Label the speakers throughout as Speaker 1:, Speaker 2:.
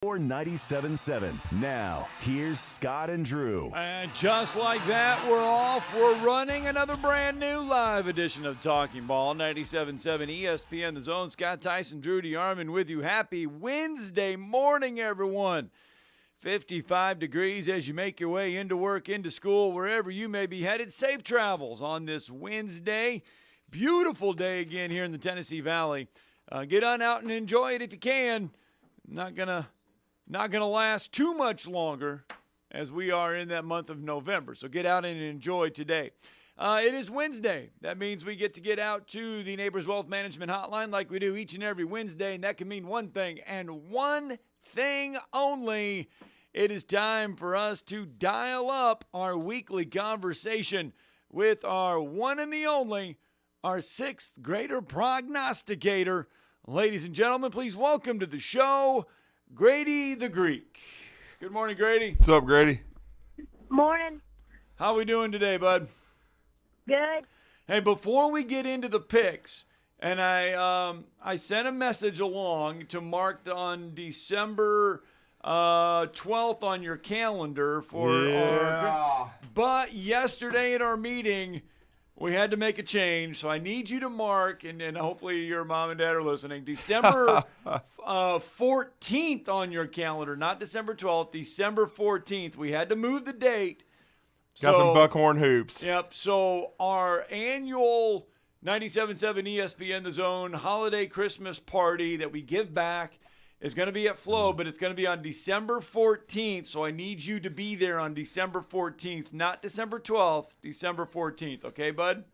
Speaker 1: Or 97.7. Now, here's Scott and Drew.
Speaker 2: And just like that, we're off. We're running another brand new live edition of Talking Ball, 97.7 ESPN The Zone. Scott, Tyson, Drew, DeArmond with you. Happy Wednesday morning, everyone. 55 degrees as you make your way into work, into school, wherever you may be headed. Safe travels on this Wednesday. Beautiful day again here in the Tennessee Valley. Get on out and enjoy it if you can. Not gonna last too much longer as we are in that month of November. So get out and enjoy today. It is Wednesday. That means we get to get out to the Neighbors Wealth Management Hotline like we do each and every Wednesday, and that can mean one thing and one thing only. It is time for us to dial up our weekly conversation with our one and the only, our sixth grader prognosticator. Ladies and gentlemen, please welcome to the show, Grady the Greek. Good morning, Grady.
Speaker 3: What's up, Grady?
Speaker 4: Morning.
Speaker 2: How we doing today, bud?
Speaker 4: Good.
Speaker 2: Hey, before we get into the picks, and I sent a message along to mark on December 12th on your calendar for our. But yesterday at our meeting, we had to make a change, so I need you to mark, and hopefully your mom and dad are listening, December 14th on your calendar, not December 12th, December 14th. We had to move the date.
Speaker 3: Got some Buckhorn hoops.
Speaker 2: Yep, so our annual 97.7 ESPN The Zone holiday Christmas party that we give back is going to be at Flo, but it's going to be on December 14th, so I need you to be there on December 14th, not December 12th, December 14th. Okay, bud?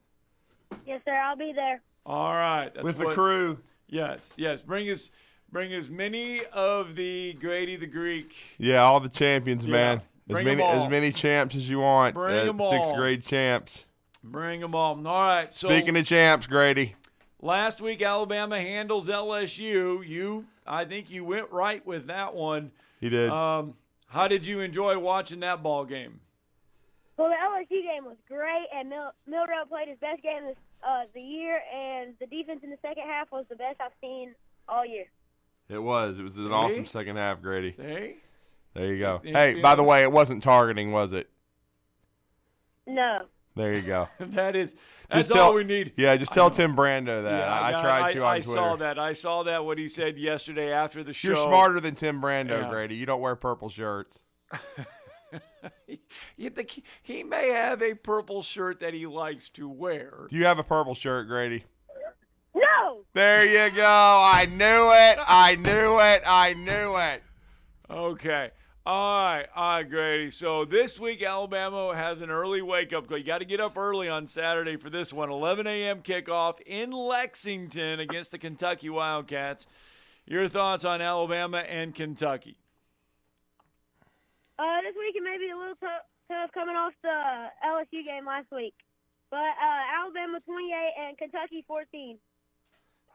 Speaker 4: Yes, sir. I'll be there.
Speaker 2: All right.
Speaker 3: With the crew.
Speaker 2: Yes. Bring as many of the Grady the Greek.
Speaker 3: Yeah, all the champions, man.
Speaker 2: As
Speaker 3: many champs as you want.
Speaker 2: Bring them all.
Speaker 3: Sixth grade champs.
Speaker 2: Bring them all. All right. So
Speaker 3: Speaking of champs, Grady.
Speaker 2: Last week, Alabama handles LSU. I think you went right with that one.
Speaker 3: He did.
Speaker 2: How did you enjoy watching that ball game?
Speaker 4: Well, the LSU game was great, and Milrow played his best game of the year, and the defense in the second half was the best I've seen all year.
Speaker 3: It was. It was an awesome second half, Grady.
Speaker 2: See?
Speaker 3: There you go. Hey, by the way, it wasn't targeting, was it?
Speaker 4: No.
Speaker 3: There you go.
Speaker 2: That's all we need.
Speaker 3: Yeah, just tell Tim Brando that.
Speaker 2: Yeah,
Speaker 3: I tried to on Twitter.
Speaker 2: I saw that what he said yesterday after the show.
Speaker 3: You're smarter than Tim Brando,
Speaker 2: Yeah.
Speaker 3: Grady. You don't wear purple shirts.
Speaker 2: You think he may have a purple shirt that he likes to wear.
Speaker 3: Do you have a purple shirt, Grady?
Speaker 4: No.
Speaker 3: There you go. I knew it.
Speaker 2: Okay. All right, Grady. So this week, Alabama has an early wake-up call. You got to get up early on Saturday for this one. 11 a.m. kickoff in Lexington against the Kentucky Wildcats. Your thoughts on Alabama and Kentucky?
Speaker 4: This week it may be a little tough coming off the LSU game last week. But Alabama 28 and Kentucky 14.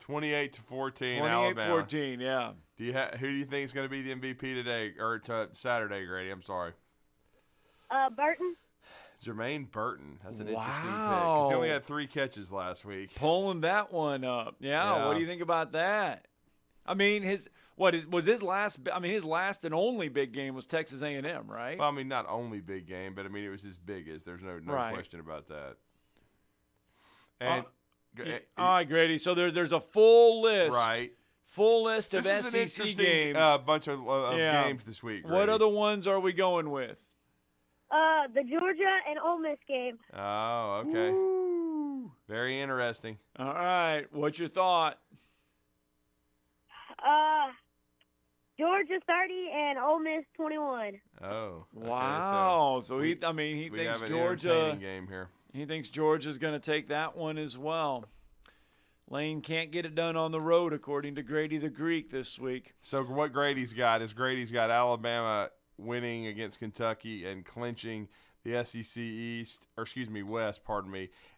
Speaker 3: 28-14, Alabama.
Speaker 2: 28-14, yeah.
Speaker 3: Who do you think is going to be the MVP today or Saturday, Grady? I'm sorry.
Speaker 4: Burton.
Speaker 3: Jermaine Burton. That's an interesting pick.
Speaker 2: Wow.
Speaker 3: 'Cause he only had 3 catches last week.
Speaker 2: Pulling that one up. Yeah. What do you think about that? I mean, his last and only big game was Texas A&M, right?
Speaker 3: Well, I mean, not only big game, but I mean, it was his biggest. There's no
Speaker 2: Right.
Speaker 3: question about that. And
Speaker 2: all right, Grady. So there's a full list.
Speaker 3: right.
Speaker 2: Full list of
Speaker 3: This is an
Speaker 2: SEC
Speaker 3: interesting
Speaker 2: games.
Speaker 3: bunch of games this week. Grady.
Speaker 2: What other ones are we going with?
Speaker 4: The Georgia and Ole Miss game.
Speaker 3: Oh, okay.
Speaker 2: Ooh.
Speaker 3: Very interesting.
Speaker 2: All right. What's your thought?
Speaker 4: Georgia 30 and Ole Miss 21.
Speaker 3: Oh. Okay,
Speaker 2: Wow. So he
Speaker 3: we
Speaker 2: thinks
Speaker 3: have an
Speaker 2: Georgia.
Speaker 3: entertaining game here.
Speaker 2: He thinks Georgia's going to take that one as well. Lane can't get it done on the road, according to Grady the Greek this week.
Speaker 3: So what Grady's got is Alabama winning against Kentucky and clinching the SEC West,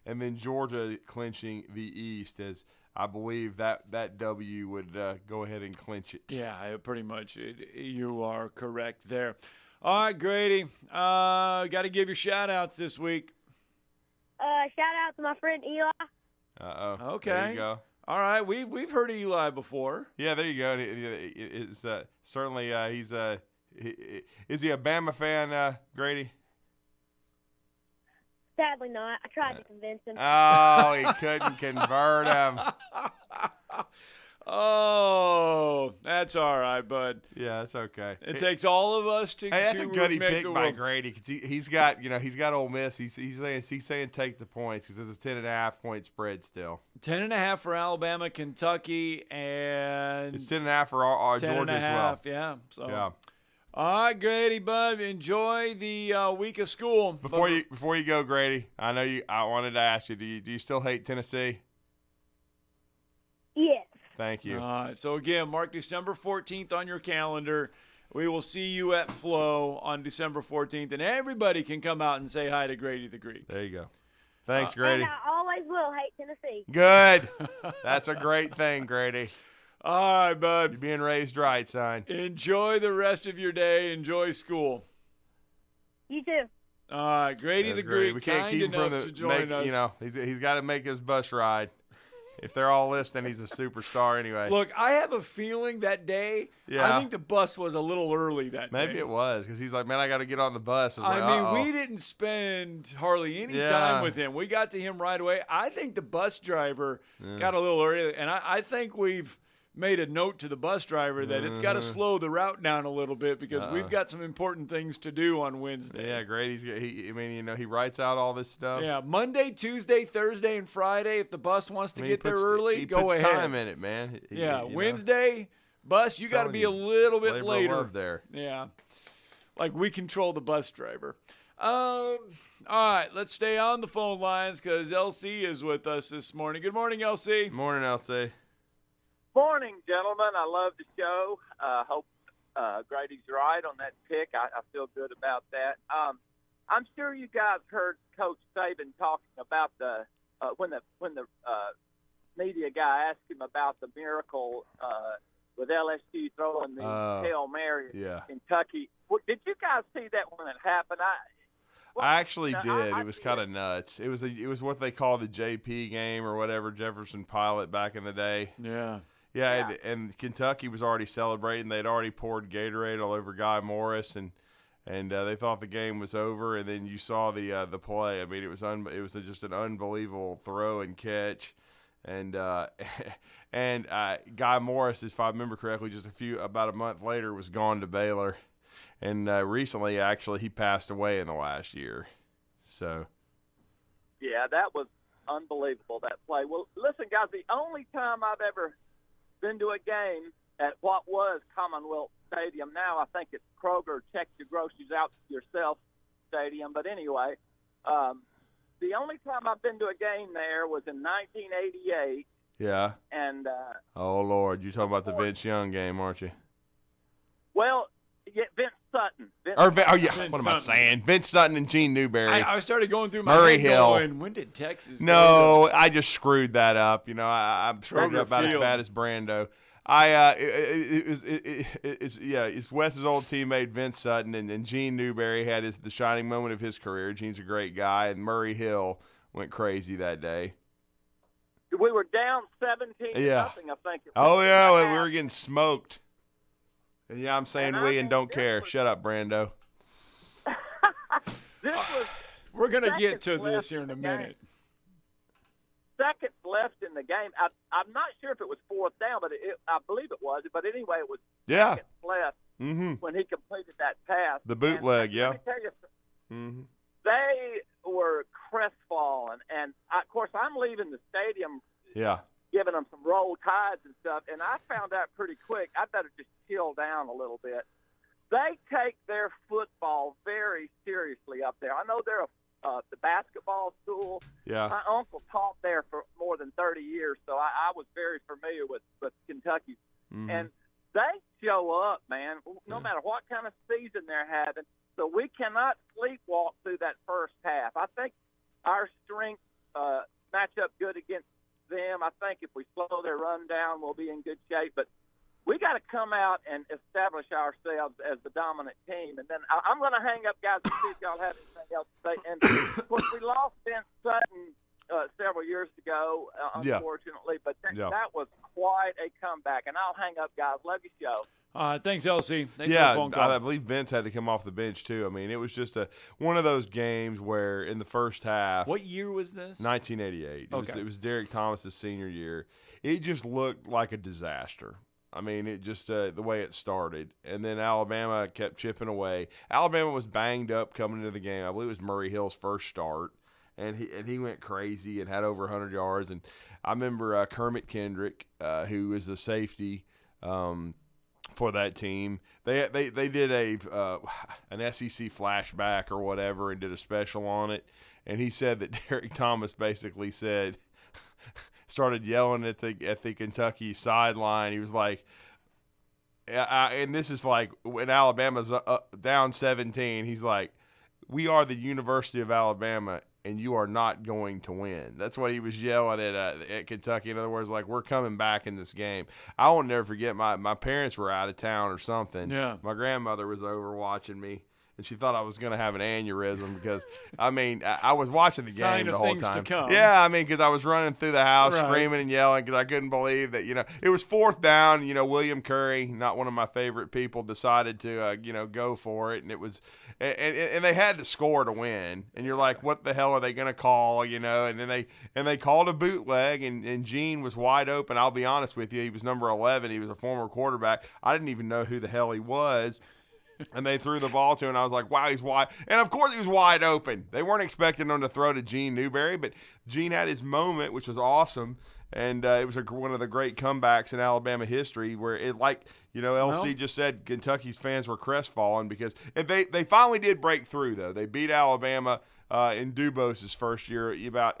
Speaker 3: and then Georgia clinching the East, as I believe that W would go ahead and clinch it.
Speaker 2: Yeah, pretty much. You are correct there. All right, Grady, got to give your shout-outs this week.
Speaker 4: Shout out to my friend Eli.
Speaker 3: Uh-oh.
Speaker 2: Okay.
Speaker 3: There you go.
Speaker 2: All right, we've heard of Eli before.
Speaker 3: Yeah, there you go. It's certainly he's is he a Bama fan, Grady?
Speaker 4: Sadly not. I tried to convince him.
Speaker 3: Oh, he couldn't convert him.
Speaker 2: Oh, that's all right, bud.
Speaker 3: Yeah, that's okay.
Speaker 2: It takes all of us to.
Speaker 3: Hey, that's
Speaker 2: to
Speaker 3: a goodie
Speaker 2: make
Speaker 3: pick
Speaker 2: the
Speaker 3: by
Speaker 2: world.
Speaker 3: Grady because he's got Ole Miss. He's saying take the points because there's a 10.5-point spread still.
Speaker 2: 10.5 for Alabama, Kentucky, and
Speaker 3: It's 10.5 for our
Speaker 2: 10
Speaker 3: Georgia
Speaker 2: and a
Speaker 3: as well.
Speaker 2: half, yeah. So.
Speaker 3: Yeah.
Speaker 2: All right, Grady, bud. Enjoy the week of school.
Speaker 3: Before you go, Grady, I wanted to ask you: Do you still hate Tennessee?
Speaker 4: Yes.
Speaker 3: Thank you.
Speaker 2: All right. So again, mark December 14th on your calendar. We will see you at Flow on December 14th, and everybody can come out and say hi to Grady the Greek.
Speaker 3: There you go. Thanks, Grady.
Speaker 4: And I always will hate Tennessee.
Speaker 3: Good. That's a great thing, Grady.
Speaker 2: All right, bud.
Speaker 3: You're being raised right, son.
Speaker 2: Enjoy the rest of your day. Enjoy school.
Speaker 4: You too.
Speaker 2: All right, Grady
Speaker 3: That's
Speaker 2: the
Speaker 3: great.
Speaker 2: Greek,
Speaker 3: We can't
Speaker 2: kind
Speaker 3: keep him
Speaker 2: enough
Speaker 3: from
Speaker 2: to
Speaker 3: the
Speaker 2: join us.
Speaker 3: He's got to make his bus ride. If they're all listening, he's a superstar anyway.
Speaker 2: Look, I have a feeling that day,
Speaker 3: Yeah.
Speaker 2: I think the bus was a little early that day.
Speaker 3: Maybe it was because he's like, man, I got to get on the bus.
Speaker 2: We didn't spend hardly any time with him. We got to him right away. I think the bus driver got a little early, and I think we've made a note to the bus driver that it's got to slow the route down a little bit because we've got some important things to do on Wednesday.
Speaker 3: Yeah, Grady's. He writes out all this stuff.
Speaker 2: Yeah, Monday, Tuesday, Thursday, and Friday. If the bus wants to get there early,
Speaker 3: he
Speaker 2: go
Speaker 3: puts
Speaker 2: ahead.
Speaker 3: time in it, man.
Speaker 2: Wednesday, bus, you got to be a little bit
Speaker 3: labor of
Speaker 2: later.
Speaker 3: love there.
Speaker 2: Yeah, like we control the bus driver. All right, let's stay on the phone lines because LC is with us this morning. Good morning, LC.
Speaker 3: Morning, LC.
Speaker 5: Morning, gentlemen. I love the show. Hope Grady's right on that pick. I feel good about that. I'm sure you guys heard Coach Saban talking about the when the media guy asked him about the miracle with LSU throwing the Hail Mary in Kentucky. Did you guys see that when it happened?
Speaker 3: I actually did. It was kind of nuts. It was what they call the JP game or whatever, Jefferson Pilot back in the day.
Speaker 2: Yeah.
Speaker 3: Yeah, and Kentucky was already celebrating. They'd already poured Gatorade all over Guy Morris, and they thought the game was over. And then you saw the play. I mean, it was just an unbelievable throw and catch, and Guy Morris, if I remember correctly, about a month later was gone to Baylor, and recently actually he passed away in the last year. So.
Speaker 5: Yeah, that was unbelievable, that play. Well, listen, guys, the only time I've ever been to a game at what was Commonwealth Stadium. Now I think it's Kroger, check your groceries out yourself stadium. But anyway, the only time I've been to a game there was in 1988.
Speaker 3: Yeah.
Speaker 5: And
Speaker 3: oh Lord, you're talking about the Vince Young game, aren't you?
Speaker 5: Well, yeah, Vince Sutton.
Speaker 3: What am I saying? Vince Sutton and Gene Newberry.
Speaker 2: I started going through my
Speaker 3: Murray
Speaker 2: head
Speaker 3: Hill.
Speaker 2: going, when did Texas
Speaker 3: No, I just screwed that up. I'm screwed up about as bad as Brando. It's Wes's old teammate Vince Sutton and Gene Newberry had the shining moment of his career. Gene's a great guy, and Murray Hill went crazy that day.
Speaker 5: We were down 17-0, I think.
Speaker 3: Oh yeah, we were getting smoked. And yeah, I'm saying we and don't care. Shut up, Brando.
Speaker 2: We're going to get to this here in a minute.
Speaker 5: Seconds left in the game. I'm not sure if it was fourth down, but I believe it was. But anyway, it was seconds left when he completed that pass.
Speaker 3: The bootleg,
Speaker 5: Let me tell you, they were crestfallen. And, of course, I'm leaving the stadium giving them some roll tides and stuff, and I found out pretty quick I better just chill down a little bit. They take their football very seriously up there. I know they're the basketball school.
Speaker 3: Yeah.
Speaker 5: My uncle taught there for more than 30 years, so I was very familiar with Kentucky. And they show up, man, no matter what kind of season they're having. So we cannot sleepwalk through that first half. I think our strengths match up good against them. I think if we slow their run down, we'll be in good shape. But we got to come out and establish ourselves as the dominant team. And then I'm going to hang up, guys, and see if y'all have anything else to say. And of course, we lost Vince Sutton several years ago,
Speaker 3: Yeah.
Speaker 5: unfortunately. But
Speaker 3: Yeah.
Speaker 5: that was quite a comeback. And I'll hang up, guys. Love your show.
Speaker 2: Thanks, LC. Thanks for
Speaker 3: Yeah,
Speaker 2: the phone call.
Speaker 3: I believe Vince had to come off the bench too. I mean, it was just one of those games where in the first half,
Speaker 2: What year was this?
Speaker 3: 1988.
Speaker 2: Okay.
Speaker 3: It was Derek Thomas's senior year. It just looked like a disaster. I mean, it just the way it started, and then Alabama kept chipping away. Alabama was banged up coming into the game. I believe it was Murray Hill's first start, and he went crazy and had over 100 yards. And I remember Kermit Kendrick, who was the safety for that team. They did an SEC flashback or whatever and did a special on it, and he said that Derek Thomas basically started yelling at the Kentucky sideline. He was like, and this is like when Alabama's down 17, he's like, "We are the University of Alabama, and you are not going to win." That's what he was yelling at Kentucky. In other words, like, we're coming back in this game. I will never forget, my parents were out of town or something.
Speaker 2: Yeah.
Speaker 3: My grandmother was over watching me, and she thought I was going to have an aneurysm because, I mean, I was watching the
Speaker 2: Sign
Speaker 3: game
Speaker 2: of
Speaker 3: the whole
Speaker 2: things to
Speaker 3: time.
Speaker 2: come.
Speaker 3: Yeah, I mean, because I was running through the house
Speaker 2: Right.
Speaker 3: screaming and yelling because I couldn't believe that, it was fourth down. William Curry, not one of my favorite people, decided to, go for it, and it was – and they had to score to win. And you're like, what the hell are they going to call, And then they called a bootleg, and Gene was wide open. I'll be honest with you. He was number 11. He was a former quarterback. I didn't even know who the hell he was. And they threw the ball to him, and I was like, wow, he's wide. And, of course, he was wide open. They weren't expecting him to throw to Gene Newberry, but Gene had his moment, which was awesome. And it was one of the great comebacks in Alabama history where it, LC just said, Kentucky's fans were crestfallen because they finally did break through, though. They beat Alabama in Dubos's first year about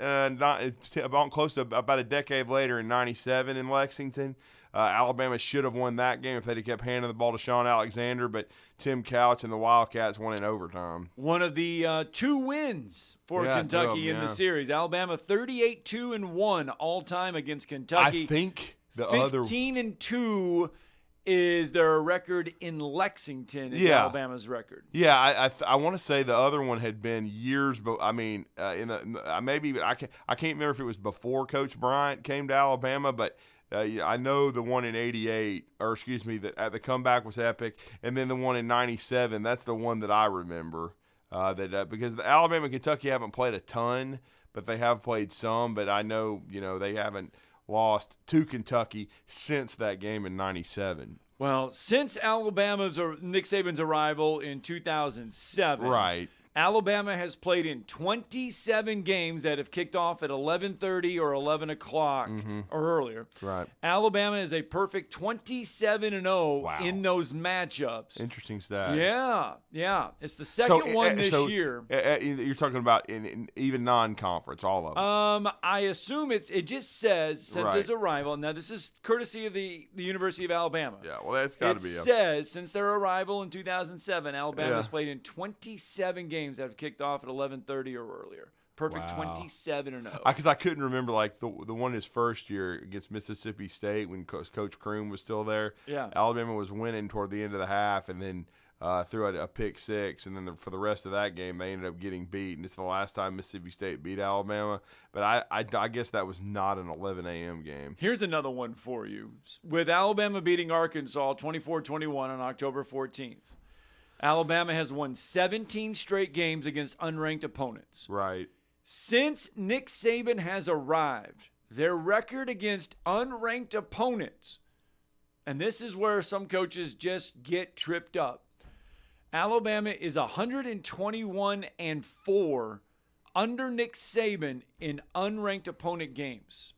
Speaker 3: close to about a decade later in 97 in Lexington. Alabama should have won that game if they'd have kept handing the ball to Sean Alexander, but Tim Couch and the Wildcats won in overtime.
Speaker 2: One of the two wins for Kentucky in the series. Alabama 38-2-1 all time against Kentucky.
Speaker 3: I think the
Speaker 2: 15-2 is their record in Lexington. Is Alabama's record.
Speaker 3: Yeah, I want to say the other one had been years, but I mean, maybe I can't remember if it was before Coach Bryant came to Alabama, but. I know the one in '88, or excuse me, the comeback was epic, and then the one in '97. That's the one that I remember. Because the Alabama and Kentucky haven't played a ton, but they have played some. But I know they haven't lost to Kentucky since that game in '97.
Speaker 2: Well, since Nick Saban's arrival in 2007,
Speaker 3: right.
Speaker 2: Alabama has played in 27 games that have kicked off at 11:30 or 11 o'clock or earlier.
Speaker 3: Right.
Speaker 2: Alabama is a perfect 27-0 in those matchups.
Speaker 3: Interesting stat.
Speaker 2: Yeah. It's the second one this year.
Speaker 3: You're talking about in even non-conference, all of them.
Speaker 2: I assume it just says since his arrival. Now this is courtesy of the University of Alabama.
Speaker 3: Yeah, well that's got to be.
Speaker 2: It says since their arrival in 2007, Alabama has played in 27 games that have kicked off at 11:30 or earlier. Perfect 27-0.
Speaker 3: Because I couldn't remember the one his first year against Mississippi State when Coach Kroom was still there.
Speaker 2: Yeah.
Speaker 3: Alabama was winning toward the end of the half and then threw a pick six, and then for the rest of that game they ended up getting beat. And it's the last time Mississippi State beat Alabama. But I guess that was not an 11 a.m. game.
Speaker 2: Here's another one for you. With Alabama beating Arkansas 24-21 on October 14th. Alabama has won 17 straight games against unranked opponents.
Speaker 3: Right.
Speaker 2: Since Nick Saban has arrived, their record against unranked opponents, and this is where some coaches just get tripped up. Alabama is 121-4 under Nick Saban in unranked opponent games.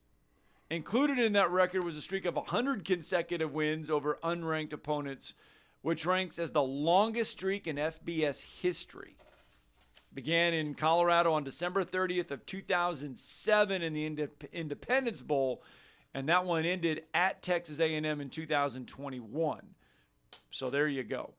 Speaker 2: Included in that record was a streak of 100 consecutive wins over unranked opponents, which ranks as the longest streak in FBS history. Began in Colorado on December 30th of 2007 in the Independence Bowl, and that one ended at Texas A&M in 2021. So there you go.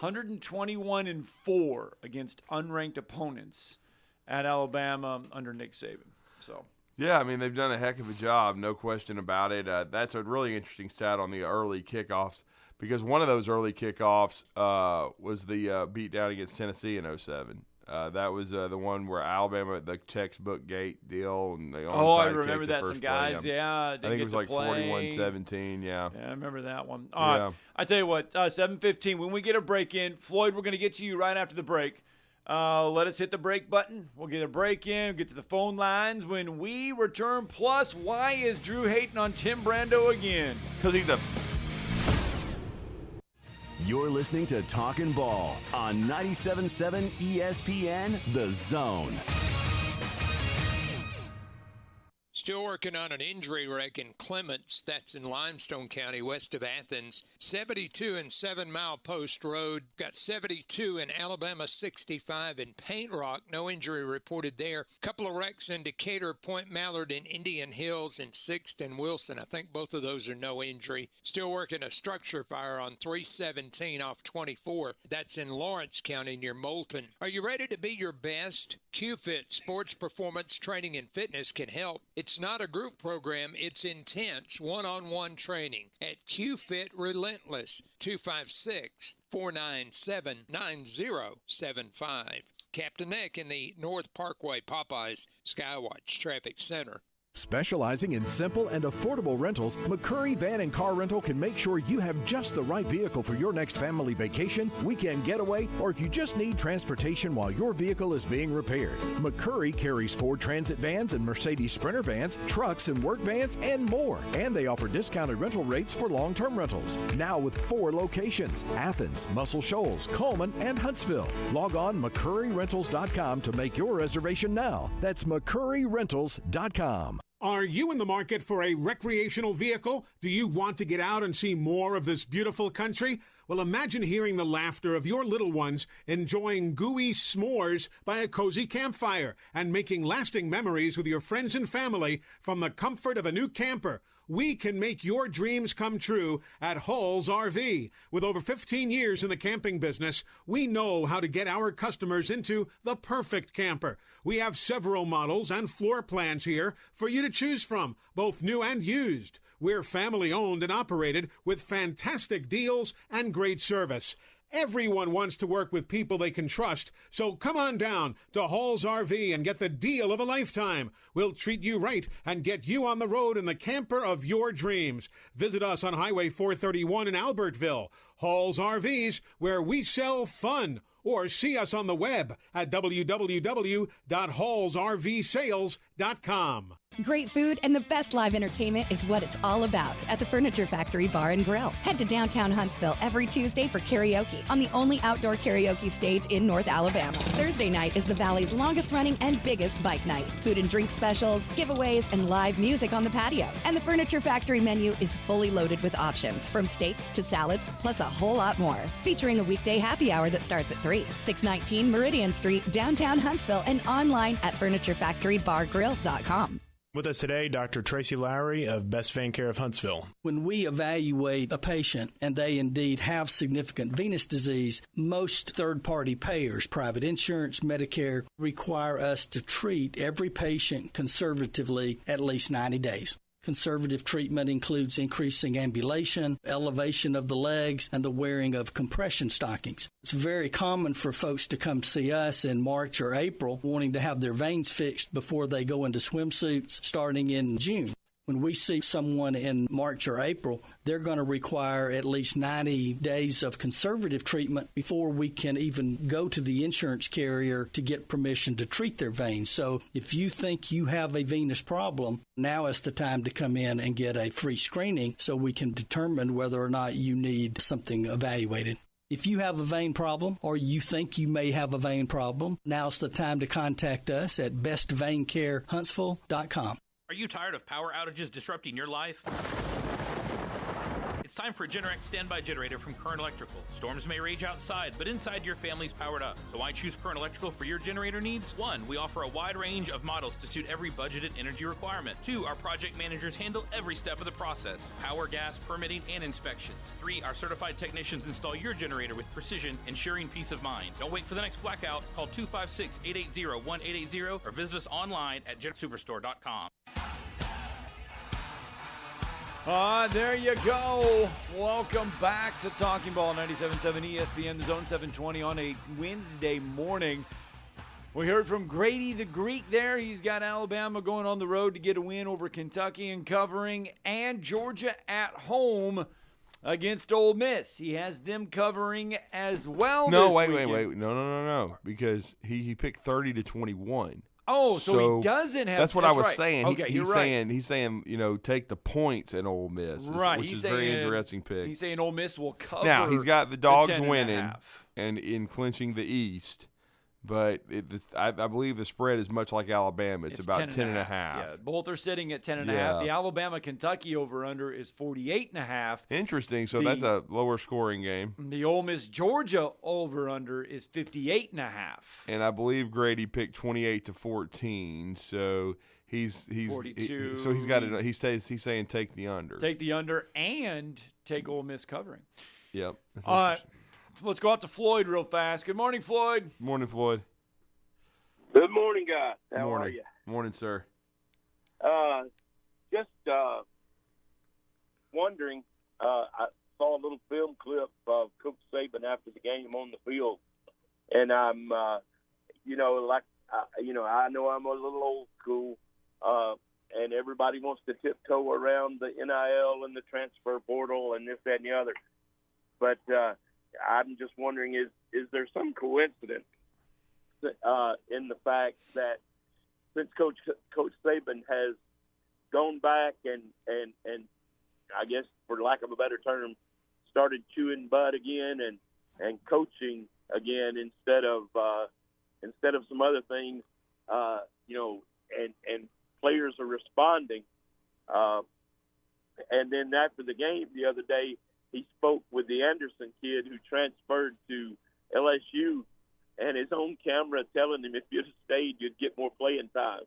Speaker 2: 121-4 against unranked opponents at Alabama under Nick Saban. So.
Speaker 3: Yeah, I mean, they've done a heck of a job, no question about it. That's a really interesting stat on the early kickoffs. Because one of those early kickoffs was the beatdown against Tennessee in 2007. That was the one where Alabama, the textbook gate deal, and they
Speaker 2: I remember that. Some guys, I think
Speaker 3: it was like 41-17. Yeah,
Speaker 2: I remember that one. All right, I tell you what, 7:15. When we get a break in, Floyd, we're going to get to you right after the break. Let us hit the break button. We'll get a break in, get to the phone lines when we return. Plus, why is Drew hating on Tim Brando again?
Speaker 3: Because he's a...
Speaker 1: You're listening to Talkin' Ball on 97.7 ESPN, The Zone.
Speaker 6: Still working on an injury wreck in Clements, that's in Limestone County, west of Athens. 72 and 7 Mile Post Road. Got 72 in Alabama 65 in Paint Rock. No injury reported there. Couple of wrecks in Decatur, Point Mallard, and Indian Hills, and 6th and Wilson. I think both of those are no injury. Still working a structure fire on 317 off 24. That's in Lawrence County near Moulton. Are you ready to be your best? QFit Sports Performance Training and Fitness can help. It's not a group program, it's intense one-on-one training at QFit Relentless, 256-497-9075. Captain Neck in the North Parkway Popeyes Skywatch Traffic Center.
Speaker 7: Specializing in simple and affordable rentals, McCurry Van and Car Rental can make sure you have just the right vehicle for your next family vacation, weekend getaway, or if you just need transportation while your vehicle is being repaired. McCurry carries Ford Transit vans and Mercedes Sprinter vans, trucks and work vans, and more. And they offer discounted rental rates for long-term rentals. Now with 4 locations: Athens, Muscle Shoals, Coleman, and Huntsville. Log on McCurryRentals.com to make your reservation now. That's McCurryRentals.com.
Speaker 8: Are you in the market for a recreational vehicle? Do you want to get out and see more of this beautiful country? Well, imagine hearing the laughter of your little ones enjoying gooey s'mores by a cozy campfire and making lasting memories with your friends and family from the comfort of a new camper. We can make your dreams come true at Hall's RV. With over 15 years in the camping business, we know how to get our customers into the perfect camper. We have several models and floor plans here for you to choose from, both new and used. We're family owned and operated with fantastic deals and great service. Everyone wants to work with people they can trust, so come on down to Hall's RV and get the deal of a lifetime. We'll treat you right and get you on the road in the camper of your dreams. Visit us on Highway 431 in Albertville. Hall's RVs, where we sell fun. Or see us on the web at www.hallsrvsales.com.
Speaker 9: Great food and the best live entertainment is what it's all about at the Furniture Factory Bar and Grill. Head to downtown Huntsville every Tuesday for karaoke on the only outdoor karaoke stage in North Alabama. Thursday night is the Valley's longest running and biggest bike night. Food and drink specials, giveaways, and live music on the patio. And the Furniture Factory menu is fully loaded with options from steaks to salads, plus a whole lot more. Featuring a weekday happy hour that starts at 3, 619 Meridian Street, downtown Huntsville, and online at FurnitureFactoryBarGrill.com.
Speaker 10: With us today, Dr. Tracy Lowry of Best Vein Care of Huntsville.
Speaker 11: When we evaluate a patient and they indeed have significant venous disease, most third-party payers, private insurance, Medicare, require us to treat every patient conservatively at least 90 days. Conservative treatment includes increasing ambulation, elevation of the legs, and the wearing of compression stockings. It's very common for folks to come see us in March or April wanting to have their veins fixed before they go into swimsuits starting in June. When we see someone in March or April, they're going to require at least 90 days of conservative treatment before we can even go to the insurance carrier to get permission to treat their veins. So if you think you have a venous problem, now is the time to come in and get a free screening so we can determine whether or not you need something evaluated. If you have a vein problem or you think you may have a vein problem, now's the time to contact us at bestveincarehuntsville.com.
Speaker 12: Are you tired of power outages disrupting your life? It's time for a Generac standby generator from Current Electrical. Storms may rage outside, but inside your family's powered up. So why choose Current Electrical for your generator needs? 1, we offer a wide range of models to suit every budgeted energy requirement. 2, our project managers handle every step of the process: power, gas, permitting, and inspections. 3, our certified technicians install your generator with precision, ensuring peace of mind. Don't wait for the next blackout. Call 256-880-1880 or visit us online at GenSuperstore.com.
Speaker 2: There you go. Welcome back to Talking Ball 97.7 ESPN, the Zone 720 on a Wednesday morning. We heard from Grady the Greek there. He's got Alabama going on the road to get a win over Kentucky and covering, and Georgia at home against Ole Miss. He has them covering as well.
Speaker 3: No,
Speaker 2: this
Speaker 3: wait.
Speaker 2: weekend.
Speaker 3: No. Because he picked 30-21.
Speaker 2: Oh, so he doesn't have.
Speaker 3: That's what I was
Speaker 2: right.
Speaker 3: saying.
Speaker 2: Okay,
Speaker 3: He's saying, take the points in Ole Miss,
Speaker 2: right?
Speaker 3: which
Speaker 2: he's
Speaker 3: is
Speaker 2: saying,
Speaker 3: a very interesting pick.
Speaker 2: He's saying Ole Miss will cover.
Speaker 3: Now he's got the Dogs
Speaker 2: 10
Speaker 3: winning and in clinching the East. But I believe the spread is much like Alabama. It's about 10.5.
Speaker 2: Yeah, both are sitting at 10.5.
Speaker 3: Yeah.
Speaker 2: The Alabama-Kentucky over-under is 48.5.
Speaker 3: Interesting. So that's a lower scoring game.
Speaker 2: The Ole Miss-Georgia over-under is 58.5.
Speaker 3: And I believe Grady picked 28-14. So he's
Speaker 2: 42.
Speaker 3: So he's got it. He's saying take the under.
Speaker 2: Take the under and take Ole Miss covering.
Speaker 3: Yep.
Speaker 2: All right. Let's go out to Floyd real fast. Good morning, Floyd.
Speaker 3: Morning, Floyd.
Speaker 13: Good morning, guys. How
Speaker 3: morning.
Speaker 13: are you?
Speaker 3: Morning, sir.
Speaker 13: Just wondering, I saw a little film clip of Coach Saban after the game on the field, and I'm, I know I'm a little old school, and everybody wants to tiptoe around the NIL and the transfer portal and this, that, and the other. But I'm just wondering, is there some coincidence in the fact that since Coach Saban has gone back and I guess, for lack of a better term, started chewing bud again and coaching again instead of some other things, and players are responding. And then after the game the other day, he spoke with the Anderson kid who transferred to LSU, and his own camera telling him if you'd have stayed, you'd get more playing time.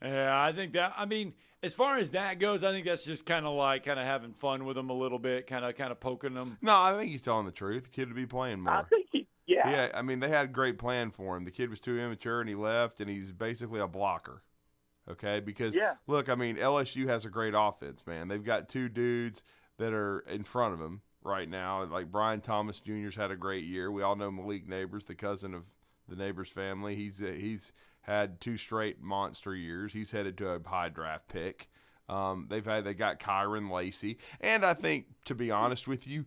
Speaker 2: Yeah, I think that. I mean, as far as that goes, I think that's just kind of having fun with him a little bit, kind of poking him.
Speaker 3: No, I think he's telling the truth. The kid would be playing more.
Speaker 13: I think yeah.
Speaker 3: Yeah, I mean, they had a great plan for him. The kid was too immature, and he left, and he's basically a blocker. Okay, because look, I mean, LSU has a great offense, man. They've got two dudes that are in front of him right now. Like Brian Thomas Jr.'s had a great year. We all know Malik Neighbors, the cousin of the Neighbors family. He's had 2 straight monster years. He's headed to a high draft pick. They got Kyron Lacey, and I think, to be honest with you,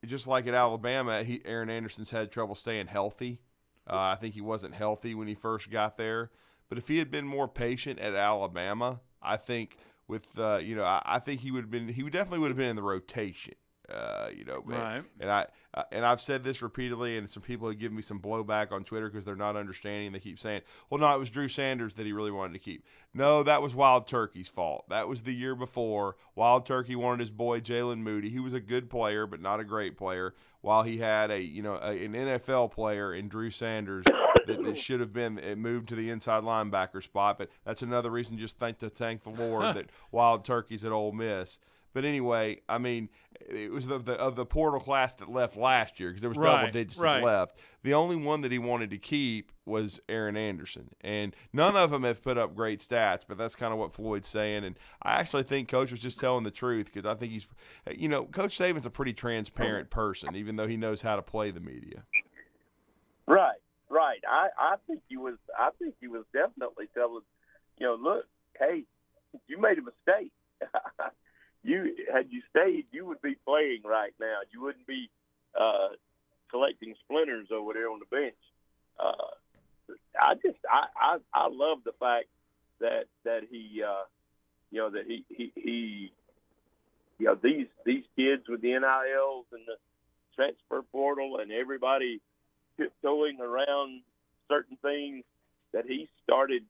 Speaker 3: just like at Alabama, Aaron Anderson's had trouble staying healthy. I think he wasn't healthy when he first got there. But if he had been more patient at Alabama, I think I think he definitely would have been in the rotation.
Speaker 2: Right.
Speaker 3: And I've said this repeatedly, and some people have given me some blowback on Twitter because they're not understanding. They keep saying, well, no, it was Drew Sanders that he really wanted to keep. No, that was Wild Turkey's fault. That was the year before. Wild Turkey wanted his boy Jalen Moody. He was a good player, but not a great player, while he had an NFL player in Drew Sanders that should have been moved to the inside linebacker spot. But that's another reason just to thank the Lord that Wild Turkey's at Ole Miss. But anyway, I mean, it was of the portal class that left last year, because there was double digits that left. The only one that he wanted to keep was Aaron Anderson. And none of them have put up great stats, but that's kind of what Floyd's saying. And I actually think Coach was just telling the truth, because I think he's – Coach Saban's a pretty transparent person, even though he knows how to play the media.
Speaker 13: Right. I think he was definitely telling, look, hey, you made a mistake. Had you stayed, you would be playing right now. You wouldn't be collecting splinters over there on the bench. I love the fact that he these kids with the NILs and the transfer portal and everybody tiptoeing around certain things, that he started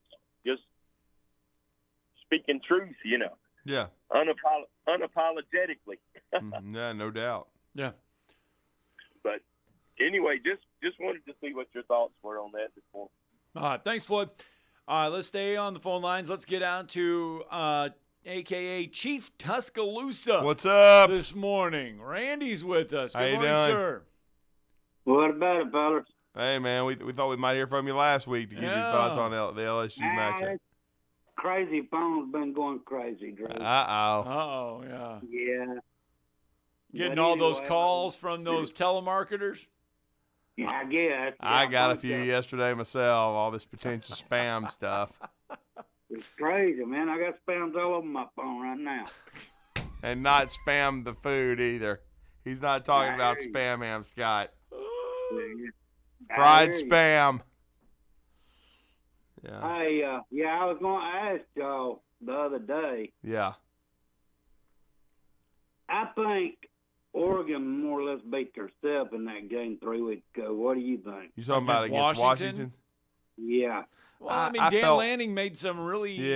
Speaker 13: just speaking truth,
Speaker 3: Yeah.
Speaker 13: Unapologetically.
Speaker 3: Yeah, no doubt.
Speaker 2: Yeah.
Speaker 13: But anyway, just wanted to see what your thoughts were on that this morning.
Speaker 2: All right, thanks, Floyd. All right, let's stay on the phone lines. Let's get out to a.k.a. Chief Tuscaloosa.
Speaker 3: What's up?
Speaker 2: This morning. Randy's with us. Good
Speaker 3: How you
Speaker 2: morning,
Speaker 3: doing?
Speaker 2: sir.
Speaker 14: What about it, fellas?
Speaker 3: Hey, man, we thought we might hear from you last week to give your thoughts on the LSU matchup.
Speaker 14: Crazy phone's been going crazy, Drew.
Speaker 2: Uh-oh, yeah.
Speaker 14: Yeah.
Speaker 2: Getting
Speaker 14: But
Speaker 2: all those
Speaker 14: anyway,
Speaker 2: calls from those telemarketers?
Speaker 14: Yeah, I guess.
Speaker 3: I got a few yesterday myself, all this potential spam stuff.
Speaker 14: It's crazy, man. I got spams all over my phone right now.
Speaker 3: And not spam the food either. He's not talking about spam ham, Scott. Fried spam. Yeah.
Speaker 14: I was going to ask y'all the other day.
Speaker 3: Yeah.
Speaker 14: I think Oregon more or less beat themselves in that game 3 weeks ago. What do you think?
Speaker 3: You talking about against Washington?
Speaker 14: Yeah.
Speaker 2: Well, I mean, Dan Lanning made some really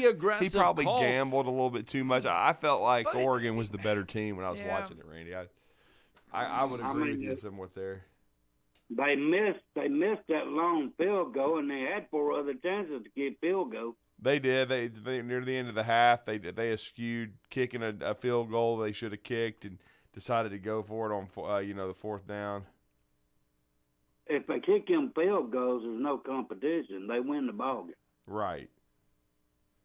Speaker 2: aggressive
Speaker 3: He probably
Speaker 2: calls.
Speaker 3: gambled a little bit too much. I felt like Oregon was the better team when I was watching it, Randy. I would agree with you somewhat there.
Speaker 14: They missed that long field goal, and they had 4 other chances to get field goal.
Speaker 3: They did. They near the end of the half, they eschewed kicking a field goal they should have kicked and decided to go for it on the 4th down.
Speaker 14: If they kick them field goals, there's no competition. They win the ball game.
Speaker 3: Right.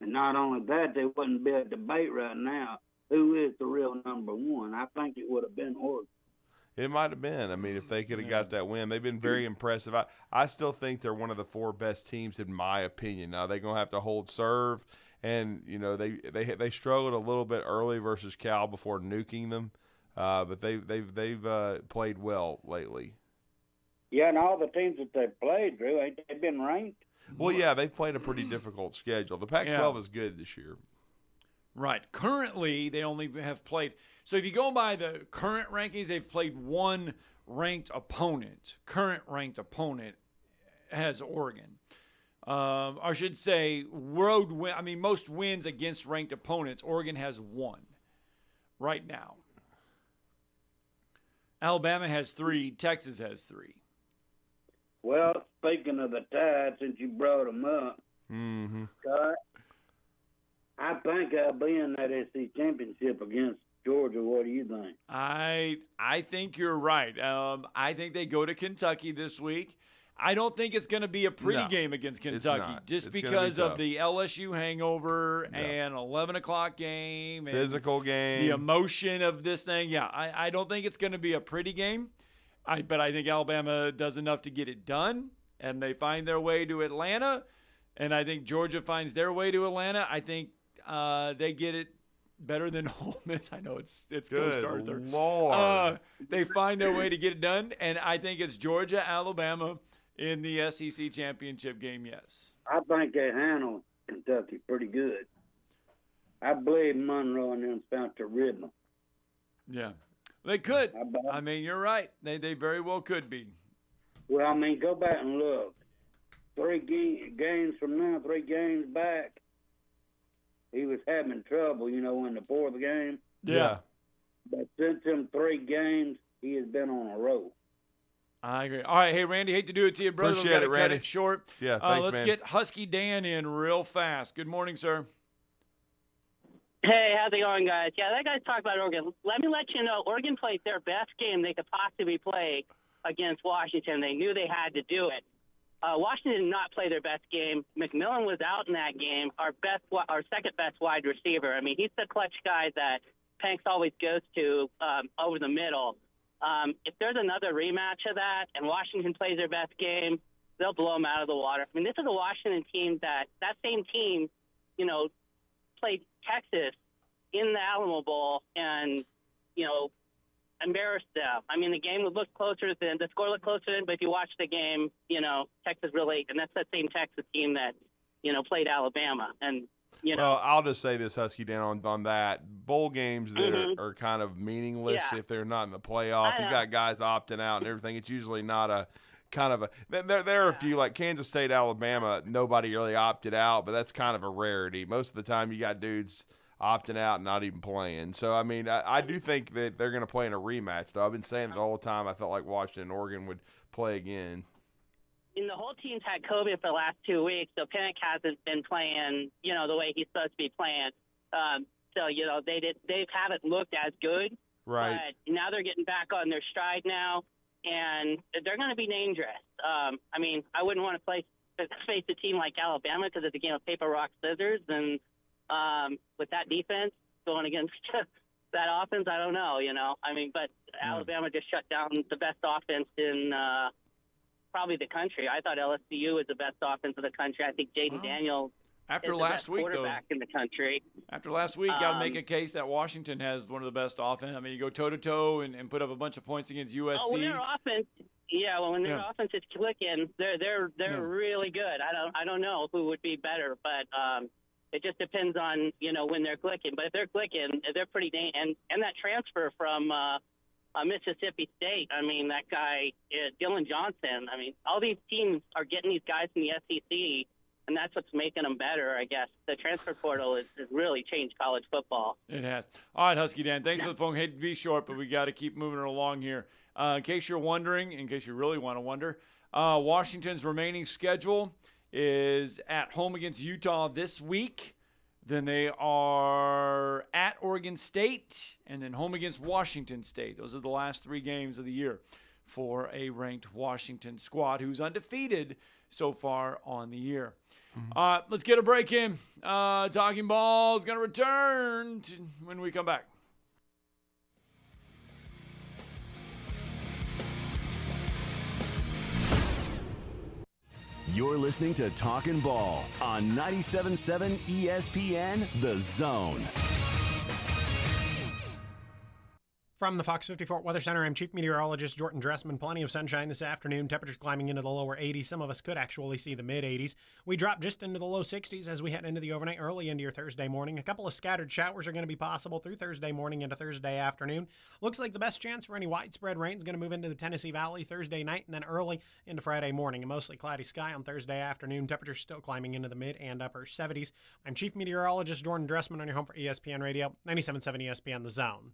Speaker 14: And not only that, there wouldn't be a debate right now who is the real number 1. I think it would have been Oregon.
Speaker 3: It might have been. I mean, if they could have got that win, they've been very impressive. I still think they're one of the 4 best teams in my opinion. Now they're going to have to hold serve, and they struggled a little bit early versus Cal before nuking them, but they've played well lately.
Speaker 14: Yeah, and all the teams that they've played, Drew, ain't they been ranked?
Speaker 3: Well, yeah, they've played a pretty difficult schedule. The Pac-12 is good this year.
Speaker 2: Right. Currently, they only have played. So if you go by the current rankings, they've played 1 ranked opponent. Current ranked opponent has Oregon. I should say road win. I mean, most wins against ranked opponents, Oregon has 1 right now. Alabama has 3. Texas has 3.
Speaker 14: Well, speaking of the Tide, since you brought them up, Scott, I think I'll be in that SEC championship against Georgia. What do you think?
Speaker 2: I think you're right. I think they go to Kentucky this week. I don't think it's going to be a pretty game against Kentucky just because of the LSU hangover and 11 o'clock game. And
Speaker 3: physical game.
Speaker 2: The emotion of this thing. Yeah, I don't think it's going to be a pretty game. But I think Alabama does enough to get it done, and they find their way to Atlanta. And I think Georgia finds their way to Atlanta. I think they get it better than Ole Miss. I know it's Coach Arthur.
Speaker 3: Lord.
Speaker 2: They find their way to get it done, and I think it's Georgia, Alabama in the SEC championship game, yes.
Speaker 14: I think they handle Kentucky pretty good. I believe Monroe and them found to rhythm.
Speaker 2: Yeah. They could. I mean, you're right. They very well could be.
Speaker 14: Well, I mean, go back and look. 3 games from now, 3 games back, he was having trouble, in the 4th game.
Speaker 2: Yeah.
Speaker 14: But since them 3 games, he has been on a roll.
Speaker 2: I agree. All right, hey, Randy, hate to do it to you, brother.
Speaker 3: Appreciate it, Randy.
Speaker 2: Cut it short.
Speaker 3: Yeah, thanks,
Speaker 2: let's
Speaker 3: man.
Speaker 2: get Husky Dan in real fast. Good morning, sir.
Speaker 15: Hey, how's it going, guys? Yeah, that guy's talking about Oregon. Let me let you know, Oregon played their best game they could possibly play against Washington. They knew they had to do it. Washington did not play their best game. McMillan was out in that game, our second-best wide receiver. I mean, he's the clutch guy that Panks always goes to over the middle. If there's another rematch of that and Washington plays their best game, they'll blow them out of the water. I mean, this is a Washington team that same team, played Texas in the Alamo Bowl and, embarrassed them. I mean, the game would look closer than the score looked closer than, but if you watch the game, Texas really, and that's that same Texas team that, played Alabama. And,
Speaker 3: Well, I'll just say this, Husky, down on that. Bowl games that are kind of meaningless if they're not in the playoff. You got guys opting out and everything. It's usually not a kind of a – there are a few, like Kansas State, Alabama, nobody really opted out, but that's kind of a rarity. Most of the time you got dudes opting out and not even playing. So, I mean, I do think that they're going to play in a rematch, though. I've been saying it the whole time. I felt like Washington and Oregon would play again.
Speaker 15: And the whole team's had COVID for the last 2 weeks, so Pennick hasn't been playing, the way he's supposed to be playing. So, they haven't looked as good.
Speaker 3: Right.
Speaker 15: But now they're getting back on their stride now, and they're going to be dangerous. I mean, I wouldn't want to face a team like Alabama because it's a game of paper, rock, scissors. And with that defense going against that offense, I don't know. But Alabama just shut down the best offense in probably the country. I thought LSU was the best offense of the country. I think Jaden Daniels
Speaker 2: after
Speaker 15: is
Speaker 2: last
Speaker 15: the best
Speaker 2: week,
Speaker 15: quarterback in the country.
Speaker 2: After last week, got to make a case that Washington has one of the best offense. I mean, you go toe-to-toe and put up a bunch of points against USC.
Speaker 15: Oh, when their offense, when their offense is clicking, they're really good. I don't know who would be better, but it just depends on when they're clicking. But if they're clicking, they're pretty and that transfer from Mississippi State. I mean, that guy Dylan Johnson. I mean, all these teams are getting these guys from the SEC. And that's what's making them better, I guess. The transfer portal has really changed college football.
Speaker 2: It has. All right, Husky Dan, thanks for the phone. Hate to be short, but we got to keep moving it along here. In case you're wondering, in case you really want to wonder, Washington's remaining schedule is at home against Utah this week. Then they are at Oregon State and then home against Washington State. Those are the last 3 games of the year for a ranked Washington squad who's undefeated so far on the year. Let's get a break in. Talking Ball is going to return when we come back.
Speaker 1: You're listening to Talkin' Ball on 97.7 ESPN, The Zone.
Speaker 16: From the Fox 54 Weather Center, I'm Chief Meteorologist Jordan Dressman. Plenty of sunshine this afternoon. Temperatures climbing into the lower 80s. Some of us could actually see the mid-80s. We drop just into the low 60s as we head into the overnight, early into your Thursday morning. A couple of scattered showers are going to be possible through Thursday morning into Thursday afternoon. Looks like the best chance for any widespread rain is going to move into the Tennessee Valley Thursday night and then early into Friday morning. A mostly cloudy sky on Thursday afternoon. Temperatures still climbing into the mid and upper 70s. I'm Chief Meteorologist Jordan Dressman on your home for ESPN Radio, 97.7 ESPN The Zone.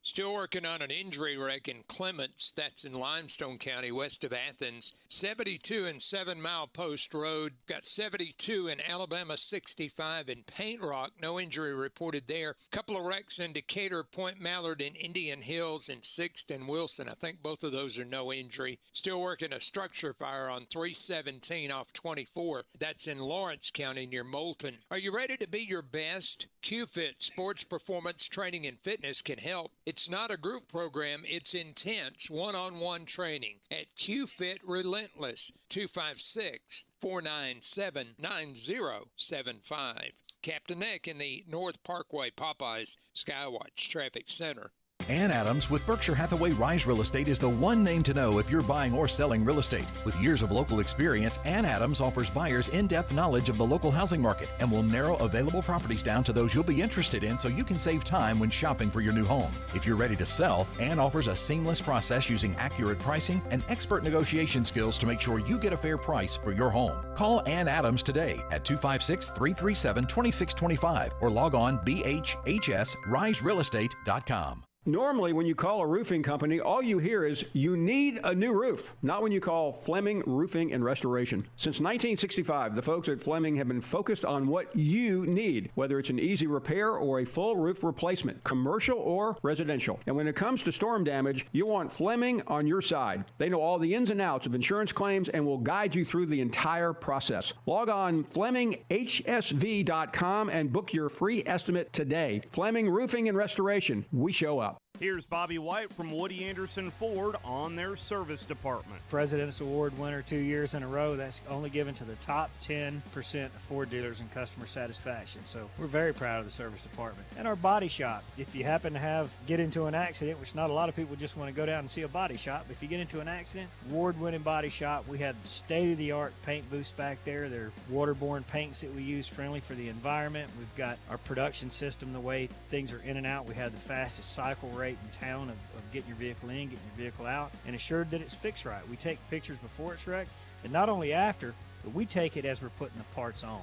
Speaker 6: Still working on an injury wreck in Clements, that's in Limestone County, west of Athens. 72 and 7 Mile Post Road. Got 72 in Alabama 65 in Paint Rock. No injury reported there. Couple of wrecks in Decatur, Point Mallard, and Indian Hills, and 6th and Wilson. I think both of those are no injury. Still working a structure fire on 317 off 24. That's in Lawrence County near Moulton. Are you ready to be your best? QFit Sports Performance Training and Fitness can help. It's not a group program, it's intense one-on-one training at QFit Relentless, 256-497-9075. Captain Eck in the North Parkway Popeyes Skywatch Traffic Center.
Speaker 7: Ann Adams with Berkshire Hathaway Rise Real Estate is the one name to know if you're buying or selling real estate. With years of local experience, Ann Adams offers buyers in-depth knowledge of the local housing market and will narrow available properties down to those you'll be interested in so you can save time when shopping for your new home. If you're ready to sell, Ann offers a seamless process using accurate pricing and expert negotiation skills to make sure you get a fair price for your home. Call Ann Adams today at 256-337-2625 or log on bhhsriserealestate.com.
Speaker 17: Normally, when you call a roofing company, all you hear is, you need a new roof. Not when you call Fleming Roofing and Restoration. Since 1965, the folks at Fleming have been focused on what you need, whether it's an easy repair or a full roof replacement, commercial or residential. And when it comes to storm damage, you want Fleming on your side. They know all the ins and outs of insurance claims and will guide you through the entire process. Log on FlemingHSV.com and book your free estimate today. Fleming Roofing and Restoration. We show up.
Speaker 18: Here's Bobby White from Woody Anderson Ford on their service department.
Speaker 19: President's Award winner 2 years in a row. That's only given to the top 10% of Ford dealers in customer satisfaction. So we're very proud of the service department. And our body shop. If you happen to get into an accident, which not a lot of people just want to go down and see a body shop, but if you get into an accident, award-winning body shop. We have state-of-the-art paint booths back there. They're waterborne paints that we use, friendly for the environment. We've got our production system, the way things are in and out. We have the fastest cycle rate in town of getting your vehicle in, getting your vehicle out, and assured that it's fixed right. We take pictures before it's wrecked, and not only after, but we take it as we're putting the parts on.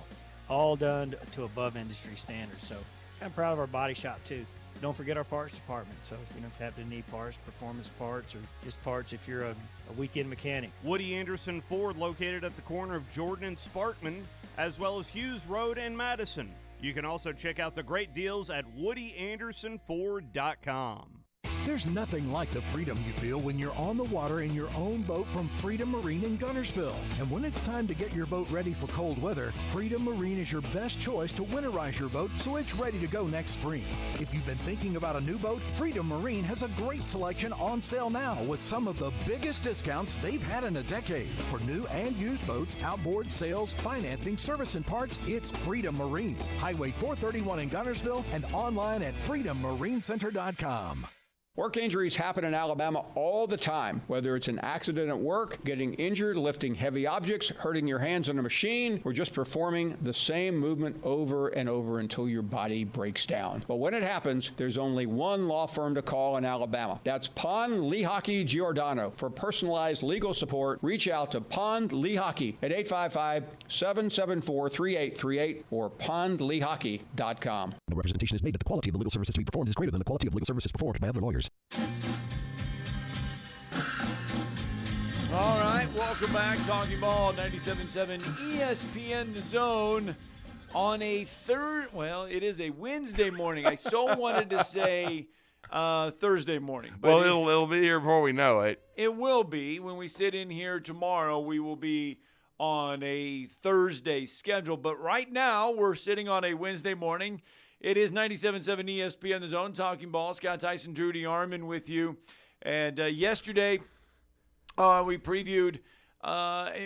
Speaker 19: All done to above industry standards. So I'm proud of our body shop too. Don't forget our parts department. So if you don't have to need parts, performance parts, or just parts if you're a weekend mechanic.
Speaker 18: Woody Anderson Ford, located at the corner of Jordan and Sparkman, as well as Hughes Road and Madison. You can also check out the great deals at WoodyAndersonFord.com.
Speaker 7: There's nothing like the freedom you feel when you're on the water in your own boat from Freedom Marine in Guntersville. And when it's time to get your boat ready for cold weather, Freedom Marine is your best choice to winterize your boat so it's ready to go next spring. If you've been thinking about a new boat, Freedom Marine has a great selection on sale now with some of the biggest discounts they've had in a decade. For new and used boats, outboard sales, financing, service, and parts, it's Freedom Marine. Highway 431 in Guntersville and online at freedommarincenter.com.
Speaker 17: Work injuries happen in Alabama all the time, whether it's an accident at work, getting injured, lifting heavy objects, hurting your hands on a machine, or just performing the same movement over and over until your body breaks down. But when it happens, there's only one law firm to call in Alabama. That's Pond Lehocky Giordano. For personalized legal support, reach out to Pond Lehocky at 855-774-3838 or pondlehocky.com.
Speaker 7: The representation is made that the quality of the legal services to be performed is greater than the quality of legal services performed by other lawyers.
Speaker 2: All right, welcome back. Talking Ball, 97.7 ESPN The Zone on a it is a Wednesday morning. I so wanted to say Thursday morning. But
Speaker 3: well, it'll be here before we know it.
Speaker 2: It will be. When we sit in here tomorrow, we will be on a Thursday schedule. But right now, we're sitting on a Wednesday morning. It is 97.7 ESPN The Zone, Talking Ball. Scott Tyson, Drew DeArmond with you. And yesterday, we previewed,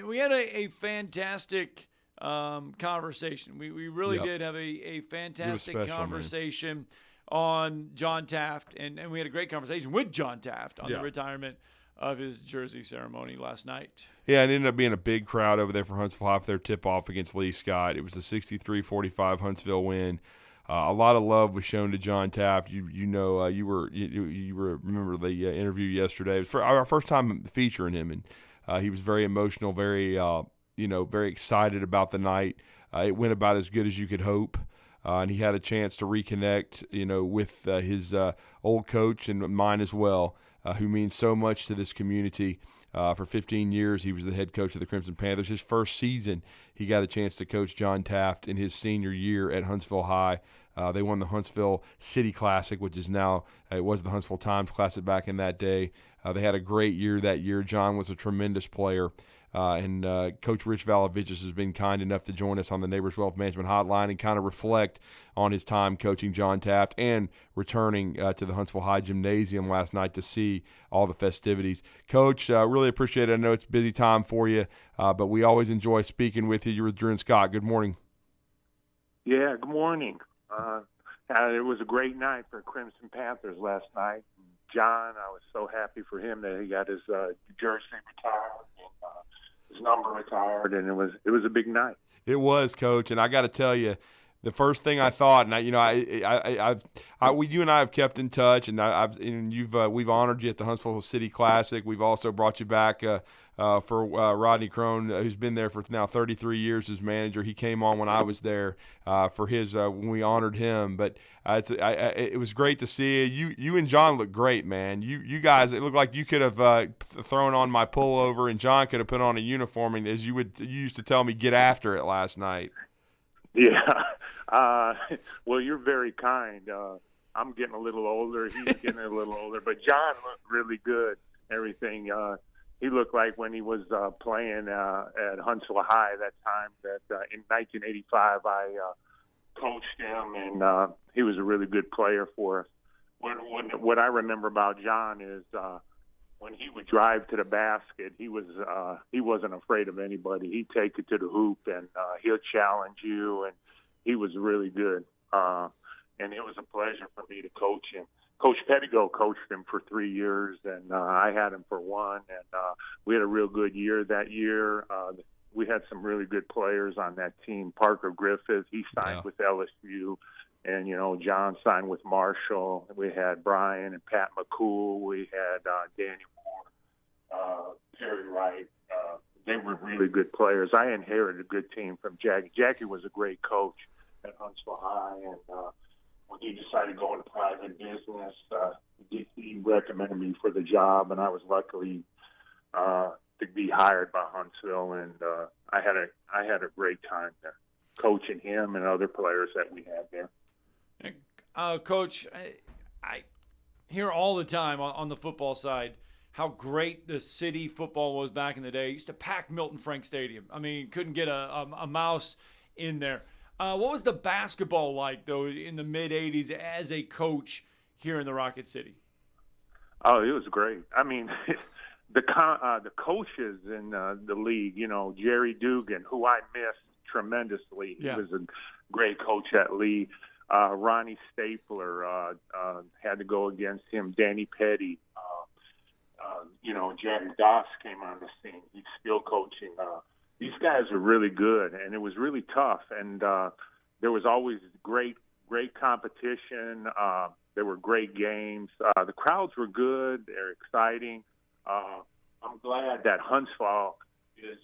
Speaker 2: we had a fantastic conversation. We really did have a fantastic conversation on John Taft. And we had a great conversation with John Taft on the retirement of his jersey ceremony last night.
Speaker 3: Yeah, it ended up being a big crowd over there for Huntsville High for their tip-off against Lee Scott. It was a 63-45 Huntsville win. A lot of love was shown to John Taft. You remember the interview yesterday. It was for our first time featuring him, and he was very emotional, very very excited about the night. It went about as good as you could hope, and he had a chance to reconnect, with his old coach and mine as well, who means so much to this community. For 15 years, he was the head coach of the Crimson Panthers. His first season, he got a chance to coach John Taft in his senior year at Huntsville High. They won the Huntsville City Classic, which is now it was the Huntsville Times Classic back in that day. They had a great year that year. John was a tremendous player. And Coach Rich Valavichis has been kind enough to join us on the Neighbors Wealth Management Hotline and kind of reflect on his time coaching John Taft and returning to the Huntsville High Gymnasium last night to see all the festivities. Coach, really appreciate it. I know it's a busy time for you, but we always enjoy speaking with you. You're with Drew and Scott. Good morning.
Speaker 20: Yeah, good morning. It was a great night for Crimson Panthers last night. John, I was so happy for him that he got his jersey retired and his number retired, and it was a big night.
Speaker 3: It was, Coach, and I got to tell you, the first thing I thought, and you and I have kept in touch, and we've honored you at the Huntsville City Classic. We've also brought you back for Rodney Crone, who's been there for now 33 years as manager. He came on when I was there for his when we honored him. But it was great to see you. You and John look great, man. You guys, it looked like you could have thrown on my pullover, and John could have put on a uniform, and you used to tell me, get after it last night.
Speaker 20: Yeah. Well, you're very kind. I'm getting a little older. He's getting a little older. But John looked really good, everything. He looked like when he was playing at Huntsville High that time that in 1985 I coached him, and he was a really good player for us. What I remember about John is when he would drive to the basket, he wasn't afraid of anybody. He'd take it to the hoop, and he'll challenge you, and he was really good. And it was a pleasure for me to coach him. Coach Pettigo coached him for 3 years, and I had him for 1. And we had a real good year that year. We had some really good players on that team. Parker Griffith, he signed with LSU. And, John signed with Marshall. We had Brian and Pat McCool. We had Danny Moore, Terry Wright. They were really good players. I inherited a good team from Jackie. Jackie was a great coach at Huntsville High, and when he decided to go into private business, he recommended me for the job, and I was lucky to be hired by Huntsville, and I had a great time there, coaching him and other players that we had there.
Speaker 2: Coach, hear all the time on the football side how great the city football was back in the day. It used to pack Milton Frank Stadium. I mean, couldn't get a mouse in there. What was the basketball like, though, in the mid-'80s as a coach here in the Rocket City?
Speaker 20: Oh, it was great. I mean, the coaches in the league, Jerry Dugan, who I missed tremendously.
Speaker 2: Yeah.
Speaker 20: He was a great coach at Lee. Ronnie Stapler had to go against him. Danny Petty. Jack Doss came on the scene. He's still coaching. These guys are really good, and it was really tough. And there was always great competition. There were great games. The crowds were good. They're exciting. I'm glad that Huntsville is,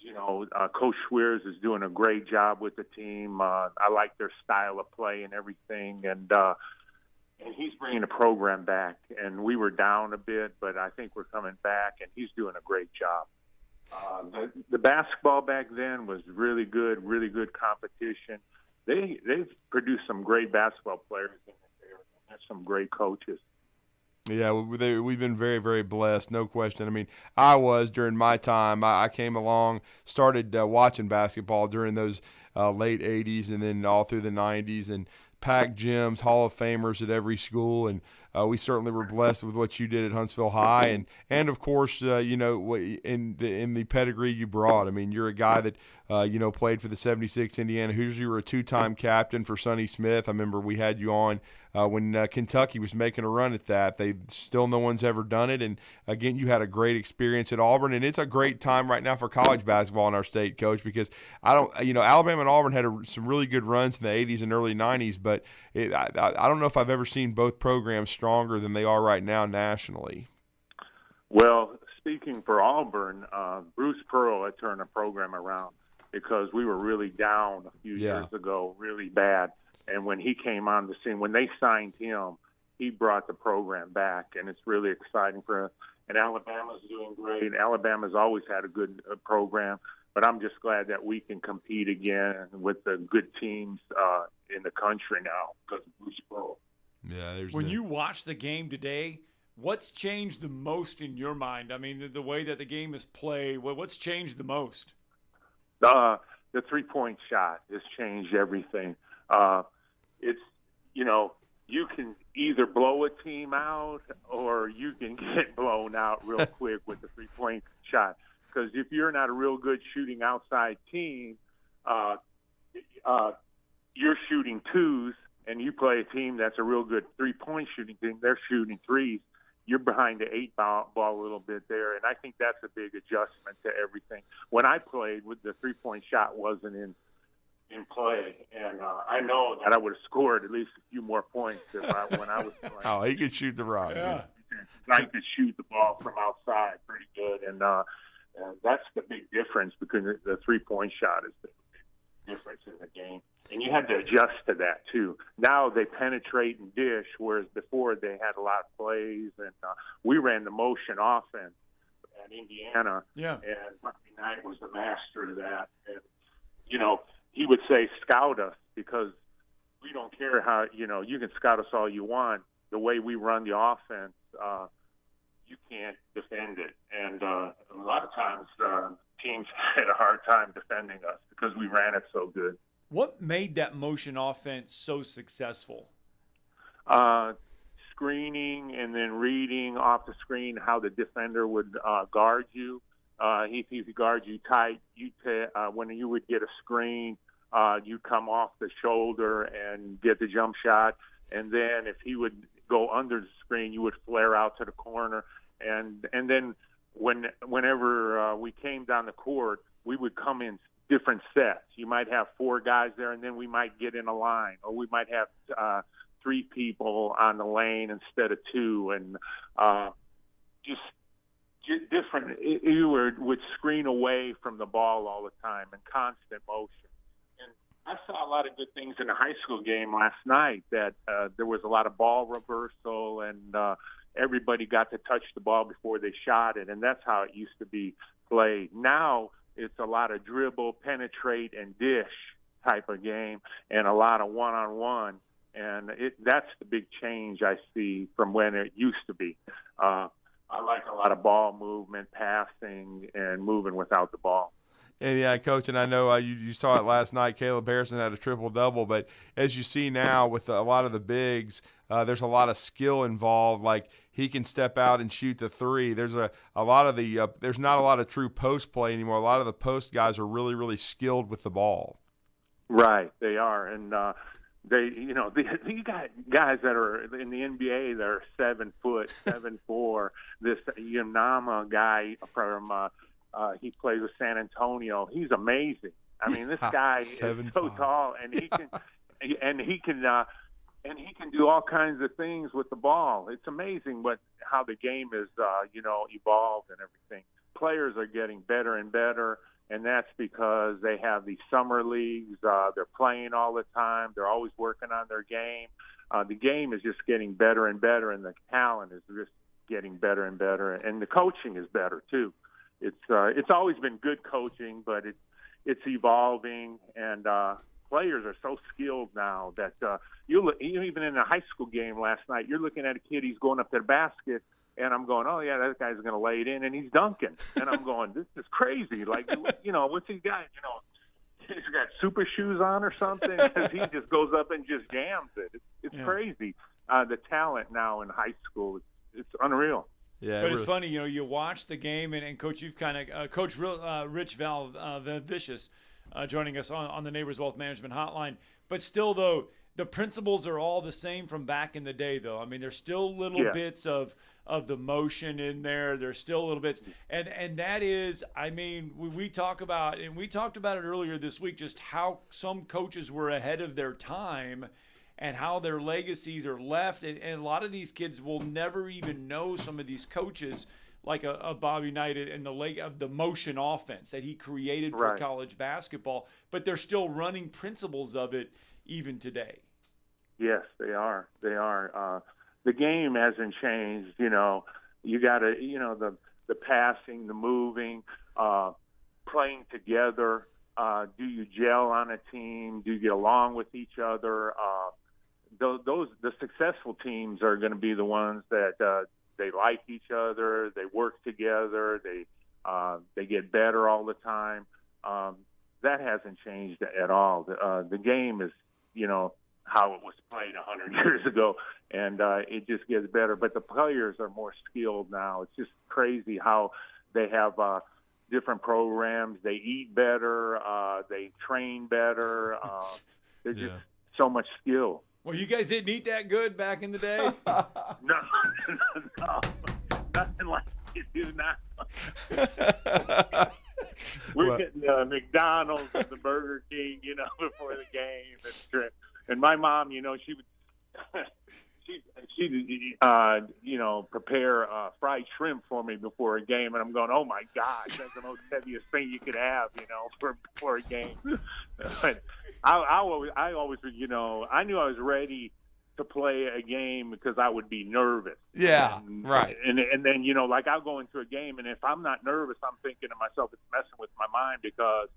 Speaker 20: Coach Schweers is doing a great job with the team. I like their style of play and everything. And he's bringing the program back. And we were down a bit, but I think we're coming back, and he's doing a great job. The basketball back then was really good competition. They've produced some great basketball players in there. There's some great coaches.
Speaker 3: Yeah, we've been very, very blessed, no question. I mean, I was during my time. I came along, started watching basketball during those late 80s and then all through the 90s, and packed gyms, Hall of Famers at every school, and we certainly were blessed with what you did at Huntsville High, and of course, in the pedigree you brought. I mean, you're a guy that played for the 76 Indiana Hoosiers. You were a two-time captain for Sonny Smith. I remember we had you on when Kentucky was making a run at that. No one's ever done it, and again, you had a great experience at Auburn, and it's a great time right now for college basketball in our state, Coach, because Alabama and Auburn had some really good runs in the 80s and early 90s, but I don't know if I've ever seen both programs stronger than they are right now nationally.
Speaker 20: Well, speaking for Auburn, Bruce Pearl had turned the program around because we were really down a few years ago, really bad. And when he came on the scene, when they signed him, he brought the program back, and it's really exciting for us. And Alabama's doing great. Alabama's always had a good program, but I'm just glad that we can compete again with the good teams in the country now because of Bruce Pearl.
Speaker 3: Yeah,
Speaker 2: when you watch the game today, what's changed the most in your mind? I mean, the way that the game is played, what's changed the most?
Speaker 20: The three-point shot has changed everything. It's, you can either blow a team out or you can get blown out real quick with the three-point shot. Because if you're not a real good shooting outside team, you're shooting twos, and you play a team that's a real good three-point shooting team, they're shooting threes. You're behind the eight ball a little bit there, and I think that's a big adjustment to everything. When I played, with the three-point shot wasn't in play, and I know that I would have scored at least a few more points when I was playing.
Speaker 3: Oh, he could shoot the rock.
Speaker 20: Yeah. I could shoot the ball from outside pretty good, and that's the big difference because the three-point shot is the big difference in the game. And you had to adjust to that, too. Now they penetrate and dish, whereas before they had a lot of plays. And we ran the motion offense at Indiana.
Speaker 2: Yeah.
Speaker 20: And Marty Knight was the master of that. And, he would say, scout us, because we don't care how, you can scout us all you want. The way we run the offense, you can't defend it. And a lot of times teams had a hard time defending us because we ran it so good.
Speaker 2: What made that motion offense so successful?
Speaker 20: Screening and then reading off the screen how the defender would guard you. If he guards you tight, when you would get a screen, you'd come off the shoulder and get the jump shot. And then if he would go under the screen, you would flare out to the corner. And then whenever we came down the court, we would come in different sets. You might have four guys there, and then we might get in a line, or we might have three people on the lane instead of two, and just different. You would screen away from the ball all the time and constant motion. And I saw a lot of good things in the high school game last night, that there was a lot of ball reversal, and everybody got to touch the ball before they shot it, and that's how it used to be played. Now it's a lot of dribble, penetrate, and dish type of game, and a lot of one-on-one. And that's the big change I see from when it used to be. I like a lot of ball movement, passing, and moving without the ball.
Speaker 3: And yeah, Coach, and I know you saw it last night. Caleb Harrison had a triple-double, but as you see now with a lot of the bigs, there's a lot of skill involved. Like he can step out and shoot the three. There's a lot of the there's not a lot of true post play anymore. A lot of the post guys are really, really skilled with the ball.
Speaker 20: Right, they are, and you got guys that are in the NBA that are 7 foot, 7'4". This Yanama guy from he plays with San Antonio. He's amazing. I mean, this guy is so tall, and he can do all kinds of things with the ball. It's amazing how the game is evolved and everything. Players are getting better and better. And that's because they have these summer leagues. They're playing all the time. They're always working on their game. The game is just getting better and better, and the talent is just getting better and better. And the coaching is better too. It's always been good coaching, but it's evolving. And players are so skilled now that even in a high school game last night, you're looking at a kid. He's going up to the basket. And I'm going, oh, yeah, that guy's going to lay it in, and he's dunking. And I'm going, this is crazy. Like, what's he got? He's got super shoes on or something because he just goes up and just jams it. It's crazy. The talent now in high school, it's unreal.
Speaker 2: Yeah, but it's funny, you watch the game, and Coach, you've kind of Coach Rich Vicious joining us on the Neighbors Wealth Management Hotline. But still, though, the principles are all the same from back in the day, though. I mean, there's still little bits of the motion in there. There's still little bits. And that is, I mean, we talked about it earlier this week, just how some coaches were ahead of their time and how their legacies are left. And a lot of these kids will never even know some of these coaches, like a Bobby Knight and the motion offense that he created for college basketball, but they're still running principles of it even today.
Speaker 20: Yes, they are. They are. The game hasn't changed. You got to, the passing, the moving, playing together. Do you gel on a team? Do you get along with each other? The successful teams are going to be the ones that they like each other. They work together. They get better all the time. That hasn't changed at all. The game is, how it was played 100 years ago, and it just gets better. But the players are more skilled now. It's just crazy how they have different programs. They eat better. They train better. There's just so much skill.
Speaker 2: Well, you guys didn't eat that good back in the day?
Speaker 20: No, nothing like you do now. We're getting McDonald's and the Burger King, before the game. And my mom, she would, she'd prepare fried shrimp for me before a game, and I'm going, oh my gosh, that's the most heaviest thing you could have, before a game. But I always, I knew I was ready to play a game because I would be nervous.
Speaker 3: Yeah, right.
Speaker 20: And then, like I'll go into a game, and if I'm not nervous, I'm thinking to myself, it's messing with my mind, because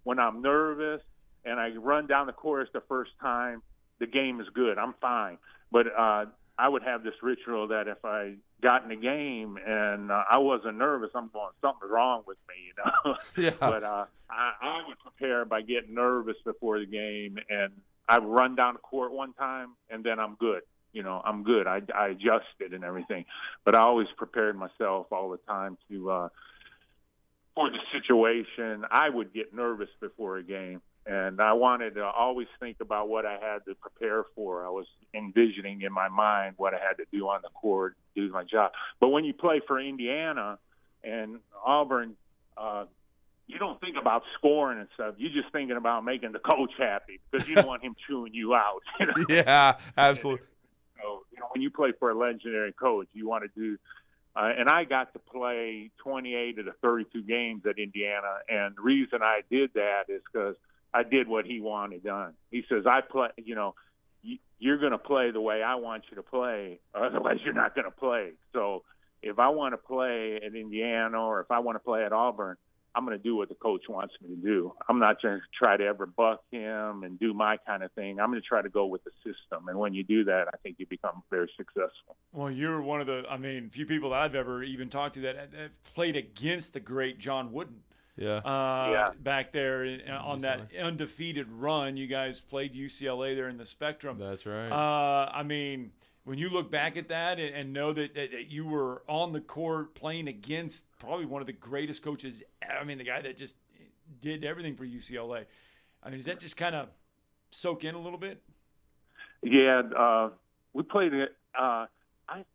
Speaker 20: when I'm nervous and I run down the course the first time, the game is good. I'm fine. But I would have this ritual that if I got in a game and I wasn't nervous, I'm going, something's wrong with me,
Speaker 3: Yeah.
Speaker 20: But I would prepare by getting nervous before the game, and I would run down the court one time, and then I'm good. I'm good. I adjusted and everything. But I always prepared myself all the time for the situation. I would get nervous before a game, and I wanted to always think about what I had to prepare for. I was envisioning in my mind what I had to do on the court, do my job. But when you play for Indiana and Auburn, you don't think about scoring and stuff. You're just thinking about making the coach happy, because you don't want him chewing you out.
Speaker 3: Yeah, absolutely.
Speaker 20: So, when you play for a legendary coach, you want to do and I got to play 28 of the 32 games at Indiana, and the reason I did that is because I did what he wanted done. He says, you're going to play the way I want you to play, otherwise you're not going to play. So if I want to play at Indiana or if I want to play at Auburn, I'm going to do what the coach wants me to do. I'm not going to try to ever buck him and do my kind of thing. I'm going to try to go with the system. And when you do that, I think you become very successful.
Speaker 2: Well, you're one of the, few people that I've ever even talked to that have played against the great John Wooden.
Speaker 3: Yeah.
Speaker 2: Back there on that undefeated run. You guys played UCLA there in the Spectrum.
Speaker 3: That's right.
Speaker 2: When you look back at that and know that you were on the court playing against probably one of the greatest coaches, the guy that just did everything for UCLA, does that just kind of soak in a little bit?
Speaker 20: Yeah, we played it. I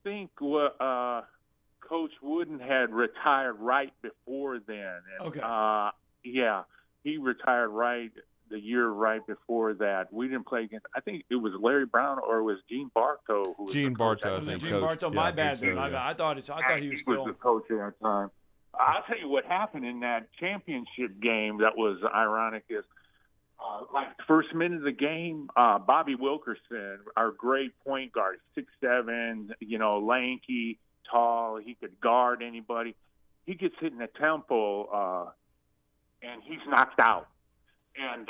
Speaker 20: think Coach Wooden had retired right before then. And,
Speaker 2: okay.
Speaker 20: He retired the year right before that. We didn't play against, I think it was Larry Brown or it was Gene Bartow who was
Speaker 3: Gene
Speaker 20: the coach.
Speaker 3: Bartow, I think.
Speaker 2: Gene Bartow, my bad.
Speaker 3: So, yeah.
Speaker 2: I thought he was still
Speaker 20: the coach at that time. I'll tell you what happened in that championship game that was ironic is like the first minute of the game, Bobby Wilkerson, our great point guard, 6'7", lanky, tall, he could guard anybody. He gets hit in the temple and he's knocked out. And,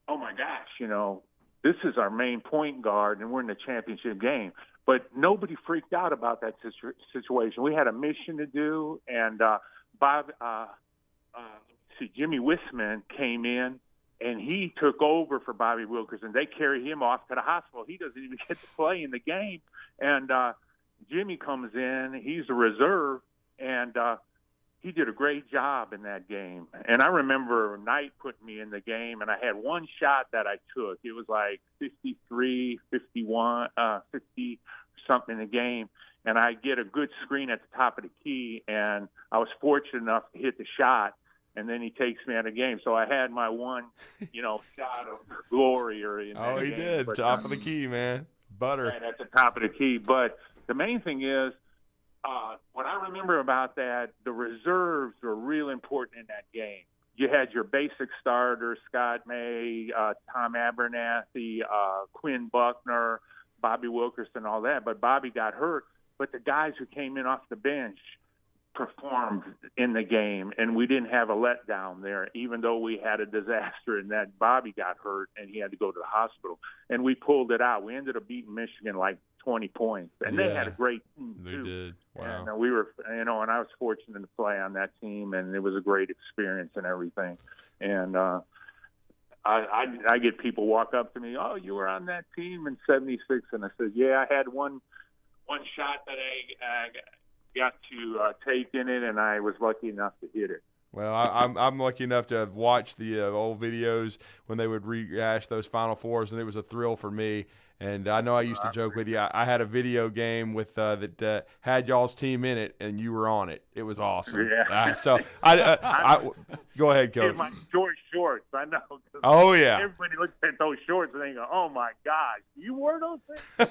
Speaker 20: oh, my gosh, this is our main point guard, and we're in the championship game. But nobody freaked out about that situation. We had a mission to do, and Jimmy Wisman came in, and he took over for Bobby Wilkerson. They carry him off to the hospital. He doesn't even get to play in the game. And Jimmy comes in. He's a reserve, and he did a great job in that game. And I remember Knight putting me in the game, and I had one shot that I took. It was like 53, 51, 50-something in the game. And I get a good screen at the top of the key, and I was fortunate enough to hit the shot, and then he takes me out of the game. So I had my one, shot of glory.
Speaker 3: He did.
Speaker 20: But,
Speaker 3: top of the key, man. Butter.
Speaker 20: Right at the top of the key. But the main thing is, what I remember about that, the reserves were real important in that game. You had your basic starters, Scott May, Tom Abernathy, Quinn Buckner, Bobby Wilkerson, all that. But Bobby got hurt. But the guys who came in off the bench performed in the game, and we didn't have a letdown there, even though we had a disaster in that Bobby got hurt and he had to go to the hospital. And we pulled it out. We ended up beating Michigan like 20 points. And they had a great team, too.
Speaker 3: They did. Wow.
Speaker 20: And we were, and I was fortunate to play on that team, and it was a great experience and everything. And I get people walk up to me, "Oh, you were on that team in '76," and I said, "Yeah, I had one shot that I got to take in it, and I was lucky enough to hit it."
Speaker 3: Well, I'm lucky enough to have watched the old videos when they would rehash those Final Fours, and it was a thrill for me. And I know I used to joke with you. I had a video game with that had y'all's team in it, and you were on it. It was awesome.
Speaker 20: Yeah.
Speaker 3: So I go ahead, Coach.
Speaker 20: My short shorts, I know.
Speaker 3: Oh yeah.
Speaker 20: Everybody looks at those shorts and they go, "Oh my gosh, you wore those things?"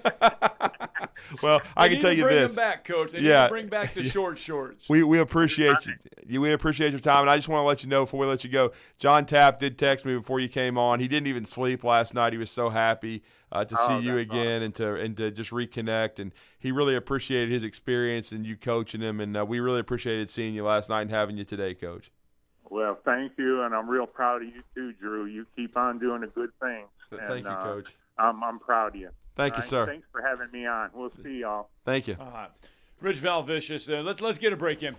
Speaker 3: Well, I can tell you
Speaker 2: bring
Speaker 3: this.
Speaker 2: them back, Coach. They need to bring back the short shorts.
Speaker 3: We appreciate you. We appreciate your time, and I just want to let you know before we let you go. John Tapp did text me before you came on. He didn't even sleep last night. He was so happy to see you again and to just reconnect, and he really appreciated his experience and you coaching him, and we really appreciated seeing you last night and having you today, Coach.
Speaker 20: Well, thank you, and I'm real proud of you too, Drew. You keep on doing the good things.
Speaker 3: Thank you, Coach.
Speaker 20: I'm proud of you.
Speaker 3: Thank you, sir.
Speaker 20: Thanks for having me on. We'll see y'all.
Speaker 3: Thank you.
Speaker 2: Rich Valvicious, let's get a break in.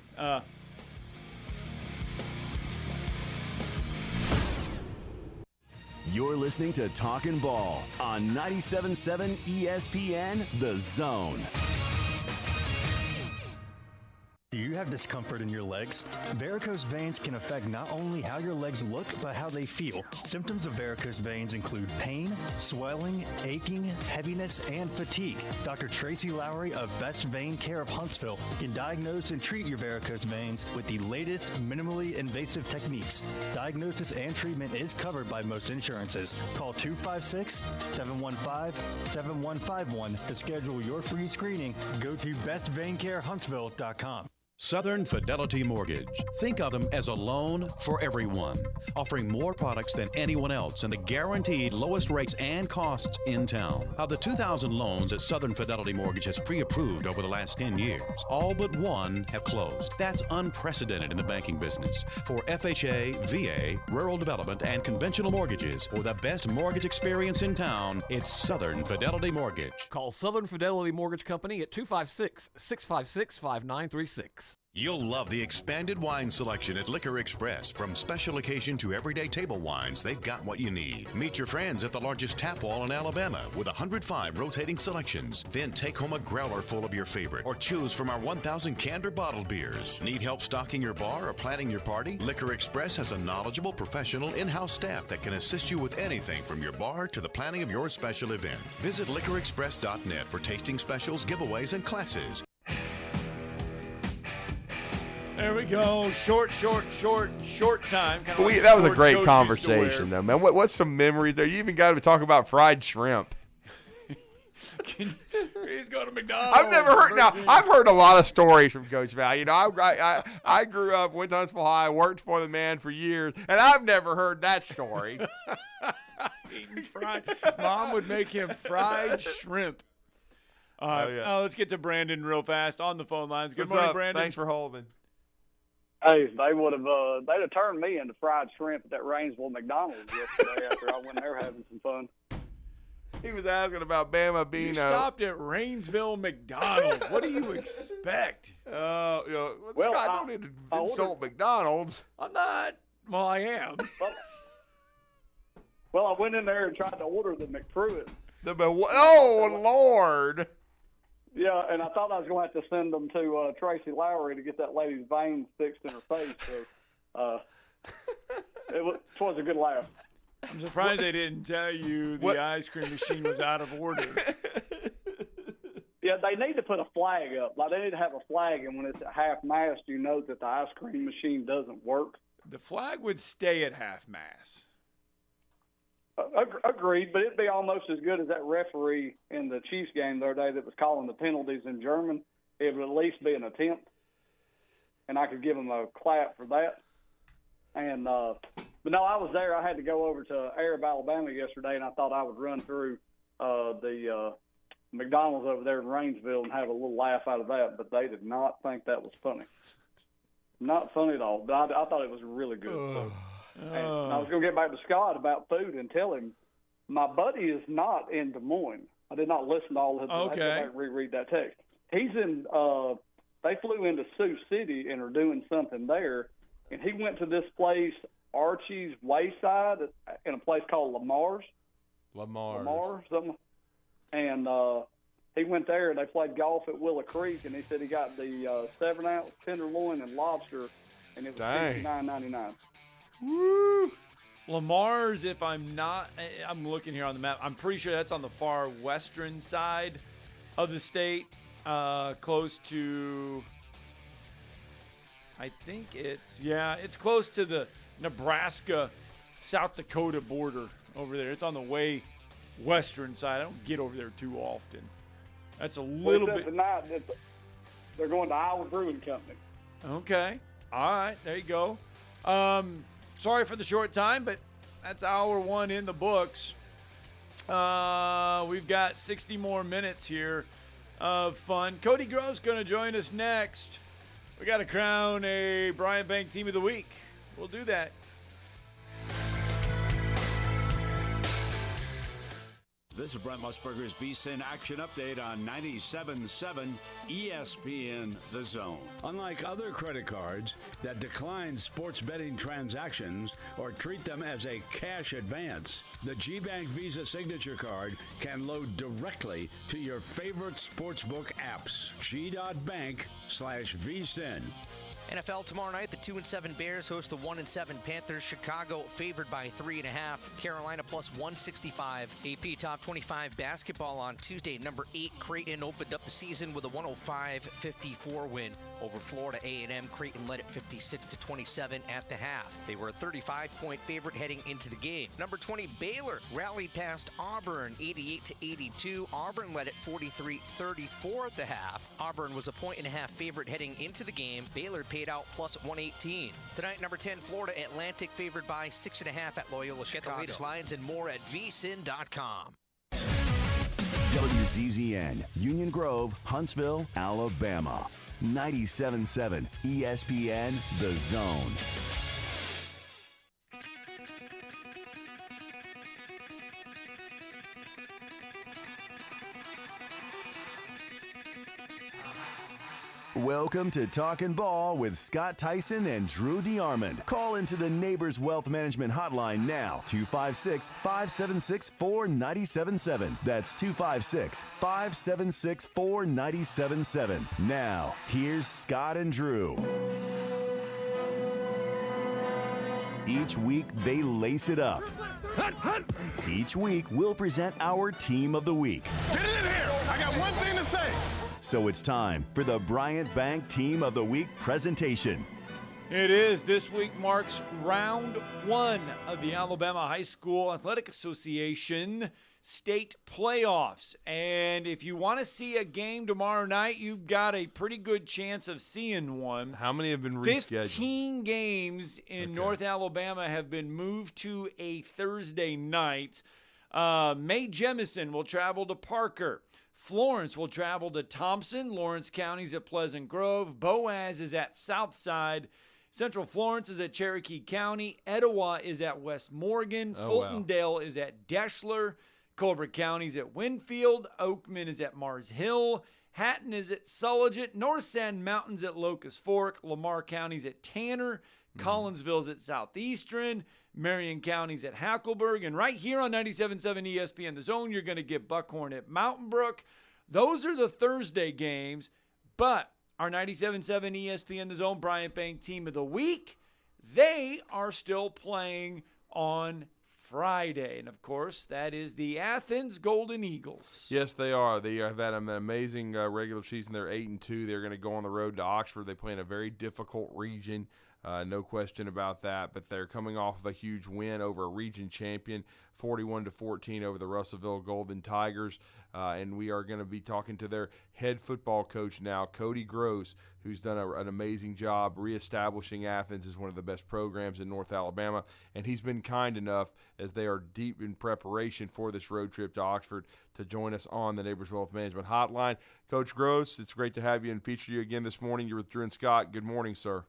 Speaker 1: You're listening to Talkin' Ball on 97.7 ESPN, The Zone.
Speaker 21: Do you have discomfort in your legs? Varicose veins can affect not only how your legs look, but how they feel. Symptoms of varicose veins include pain, swelling, aching, heaviness, and fatigue. Dr. Tracy Lowry of Best Vein Care of Huntsville can diagnose and treat your varicose veins with the latest minimally invasive techniques. Diagnosis and treatment is covered by most insurances. Call 256-715-7151 to schedule your free screening. Go to bestveincarehuntsville.com.
Speaker 4: Southern Fidelity Mortgage. Think of them as a loan for everyone, offering more products than anyone else and the guaranteed lowest rates and costs in town. Of the 2,000 loans that Southern Fidelity Mortgage has pre-approved over the last 10 years, all but one have closed. That's unprecedented in the banking business. For FHA, VA, rural development, and conventional mortgages, for the best mortgage experience in town, it's Southern Fidelity Mortgage.
Speaker 22: Call Southern Fidelity Mortgage Company at 256-656-5936.
Speaker 4: You'll love the expanded wine selection at Liquor Express. From special occasion to everyday table wines, they've got what you need. Meet your friends at the largest tap wall in Alabama with 105 rotating selections. Then take home a growler full of your favorite or choose from our 1,000 canned or bottled beers. Need help stocking your bar or planning your party? Liquor Express has a knowledgeable, professional, in-house staff that can assist you with anything from your bar to the planning of your special event. Visit liquorexpress.net for tasting specials, giveaways, and classes.
Speaker 2: There we go. Short time.
Speaker 3: That was a great conversation, though, man. What's some memories there? You even got to talk about fried shrimp.
Speaker 2: He's going to McDonald's.
Speaker 3: I've never heard. Now, I've heard a lot of stories from Coach Val. You know, I grew up, went to Huntsville High, worked for the man for years, and I've never heard that story.
Speaker 2: Eating Mom would make him fried shrimp. Let's get to Brandon real fast on the phone lines. Good morning, Brandon.
Speaker 3: Thanks for holding.
Speaker 23: Hey, they'd have turned me into fried shrimp at that Rainsville McDonald's yesterday after I went there having some fun.
Speaker 3: He was asking about Bama being.
Speaker 2: You stopped at Rainsville McDonald's. What do you expect?
Speaker 3: Scott, don't need to insult McDonald's.
Speaker 2: I'm not. Well, I am.
Speaker 23: Well, I went in there and tried to order the McPruitt.
Speaker 3: Oh, Lord.
Speaker 23: Yeah, and I thought I was going to have to send them to Tracy Lowry to get that lady's veins fixed in her face. So it was a good laugh.
Speaker 2: I'm surprised they didn't tell you the ice cream machine was out of order.
Speaker 23: Yeah, they need to put a flag up. Like, they need to have a flag, and when it's at half-mast, you know that the ice cream machine doesn't work.
Speaker 2: The flag would stay at half-mast.
Speaker 23: Agreed, but it'd be almost as good as that referee in the Chiefs game the other day that was calling the penalties in German. It would at least be an attempt, and I could give him a clap for that. And but no, I was there. I had to go over to Arab, Alabama yesterday, and I thought I would run through the McDonald's over there in Rainsville and have a little laugh out of that, but they did not think that was funny. Not funny at all, but I thought it was really good. So. And I was going to get back to Scott about food and tell him my buddy is not in Des Moines. I did not listen to all of it.
Speaker 2: Okay.
Speaker 23: I had to go back and reread that text. He's in they flew into Sioux City and are doing something there. And he went to this place, Archie's Wayside, in a place called Lamar's. Lamar, something. And he went there and they played golf at Willow Creek. And he said he got the 7-ounce tenderloin and lobster, and it was $59.99.
Speaker 2: Woo! Lamar's, if I'm looking here on the map, I'm pretty sure that's on the far western side of the state, close to, I think it's close to the Nebraska, South Dakota border over there. It's on the way western side. I don't get over there too often. That's a little bit.
Speaker 23: Tonight, they're going to Iowa Brewing Company.
Speaker 2: Okay. All right. There you go. Sorry for the short time, but that's hour one in the books. We've got 60 more minutes here of fun. Cody Grove's going to join us next. We got to crown a Bryant Bank Team of the Week. We'll do that.
Speaker 24: This is Brent Musburger's VSiN Action Update on 97.7 ESPN The Zone.
Speaker 25: Unlike other credit cards that decline sports betting transactions or treat them as a cash advance, the G-Bank Visa Signature Card can load directly to your favorite sportsbook apps. G.Bank/VSiN.
Speaker 5: NFL tomorrow night, the 2-7 Bears host the 1-7 Panthers. Chicago favored by 3.5. Carolina plus 165. AP Top 25 basketball on Tuesday. Number 8 Creighton opened up the season with a 105-54 win over Florida A&M. Creighton led it 56-27 at the half. They were a 35-point favorite heading into the game. Number 20 Baylor rallied past Auburn 88-82. Auburn led it 43-34 at the half. Auburn was a 1.5-point favorite heading into the game. Baylor paid out plus 118. Tonight, number 10 Florida Atlantic favored by 6.5 at Loyola Chicago. Get the latest lines and more at vsin.com.
Speaker 1: WZZN, Union Grove, Huntsville, Alabama. 97.7 ESPN, The Zone. Welcome to Talkin' Ball with Scott Tyson and Drew DeArmond. Call into the Neighbors Wealth Management Hotline now, 256-576-4977. That's 256-576-4977. Now, here's Scott and Drew. Each week, they lace it up. Each week, we'll present our Team of the Week.
Speaker 8: Get it in here! I got one thing to say!
Speaker 1: So it's time for the Bryant Bank Team of the Week presentation.
Speaker 2: It is. This week marks round 1 of the Alabama High School Athletic Association state playoffs. And if you want to see a game tomorrow night, you've got a pretty good chance of seeing one.
Speaker 3: How many have been rescheduled?
Speaker 2: 15 games in North Alabama have been moved to a Thursday night. Mae Jemison will travel to Parker. Florence will travel to Thompson. Lawrence County's at Pleasant Grove. Boaz is at Southside. Central Florence is at Cherokee County. Etowah is at West Morgan. Fultondale is at Deschler. Colbert County's at Winfield. Oakman is at Mars Hill. Hatton is at Sulligent. North Sand Mountain's at Locust Fork. Lamar County's at Tanner. Collinsville's at Southeastern. Marion County's at Hackleburg. And right here on 97.7 ESPN The Zone, you're going to get Buckhorn at Mountain Brook. Those are the Thursday games. But our 97.7 ESPN The Zone Bryant Bank Team of the Week, they are still playing on Friday. And, of course, that is the Athens Golden Eagles.
Speaker 3: Yes, they are. They have had an amazing regular season. They're 8-2. They're going to go on the road to Oxford. They play in a very difficult region. No question about that, but they're coming off of a huge win over a region champion, 41-14 over the Russellville Golden Tigers, and we are going to be talking to their head football coach now, Cody Gross, who's done an amazing job reestablishing Athens as one of the best programs in North Alabama, and he's been kind enough, as they are deep in preparation for this road trip to Oxford, to join us on the Neighbors Wealth Management Hotline. Coach Gross, it's great to have you and feature you again this morning. You're with Drew and Scott. Good morning, sir.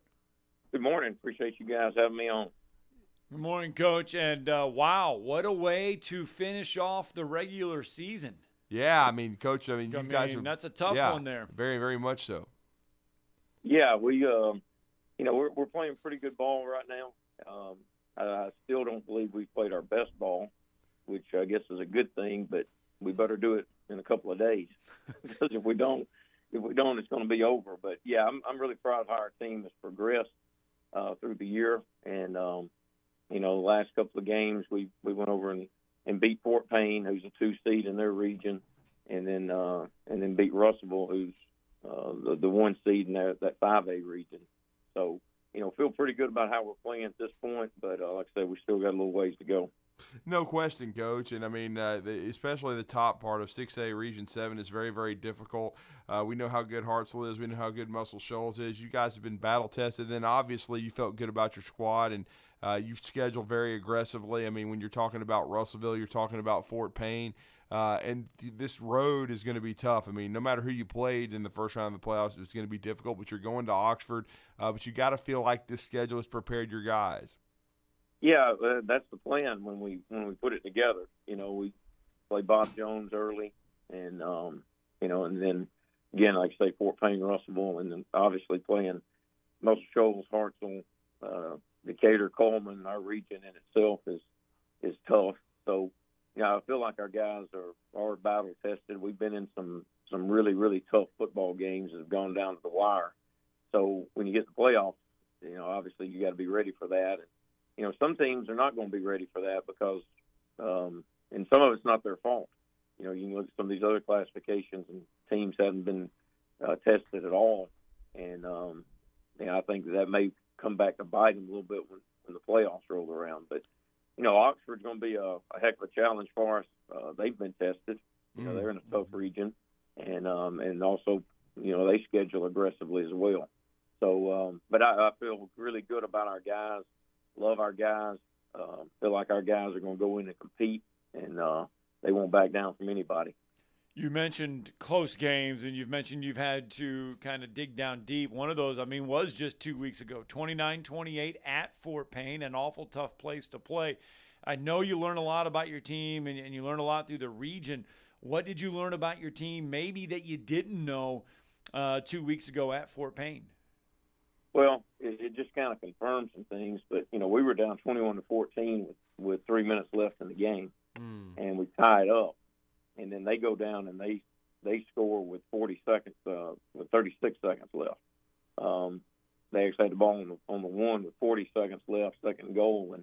Speaker 9: Good morning. Appreciate you guys having me on.
Speaker 2: Good morning, Coach. And, wow, what a way to finish off the regular season.
Speaker 3: Yeah, I mean, Coach, you guys are –
Speaker 2: that's a tough one there.
Speaker 3: Very, very much so.
Speaker 9: Yeah, we we're playing pretty good ball right now. I still don't believe we've played our best ball, which I guess is a good thing, but we better do it in a couple of days because if we don't, it's going to be over. But, yeah, I'm really proud of how our team has progressed through the year. And, the last couple of games we went over and beat Fort Payne, who's a 2 seed in their region, and then beat Russellville, who's the 1 seed in that 5A region. So, feel pretty good about how we're playing at this point. But, like I said, we still got a little ways to go.
Speaker 3: No question, Coach. And, I mean, especially the top part of 6A Region 7 is very, very difficult. We know how good Hartselle is. We know how good Muscle Shoals is. You guys have been battle-tested. Then, obviously, you felt good about your squad, and you've scheduled very aggressively. I mean, when you're talking about Russellville, you're talking about Fort Payne. And this road is going to be tough. I mean, no matter who you played in the first round of the playoffs, it's going to be difficult. But you're going to Oxford. But you got to feel like this schedule has prepared your guys.
Speaker 9: Yeah, that's the plan when we put it together. We play Bob Jones early, and and then again, like I say, Fort Payne, Russellville, and then obviously playing Muscle Shoals, Hartselle, Decatur, Coleman. Our region in itself is tough. So, I feel like our guys are battle tested. We've been in some really, really tough football games that have gone down to the wire, So when you get to the playoffs, obviously you got to be ready for that. And, some teams are not going to be ready for that because, and some of it's not their fault. You can look at some of these other classifications and teams haven't been tested at all. And, I think that may come back to bite them a little bit when the playoffs roll around. But, Oxford's going to be a heck of a challenge for us. They've been tested. They're in a tough region. And also, they schedule aggressively as well. So, but I feel really good about our guys, love our guys, feel like our guys are going to go in and compete, and they won't back down from anybody.
Speaker 2: You mentioned close games, and you've mentioned you've had to kind of dig down deep. One of those, was just 2 weeks ago, 29-28 at Fort Payne, an awful tough place to play. I know you learn a lot about your team, and you learn a lot through the region. What did you learn about your team maybe that you didn't know 2 weeks ago at Fort Payne?
Speaker 9: Well, it just kind of confirmed some things. But, we were down 21-14 with 3 minutes left in the game, and we tied up. And then they go down and they score with 40 seconds, with 36 seconds left. They actually had the ball on the one with 40 seconds left, second goal,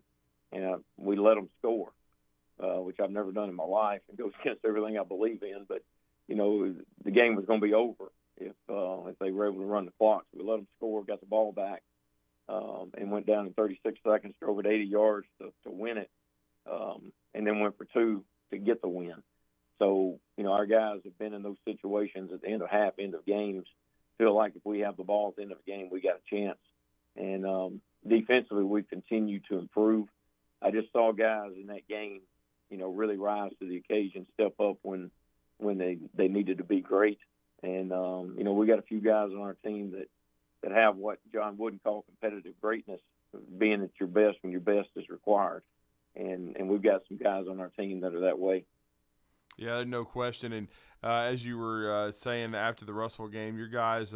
Speaker 9: and we let them score, which I've never done in my life. It goes against everything I believe in. But, the game was going to be over if they were able to run the clock. So we let them score, got the ball back, and went down in 36 seconds, drove it 80 yards to win it, and then went for two to get the win. So, our guys have been in those situations at the end of half, end of games, feel like if we have the ball at the end of the game, we got a chance. And defensively, we've continued to improve. I just saw guys in that game, really rise to the occasion, step up when they needed to be great. And, we got a few guys on our team that have what John Wooden called competitive greatness, being at your best when your best is required. And we've got some guys on our team that are that way.
Speaker 3: Yeah, no question. And as you were saying after the Russell game, your guys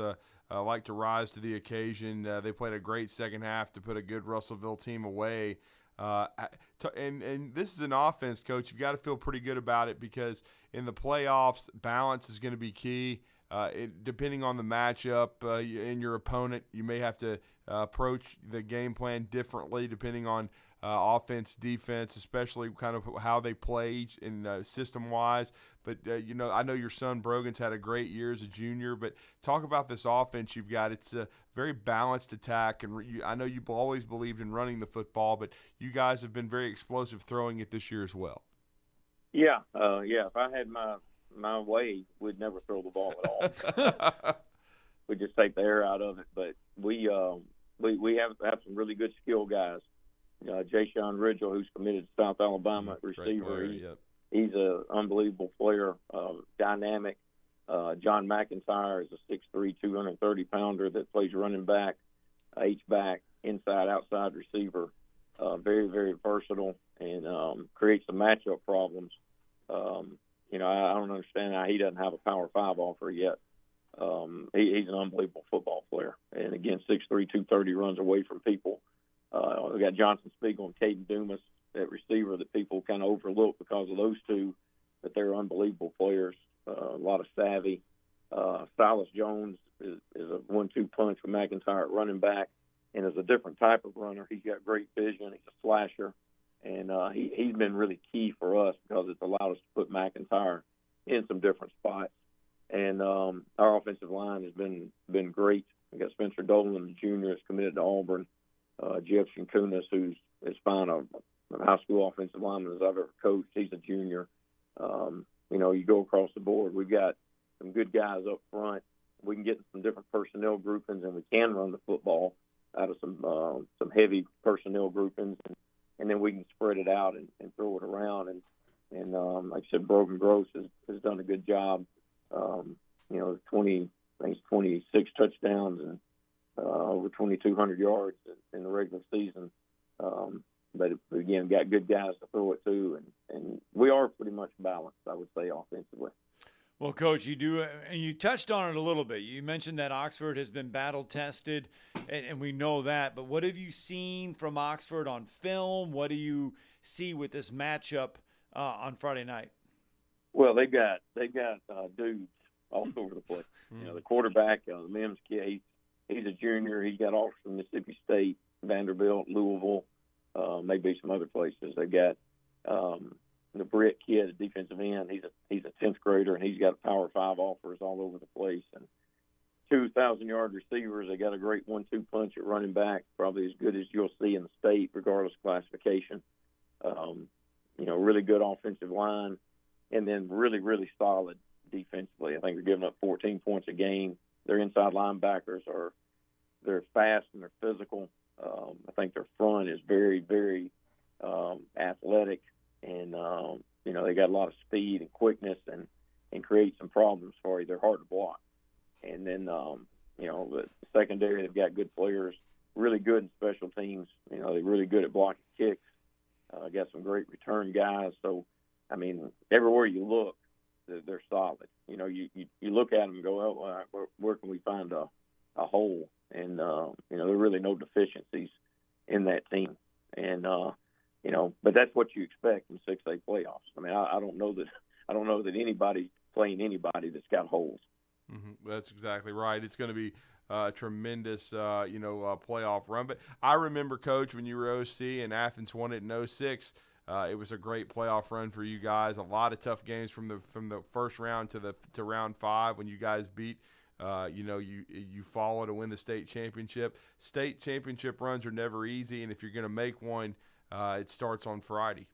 Speaker 3: like to rise to the occasion. They played a great second half to put a good Russellville team away. And this is an offense, Coach. You've got to feel pretty good about it because in the playoffs, balance is going to be key. Depending on the matchup and your opponent, you may have to approach the game plan differently depending on offense, defense, especially kind of how they play in system-wise. But, I know your son Brogan's had a great year as a junior, but talk about this offense you've got. It's a very balanced attack, and I know you've always believed in running the football, but you guys have been very explosive throwing it this year as well.
Speaker 9: Yeah. If I had my way, we'd never throw the ball at all. We'd just take the air out of it. But we have some really good skill guys. Jay Sean Ridgel, who's committed to South Alabama at receiver. He's an unbelievable player, dynamic. John McIntyre is a 6'3", 230-pounder that plays running back, H-back, inside, outside receiver. Very, very versatile and creates some matchup problems. I don't understand how he doesn't have a Power 5 offer yet. He's an unbelievable football player. And, again, 6'3", 230, runs away from people. We got Johnson Spiegel and Caden Dumas at receiver that people kind of overlook because of those two, but they're unbelievable players. A lot of savvy. Silas Jones is a 1-2 punch with McIntyre at running back and is a different type of runner. He's got great vision. He's a slasher. And he's been really key for us because it's allowed us to put McIntyre in some different spots. And our offensive line has been great. We got Spencer Dolan, the junior, is committed to Auburn. Jeff Shinkunas, who's as fine a high school offensive lineman as I've ever coached. He's a junior. You go across the board. We've got some good guys up front. We can get in some different personnel groupings, and we can run the football out of some heavy personnel groupings, and then we can spread it out and throw it around. And like I said, Brogan Gross has done a good job. 26 touchdowns and over 2,200 yards in the regular season. But again, got good guys to throw it to, and we are pretty much balanced, I would say, offensively.
Speaker 2: Well, Coach, you touched on it a little bit. You mentioned that Oxford has been battle-tested, and we know that. But what have you seen from Oxford on film? What do you see with this matchup on Friday night?
Speaker 9: Well, they got dudes all over the place. The quarterback, the Mims kid, he's a junior. He got offers from Mississippi State, Vanderbilt, Louisville, maybe some other places. They got the Britt kid, a defensive end. He's a 10th grader, and he's got Power 5 offers all over the place. And 2,000-yard receivers. They got a great 1-2 punch at running back, probably as good as you'll see in the state, regardless of classification. Really good offensive line, and then really, really solid defensively. I think they're giving up 14 points a game. Their inside linebackers they're fast and they're physical. I think their front is very, very athletic, and they got a lot of speed and quickness and create some problems for you. They're hard to block. And then the secondary, they've got good players, really good in special teams. They're really good at blocking kicks. Got some great return guys. So, I mean, everywhere you look, they're solid. You look at them and go, oh, where can we find a hole? And, there are really no deficiencies in that team. And, but that's what you expect in 6A playoffs. I mean, I don't know that anybody's playing anybody that's got holes.
Speaker 3: Mm-hmm. That's exactly right. It's going to be a tremendous, playoff run. But I remember, Coach, when you were OC and Athens won it in 06, it was a great playoff run for you guys. A lot of tough games from the first round to round 5 when you guys beat. You follow to win the state championship. State championship runs are never easy, and if you're going to make one, it starts on Friday.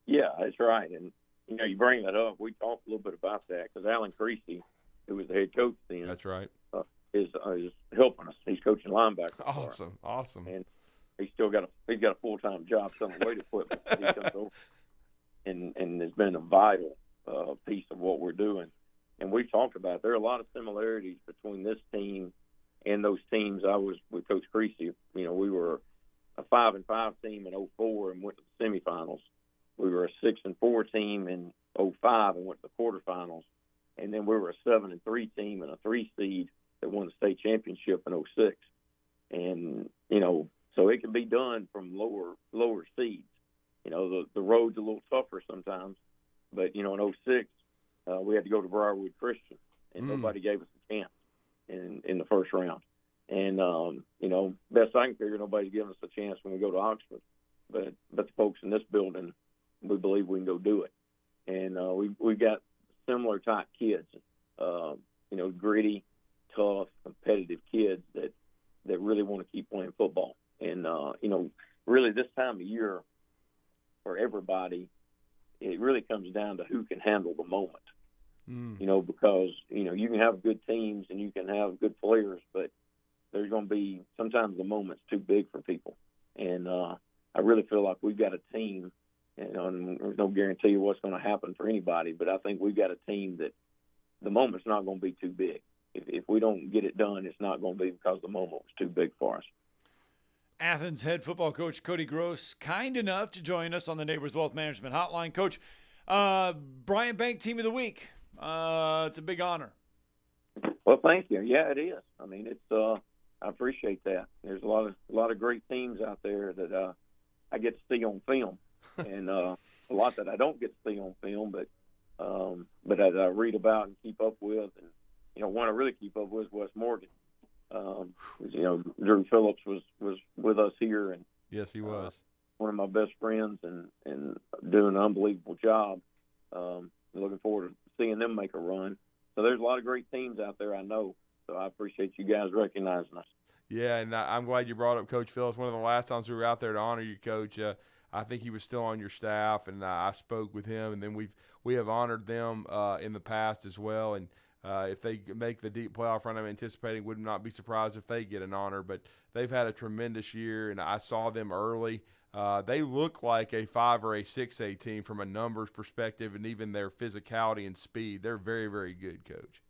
Speaker 9: Yeah, that's right. And you bring that up. We talked a little bit about that because Alan Creasy, who was the head coach then.
Speaker 3: That's right.
Speaker 9: Is helping us. He's coaching linebackers.
Speaker 3: Awesome.
Speaker 9: And he's got a full-time job selling weight equipment. He comes over and has been a vital piece of what we're doing. And we've talked about it. There are a lot of similarities between this team and those teams. I was with Coach Creasy. We were a 5-5 team in 04 and went to the semifinals. We were a 6-4 team in 05 and went to the quarterfinals. And then we were a 7-3 team and a 3 seed that won the state championship in 06. And, so it can be done from lower seeds. The road's a little tougher sometimes. But, in 06, we had to go to Briarwood Christian, and nobody gave us a chance in the first round. And, best I can figure, nobody's giving us a chance when we go to Oxford. But the folks in this building, we believe we can go do it. And we've got similar type kids, gritty, tough, competitive kids that really want to keep playing football. And, really this time of year for everybody, it really comes down to who can handle the moment. Because, you can have good teams and you can have good players, but there's going to be sometimes the moment's too big for people. And I really feel like we've got a team, and there's no guarantee of what's going to happen for anybody, but I think we've got a team that the moment's not going to be too big. If we don't get it done, it's not going to be because the moment was too big for us.
Speaker 2: Athens head football coach Cody Gross, kind enough to join us on the Neighbors Wealth Management Hotline. Coach, Bryant Bank Team of the Week. It's a big honor.
Speaker 9: Well, thank you. Yeah, it is. I mean, it's I appreciate that. There's a lot of great teams out there that I get to see on film, and a lot that I don't get to see on film, but that I read about and keep up with. And one I really keep up with is Wes Morgan. Drew Phillips was with us here, and
Speaker 3: yes, he was
Speaker 9: one of my best friends, and doing an unbelievable job. Looking forward to seeing them make a run. So there's a lot of great teams out there, I know. So I appreciate you guys recognizing us. Yeah,
Speaker 3: and I'm glad you brought up Coach Phillips. One of the last times we were out there to honor you, Coach, I think he was still on your staff, and I spoke with him, and then we have honored them in the past as well. And if they make the deep playoff run I'm anticipating, would not be surprised if they get an honor. But they've had a tremendous year, and I saw them early. They look like a 5 or a 6A team from a numbers perspective, and even their physicality and speed. They're very, very good, Coach.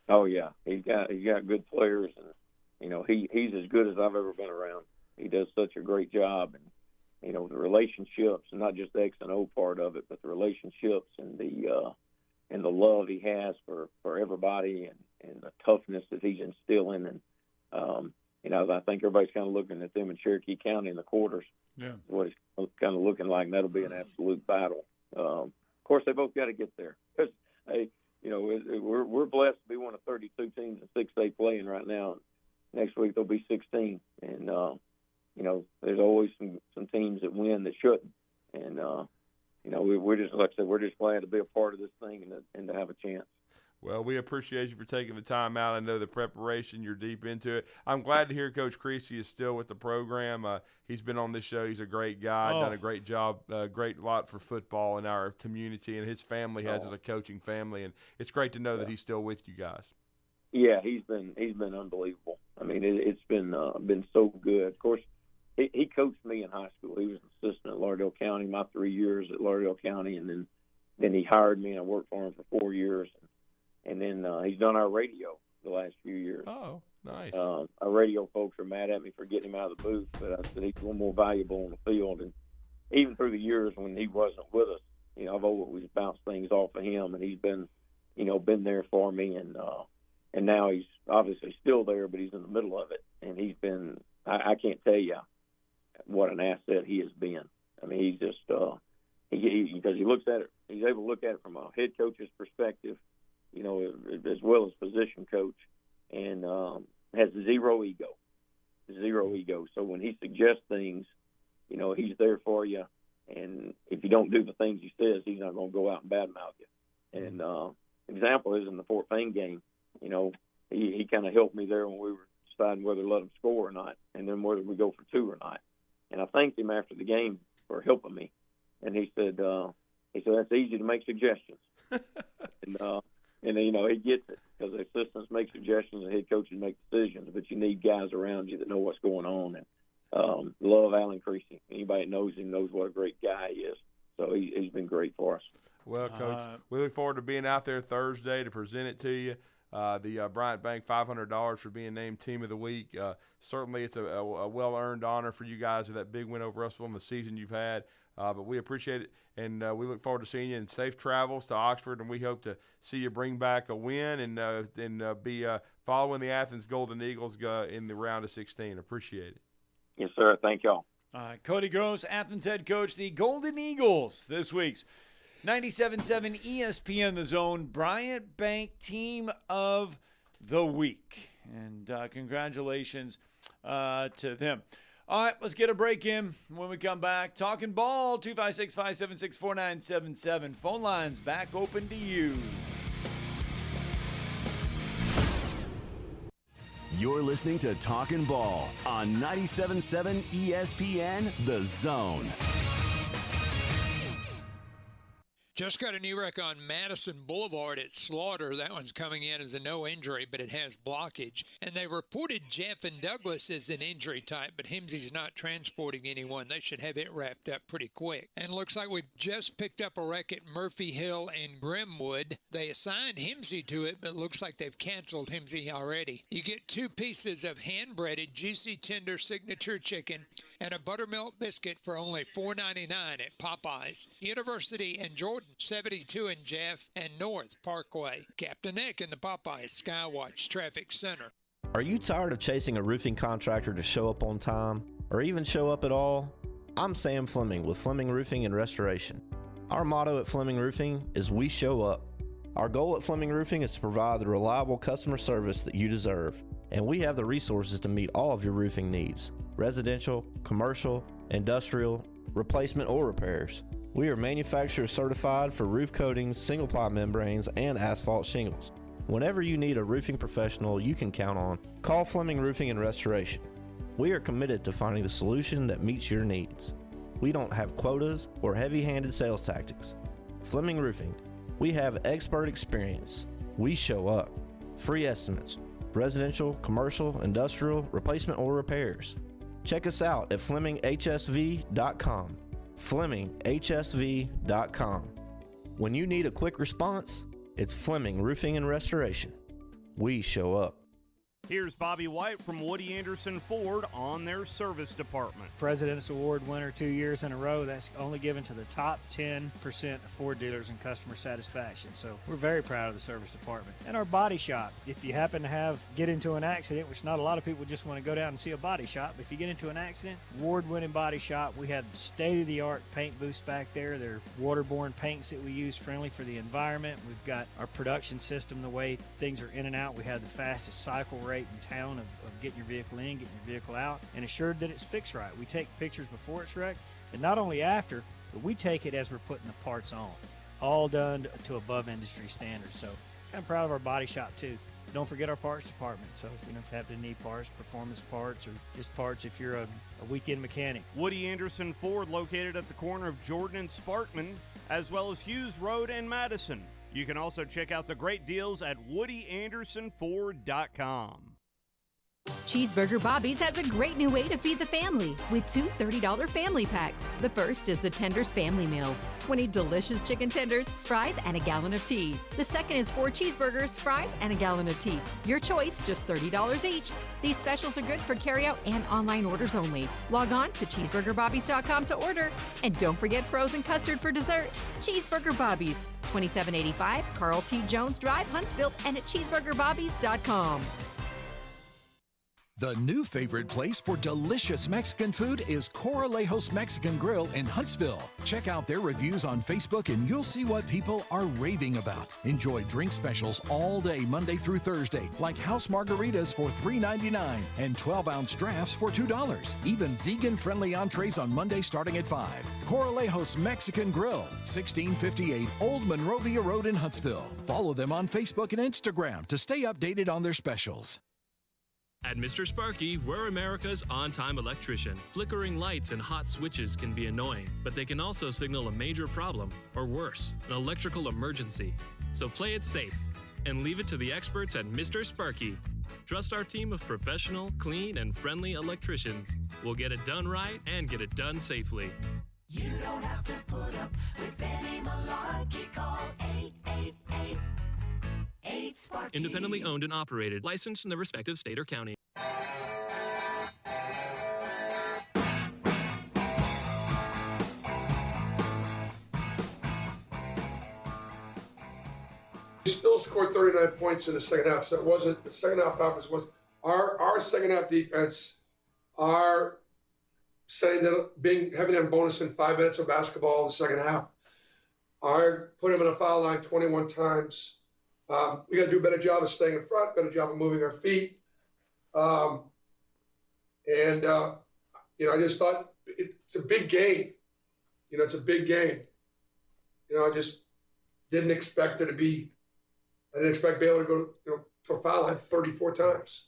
Speaker 9: Oh yeah, he got good players, and he's as good as I've ever been around. He does such a great job, and the relationships, and not just the X and O part of it, but the relationships and the love he has for everybody, and the toughness that he's instilling, and I think everybody's kind of looking at them in Cherokee County in the quarters.
Speaker 2: Yeah,
Speaker 9: what it's kind of looking like, and that'll be an absolute battle. Of course, they both got to get there. Because, hey, we're blessed to be one of 32 teams in 6A playing right now. next week there'll be 16. And, there's always some teams that win that shouldn't. And, we're just, like I said, we're just glad to be a part of this thing and to have a chance.
Speaker 3: Well, we appreciate you for taking the time out. I know the preparation, you're deep into it. I'm glad to hear Coach Creasy is still with the program. He's been on this show. He's a great guy, done a great job, great lot for football in our community, and his family has as a coaching family. And it's great to know that he's still with you guys.
Speaker 9: Yeah, he's been unbelievable. I mean, it's been so good. Of course, he coached me in high school. He was an assistant at Lauderdale County my 3 years at Lauderdale County, and then he hired me, and I worked for him for 4 years. And then he's done our radio the last few years.
Speaker 3: Oh, nice.
Speaker 9: Our radio folks are mad at me for getting him out of the booth, but I said he's a little more valuable on the field. And even through the years when he wasn't with us, I've always bounced things off of him, and he's been there for me. And now he's obviously still there, but he's in the middle of it. And he's been, I can't tell you what an asset he has been. I mean, he's just, because he looks at it, he's able to look at it from a head coach's perspective, as well as position coach, and has zero ego. So when he suggests things, he's there for you. And if you don't do the things he says, he's not going to go out and badmouth you. And example is in the Fort Payne game, he kind of helped me there when we were deciding whether to let him score or not, and then whether we go for two or not. And I thanked him after the game for helping me. And he said, that's easy to make suggestions. And he gets it, because the assistants make suggestions and head coaches make decisions, but you need guys around you that know what's going on. And love Alan Creasy. Anybody that knows him knows what a great guy he is. So he's been great for us.
Speaker 3: Well, Coach, we look forward to being out there Thursday to present it to you. The Bryant Bank $500 for being named Team of the Week. Certainly it's a well-earned honor for you guys with that big win over Russellville in the season you've had. But we appreciate it, and we look forward to seeing you in safe travels to Oxford, and we hope to see you bring back a win and be following the Athens Golden Eagles in the round of 16. Appreciate it.
Speaker 9: Yes, sir. Thank y'all.
Speaker 2: Cody Gross, Athens head coach, the Golden Eagles, this week's 97.7 ESPN The Zone Bryant Bank Team of the Week. And congratulations to them. All right, let's get a break in. When we come back, talking ball, 256-576-4977. Phone lines back open to you.
Speaker 1: You're listening to Talkin' Ball on 97.7 ESPN The Zone.
Speaker 6: Just got a new wreck on Madison Boulevard at Slaughter. That one's coming in as a no injury, but it has blockage. And they reported Jeff and Douglas as an injury type, but Himsey's not transporting anyone. They should have it wrapped up pretty quick. And it looks like we've just picked up a wreck at Murphy Hill and Grimwood. They assigned Himsey to it, but it looks like they've canceled Himsey already. You get 2 pieces of hand-breaded, juicy, tender signature chicken and a buttermilk biscuit for only $4.99 at Popeyes. University and Jordan, 72 in Jeff and North Parkway. Captain Nick in the Popeyes Skywatch Traffic Center.
Speaker 10: Are you tired of chasing a roofing contractor to show up on time or even show up at all? I'm Sam Fleming with Fleming Roofing and Restoration. Our motto at Fleming Roofing is we show up. Our goal at Fleming Roofing is to provide the reliable customer service that you deserve, and we have the resources to meet all of your roofing needs: residential, commercial, industrial, replacement, or repairs. We are manufacturer certified for roof coatings, single-ply membranes, and asphalt shingles. Whenever you need a roofing professional you can count on, call Fleming Roofing and Restoration. We are committed to finding the solution that meets your needs. We don't have quotas or heavy-handed sales tactics. Fleming Roofing, we have expert experience. We show up. Free estimates, residential, commercial, industrial, replacement, or repairs. Check us out at FlemingHSV.com. FlemingHSV.com. When you need a quick response, it's Fleming Roofing and Restoration. We show up.
Speaker 18: Here's Bobby White from Woody Anderson Ford on their service department.
Speaker 19: President's Award winner 2 years in a row. That's only given to the top 10% of Ford dealers in customer satisfaction. So we're very proud of the service department. And our body shop. If you happen to get into an accident, which not a lot of people just want to go down and see a body shop, but if you get into an accident, award-winning body shop. We have state-of-the-art paint booths back there. They're waterborne paints that we use, friendly for the environment. We've got our production system, the way things are in and out. We have the fastest cycle rate rate in town of getting your vehicle in, getting your vehicle out, and assured that it's fixed right. We take pictures before it's wrecked, and not only after, but we take it as we're putting the parts on. All done to above industry standards. So I'm proud of our body shop too. Don't forget our parts department. So we don't have to need parts, performance parts, or just parts if you're a weekend mechanic.
Speaker 18: Woody Anderson Ford, located at the corner of Jordan and Sparkman, as well as Hughes Road and Madison. You can also check out the great deals at WoodyAndersonFord.com.
Speaker 11: Cheeseburger Bobby's has a great new way to feed the family with two $30 family packs. The first is the Tenders Family Meal, 20 delicious chicken tenders, fries, and a gallon of tea. The second is 4 cheeseburgers, fries, and a gallon of tea. Your choice, just $30 each. These specials are good for carryout and online orders only. Log on to cheeseburgerbobbies.com to order. And don't forget frozen custard for dessert. Cheeseburger Bobby's, 2785 Carl T. Jones Drive, Huntsville, and at cheeseburgerbobbies.com.
Speaker 7: The new favorite place for delicious Mexican food is Coralejos Mexican Grill in Huntsville. Check out their reviews on Facebook and you'll see what people are raving about. Enjoy drink specials all day Monday through Thursday, like house margaritas for $3.99 and 12-ounce drafts for $2. Even vegan-friendly entrees on Monday starting at $5. Coralejos Mexican Grill, 1658 Old Monrovia Road in Huntsville. Follow them on Facebook and Instagram to stay updated on their specials.
Speaker 12: At Mr. Sparky, we're America's on-time electrician. Flickering lights and hot switches can be annoying, but they can also signal a major problem, or worse, an electrical emergency. So play it safe and leave it to the experts at Mr. Sparky. Trust our team of professional, clean, and friendly electricians. We'll get it done right and get it done safely.
Speaker 13: You don't have to put up with any malarkey. Call 888 8-SPARKY.
Speaker 12: Independently owned and operated, licensed in the respective state or county.
Speaker 14: We still scored 39 points in the second half, so it wasn't the second half offense. Was our second half defense, our saying that having them bonus in 5 minutes of basketball in the second half, our put him in a foul line 21 times. We got to do a better job of staying in front, better job of moving our feet. I just thought it's a big game. It's a big game. I just didn't expect it to be, I didn't expect Baylor to go to a foul line 34 times.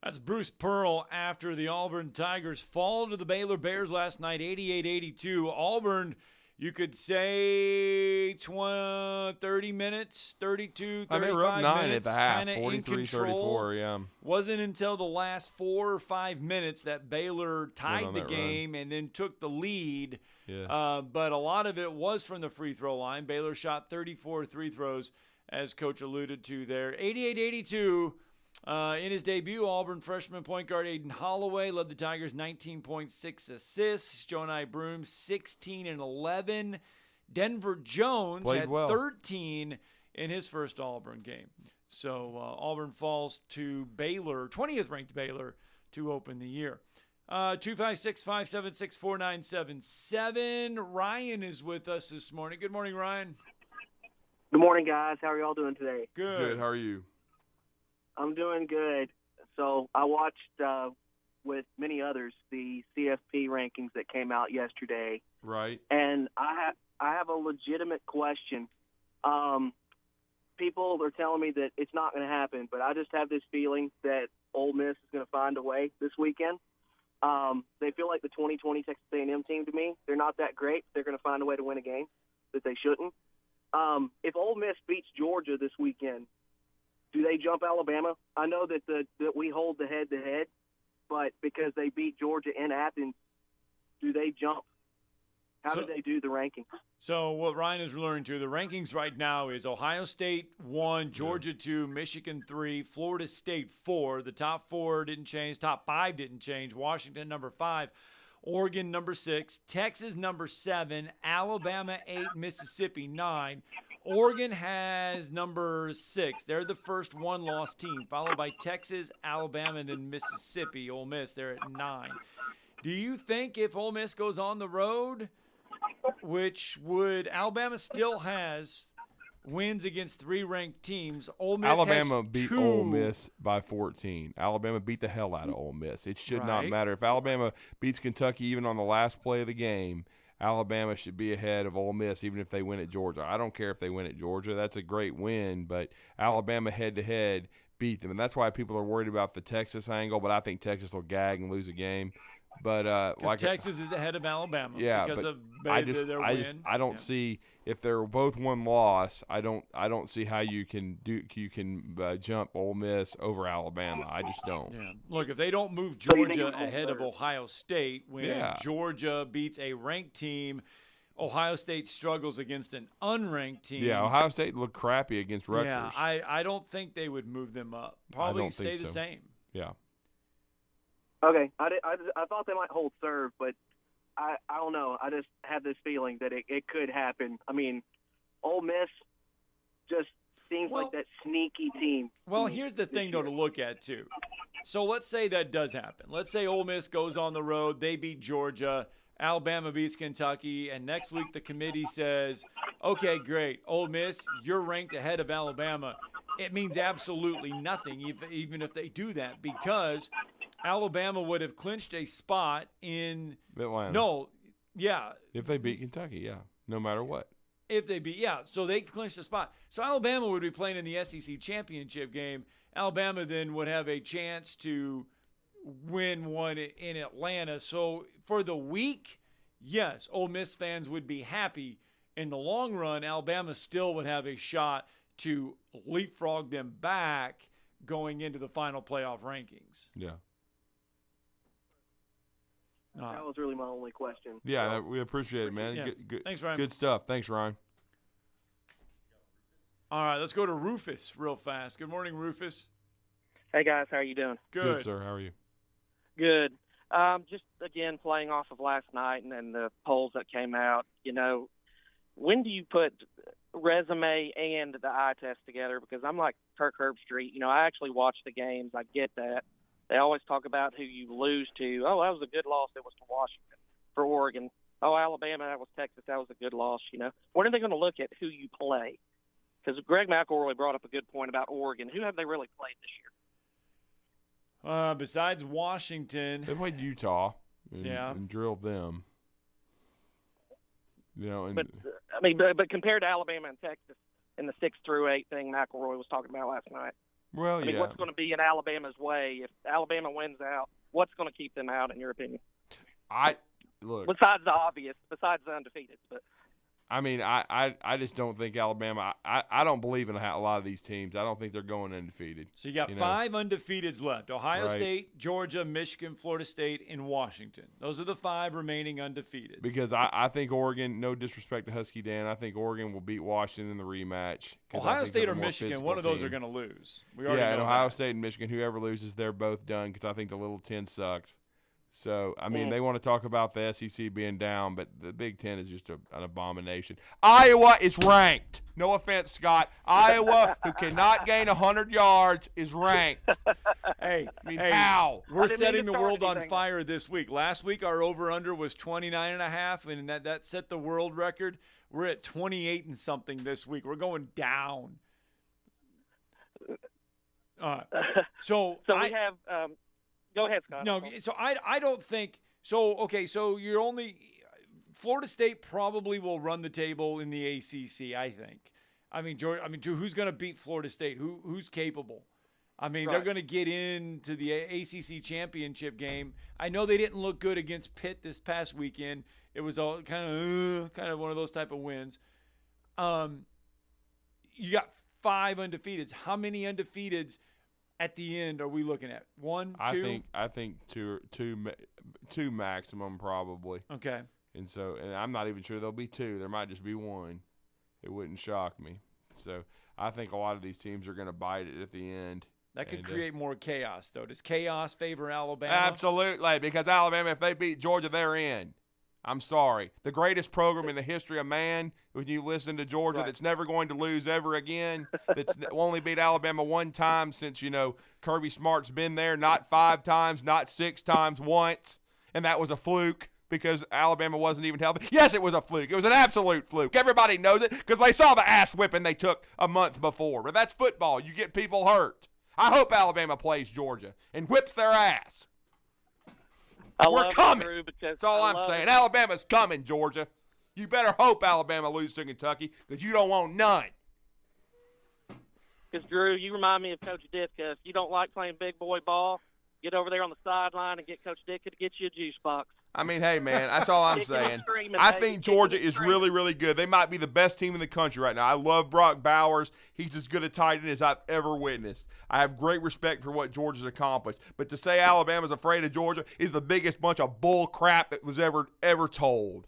Speaker 2: That's Bruce Pearl after the Auburn Tigers fall to the Baylor Bears last night, 88-82. Auburn, you could say 30 minutes, 32, 35
Speaker 3: they were up 9
Speaker 2: minutes,
Speaker 3: at the half,
Speaker 2: kinda
Speaker 3: 43-34, yeah.
Speaker 2: Wasn't until the last 4 or 5 minutes that Baylor tied the game and then took the lead.
Speaker 3: Yeah.
Speaker 2: But a lot of it was from the free throw line. Baylor shot 34 free throws, as Coach alluded to there. 88-82. In his debut, Auburn freshman point guard Aiden Holloway led the Tigers 19.6 assists. Jonai Broom 16 and 11. Denver Jones
Speaker 3: Played
Speaker 2: had
Speaker 3: well.
Speaker 2: 13 in his first Auburn game. So Auburn falls to Baylor, 20th ranked Baylor, to open the year. 256-576-4977. Ryan is with us this morning. Good morning, Ryan.
Speaker 15: Good morning, guys. How are y'all doing today?
Speaker 3: Good. How are you?
Speaker 15: I'm doing good. So I watched, with many others, the CFP rankings that came out yesterday.
Speaker 3: Right.
Speaker 15: And I have a legitimate question. People are telling me that it's not going to happen, but I just have this feeling that Ole Miss is going to find a way this weekend. They feel like the 2020 Texas A&M team to me. They're not that great. They're going to find a way to win a game that they shouldn't. If Ole Miss beats Georgia this weekend, do they jump Alabama? I know that that we hold the head-to-head, but because they beat Georgia in Athens, do they jump? How do they do the rankings?
Speaker 2: So what Ryan is referring to, the rankings right now is Ohio State 1, Georgia 2, Michigan 3, Florida State 4. The top 4 didn't change. Top 5 didn't change. Washington number 5. Oregon number 6. Texas number 7. Alabama 8. Mississippi 9. Oregon has number 6. They're the first one-loss team, followed by Texas, Alabama, and then Mississippi. Ole Miss, they're at 9. Do you think if Ole Miss goes on the road, which would Alabama still has wins against 3 ranked teams. Ole Miss
Speaker 3: Alabama
Speaker 2: has
Speaker 3: beat
Speaker 2: 2.
Speaker 3: Ole Miss by 14. Alabama beat the hell out of Ole Miss. It should not
Speaker 2: Right.
Speaker 3: matter. If Alabama beats Kentucky even on the last play of the game, Alabama should be ahead of Ole Miss even if they win at Georgia. I don't care if they win at Georgia. That's a great win, but Alabama head-to-head beat them. And that's why people are worried about the Texas angle, but I think Texas will gag and lose a game. But
Speaker 2: Texas is ahead of Alabama
Speaker 3: yeah,
Speaker 2: because
Speaker 3: but
Speaker 2: of their win.
Speaker 3: I don't see if they're both one loss. I don't see how you can jump Ole Miss over Alabama. I just don't.
Speaker 2: Yeah. Look, if they don't move Georgia ahead of Ohio State when Georgia beats a ranked team, Ohio State struggles against an unranked team.
Speaker 3: Yeah, Ohio State looked crappy against Rutgers.
Speaker 2: Yeah, I don't think they would move them up. Probably stay the same.
Speaker 3: Yeah.
Speaker 15: Okay, I thought they might hold serve, but I don't know. I just have this feeling that it could happen. I mean, Ole Miss just seems like that sneaky team.
Speaker 2: Well, here's the thing, though, to look at, too. So let's say that does happen. Let's say Ole Miss goes on the road. They beat Georgia. Alabama beats Kentucky. And next week the committee says, okay, great, Ole Miss, you're ranked ahead of Alabama. It means absolutely nothing, even if they do that, because – Alabama would have clinched a spot in
Speaker 3: Atlanta.
Speaker 2: No, yeah.
Speaker 3: If they beat Kentucky, yeah, no matter what.
Speaker 2: If they beat, yeah, so they clinched a spot. So Alabama would be playing in the SEC championship game. Alabama then would have a chance to win one in Atlanta. So for the week, yes, Ole Miss fans would be happy. In the long run, Alabama still would have a shot to leapfrog them back going into the final playoff rankings.
Speaker 3: Yeah.
Speaker 15: That was really my only question.
Speaker 3: Yeah, we appreciate it, man.
Speaker 2: Yeah.
Speaker 3: Good,
Speaker 2: Thanks, Ryan.
Speaker 3: Good stuff. Thanks, Ryan.
Speaker 2: All right, let's go to Rufus real fast. Good morning, Rufus.
Speaker 16: Hey, guys. How are you doing?
Speaker 2: Good,
Speaker 3: sir. How are you?
Speaker 16: Good. Just, again, playing off of last night and then the polls that came out, when do you put resume and the eye test together? Because I'm like Kirk Herbstreit. I actually watch the games. I get that. They always talk about who you lose to. Oh, that was a good loss. It was to Washington. For Oregon. Oh, Alabama, that was Texas. That was a good loss, When are they going to look at who you play? Because Greg McElroy brought up a good point about Oregon. Who have they really played this
Speaker 2: year? Besides Washington.
Speaker 3: They played Utah and drilled them.
Speaker 16: But compared to Alabama and Texas in the 6-8 thing McElroy was talking about last night.
Speaker 3: Well,
Speaker 16: what's going to be in Alabama's way if Alabama wins out? What's going to keep them out, in your opinion?
Speaker 3: Look.
Speaker 16: Besides the obvious, besides the undefeated, but.
Speaker 3: I just don't think Alabama. I don't believe in a lot of these teams. I don't think they're going undefeated.
Speaker 2: So you got 5 undefeateds left: Ohio State, Georgia, Michigan, Florida State, and Washington. Those are the 5 remaining undefeated.
Speaker 3: Because I think Oregon. No disrespect to Husky Dan, I think Oregon will beat Washington in the rematch.
Speaker 2: Ohio State or Michigan, one of those are going to lose. We already know
Speaker 3: Ohio
Speaker 2: that.
Speaker 3: State and Michigan, whoever loses, they're both done. Because I think the Little 10 sucks. So, they want to talk about the SEC being down, but the Big Ten is just an abomination. Iowa is ranked. No offense, Scott. Iowa, who cannot gain 100 yards, is ranked.
Speaker 2: Hey,
Speaker 3: how?
Speaker 2: We're setting the world on fire this week. Last week, our over-under was 29.5, and that set the world record. We're at 28 and something this week. We're going down. So
Speaker 16: we have go ahead, Scott.
Speaker 2: No, so I don't think so. Okay, so you're only Florida State probably will run the table in the ACC. I think. Drew, who's going to beat Florida State? Who's capable? They're going to get into the ACC championship game. I know they didn't look good against Pitt this past weekend. It was all kind of one of those type of wins. You got 5 undefeateds. How many undefeateds at the end are we looking at? 1, 2?
Speaker 3: I think two maximum probably.
Speaker 2: Okay.
Speaker 3: And I'm not even sure there'll be 2. There might just be 1. It wouldn't shock me. So I think a lot of these teams are going to bite it at the end.
Speaker 2: That could create more chaos, though. Does chaos favor Alabama?
Speaker 3: Absolutely, because Alabama, if they beat Georgia, they're in. I'm sorry. The greatest program in the history of man, when you listen to Georgia, that's never going to lose ever again, that's only beat Alabama 1 time since, Kirby Smart's been there, not 5 times, not 6 times, once, and that was a fluke because Alabama wasn't even healthy? Yes, it was a fluke. It was an absolute fluke. Everybody knows it because they saw the ass whipping they took a month before. But that's football. You get people hurt. I hope Alabama plays Georgia and whips their ass. We're coming. That's all I'm saying. Alabama's coming, Georgia. You better hope Alabama loses to Kentucky because you don't want none.
Speaker 16: Because, Drew, you remind me of Coach Ditka. If you don't like playing big boy ball, get over there on the sideline and get Coach Ditka to get you a juice box.
Speaker 3: I mean, hey, man, that's all I'm saying. I think Georgia is really, really good. They might be the best team in the country right now. I love Brock Bowers. He's as good a tight end as I've ever witnessed. I have great respect for what Georgia's accomplished. But to say Alabama's afraid of Georgia is the biggest bunch of bull crap that was ever told.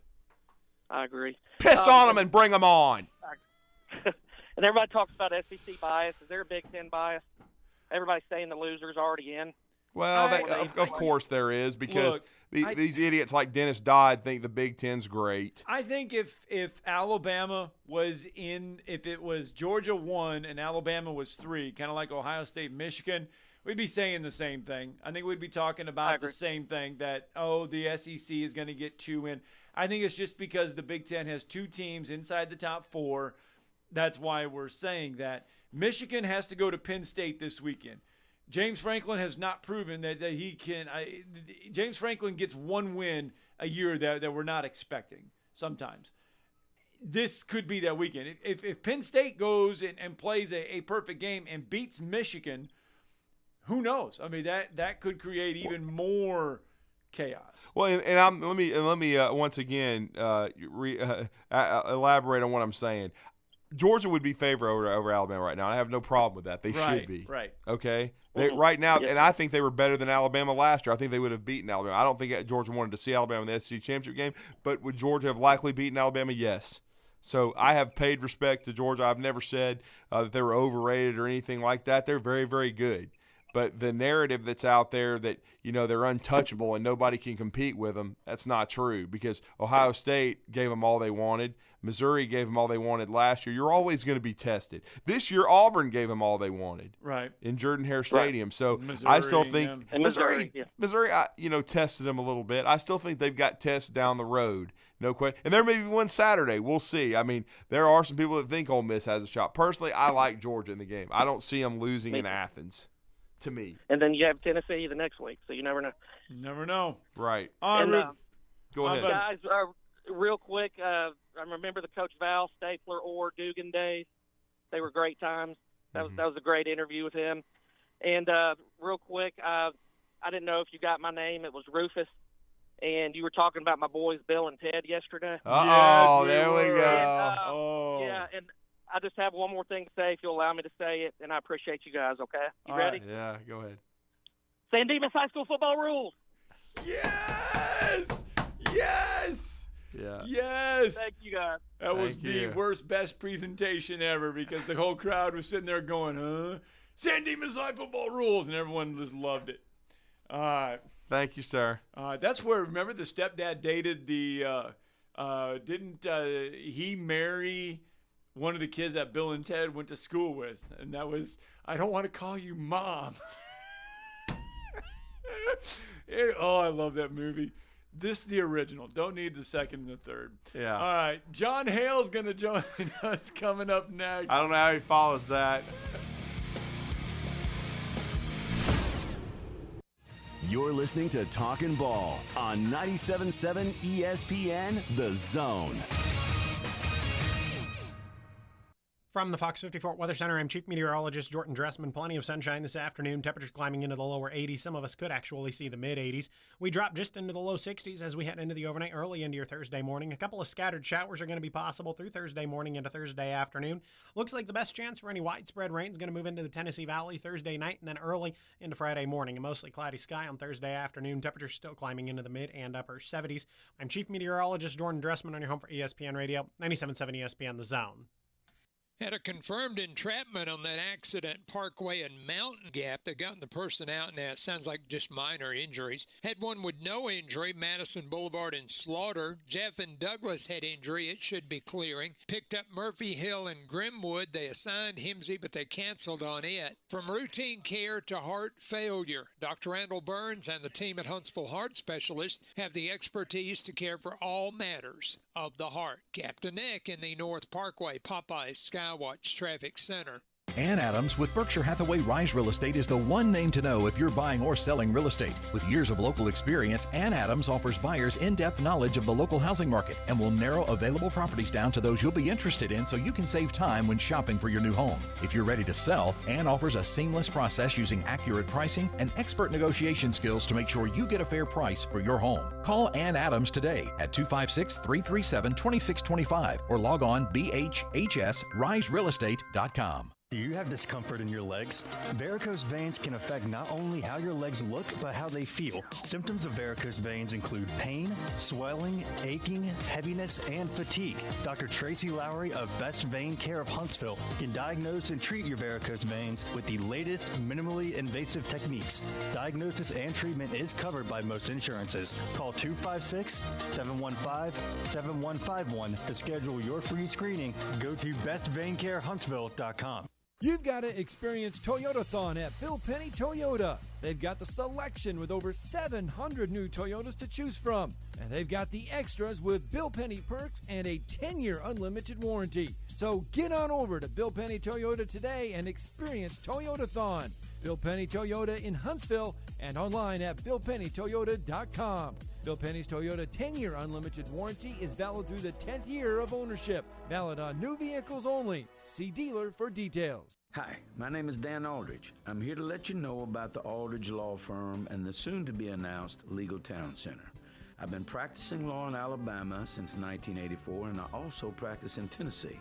Speaker 16: I agree.
Speaker 3: Piss on them and bring them on.
Speaker 16: And everybody talks about SEC bias. Is there a Big Ten bias? Everybody's saying the loser's already in.
Speaker 3: Well, of course there is, because these idiots like Dennis Dodd think the Big Ten's great.
Speaker 2: I think if Alabama was in, if it was Georgia 1 and Alabama was 3, kind of like Ohio State, Michigan, we'd be saying the same thing. I think we'd be talking about the same thing, that, the SEC is going to get 2 in. I think it's just because the Big Ten has 2 teams inside the top 4. That's why we're saying that. Michigan has to go to Penn State this weekend. James Franklin has not proven that he can. James Franklin gets 1 win a year that we're not expecting sometimes. This could be that weekend. If Penn State goes and plays a perfect game and beats Michigan, who knows? I mean, that could create even more chaos.
Speaker 3: Well, and let me once again elaborate on what I'm saying. Georgia would be favored over Alabama right now. I have no problem with that. They should be.
Speaker 2: Right.
Speaker 3: Okay? Right now, and I think they were better than Alabama last year. I think they would have beaten Alabama. I don't think Georgia wanted to see Alabama in the SEC championship game, but would Georgia have likely beaten Alabama? Yes. So I have paid respect to Georgia. I've never said that they were overrated or anything like that. They're very, very good. But the narrative that's out there that, they're untouchable and nobody can compete with them, that's not true, because Ohio State gave them all they wanted. Missouri gave them all they wanted last year. You're always going to be tested. This year, Auburn gave them all they wanted.
Speaker 2: Right.
Speaker 3: In Jordan-Hare Stadium.
Speaker 2: Right.
Speaker 3: So
Speaker 2: Missouri,
Speaker 3: I still think Missouri,
Speaker 16: yeah.
Speaker 3: tested them a little bit. I still think they've got tests down the road. No question. And there may be one Saturday. We'll see. I mean, there are some people that think Ole Miss has a shot. Personally, I like Georgia in the game. I don't see them losing in Athens. To me.
Speaker 16: And then you have Tennessee the next week, so you never know.
Speaker 2: You never know.
Speaker 3: Right.
Speaker 2: Go ahead.
Speaker 16: Guys, real quick, I remember the Coach Val, Stapler, or Dugan days. They were great times. That was a great interview with him. And real quick, I didn't know if you got my name. It was Rufus. And you were talking about my boys Bill and Ted yesterday.
Speaker 3: Oh, there we go.
Speaker 16: Yeah, and I just have one more thing to say, if you'll allow me to say it, and I appreciate you guys, okay? You ready?
Speaker 3: Right. Yeah, go ahead.
Speaker 16: San Dimas High School football rules.
Speaker 2: Yes! Yes!
Speaker 3: Yeah.
Speaker 2: Yes!
Speaker 16: Thank you, guys.
Speaker 2: That was the best presentation ever, because the whole crowd was sitting there going, huh? San Dimas High football rules, and everyone just loved it. All right.
Speaker 3: Thank you, sir.
Speaker 2: That's where, remember, the stepdad dated didn't he marry one of the kids that Bill and Ted went to school with? And that was, I don't want to call you mom. I love that movie. This is the original. Don't need the second and the third.
Speaker 3: Yeah.
Speaker 2: All right. John Hale's going to join us coming up next.
Speaker 3: I don't know how he follows that.
Speaker 1: You're listening to Talkin' Ball on 97.7 ESPN, The Zone.
Speaker 4: From the Fox 54 Weather Center, I'm Chief Meteorologist Jordan Dressman. Plenty of sunshine this afternoon. Temperatures climbing into the lower 80s. Some of us could actually see the mid-80s. We drop just into the low 60s as we head into the overnight, early into your Thursday morning. A couple of scattered showers are going to be possible through Thursday morning into Thursday afternoon. Looks like the best chance for any widespread rain is going to move into the Tennessee Valley Thursday night and then early into Friday morning. A mostly cloudy sky on Thursday afternoon. Temperatures still climbing into the mid and upper 70s. I'm Chief Meteorologist Jordan Dressman on your home for ESPN Radio, 97.7 ESPN The Zone.
Speaker 6: Had a confirmed entrapment on that accident Parkway and Mountain Gap. They've gotten the person out now. It sounds like just minor injuries. Had one with no injury, Madison Boulevard and Slaughter. Jeff and Douglas had injury. It should be clearing. Picked up Murphy Hill and Grimwood. They assigned Himsey, but they canceled on it. From routine care to heart failure, Dr. Randall Burns and the team at Huntsville Heart Specialists have the expertise to care for all matters of the heart. Captain Nick in the North Parkway, Popeyes Skywatch Traffic Center.
Speaker 7: Ann Adams with Berkshire Hathaway Rise Real Estate is the one name to know if you're buying or selling real estate. With years of local experience, Ann Adams offers buyers in-depth knowledge of the local housing market and will narrow available properties down to those you'll be interested in so you can save time when shopping for your new home. If you're ready to sell, Ann offers a seamless process using accurate pricing and expert negotiation skills to make sure you get a fair price for your home. Call Ann Adams today at 256-337-2625 or log on bhhsriserealestate.com.
Speaker 17: Do you have discomfort in your legs? Varicose veins can affect not only how your legs look, but how they feel. Symptoms of varicose veins include pain, swelling, aching, heaviness, and fatigue. Dr. Tracy Lowry of Best Vein Care of Huntsville can diagnose and treat your varicose veins with the latest minimally invasive techniques. Diagnosis and treatment is covered by most insurances. Call 256-715-7151 to schedule your free screening. Go to bestveincarehuntsville.com.
Speaker 20: You've got to experience Toyotathon at Bill Penny Toyota. They've got the selection with over 700 new Toyotas to choose from. And they've got the extras with Bill Penny perks and a 10-year unlimited warranty. So get on over to Bill Penny Toyota today and experience Toyotathon. Bill Penny Toyota in Huntsville and online at BillPennyToyota.com. Bill Penny's Toyota 10-year unlimited warranty is valid through the 10th year of ownership. Valid on new vehicles only. See dealer for details.
Speaker 24: Hi, my name is Dan Aldridge. I'm here to let you know about the Aldridge Law Firm and the soon-to-be-announced Legal Town Center. I've been practicing law in Alabama since 1984, and I also practice in Tennessee.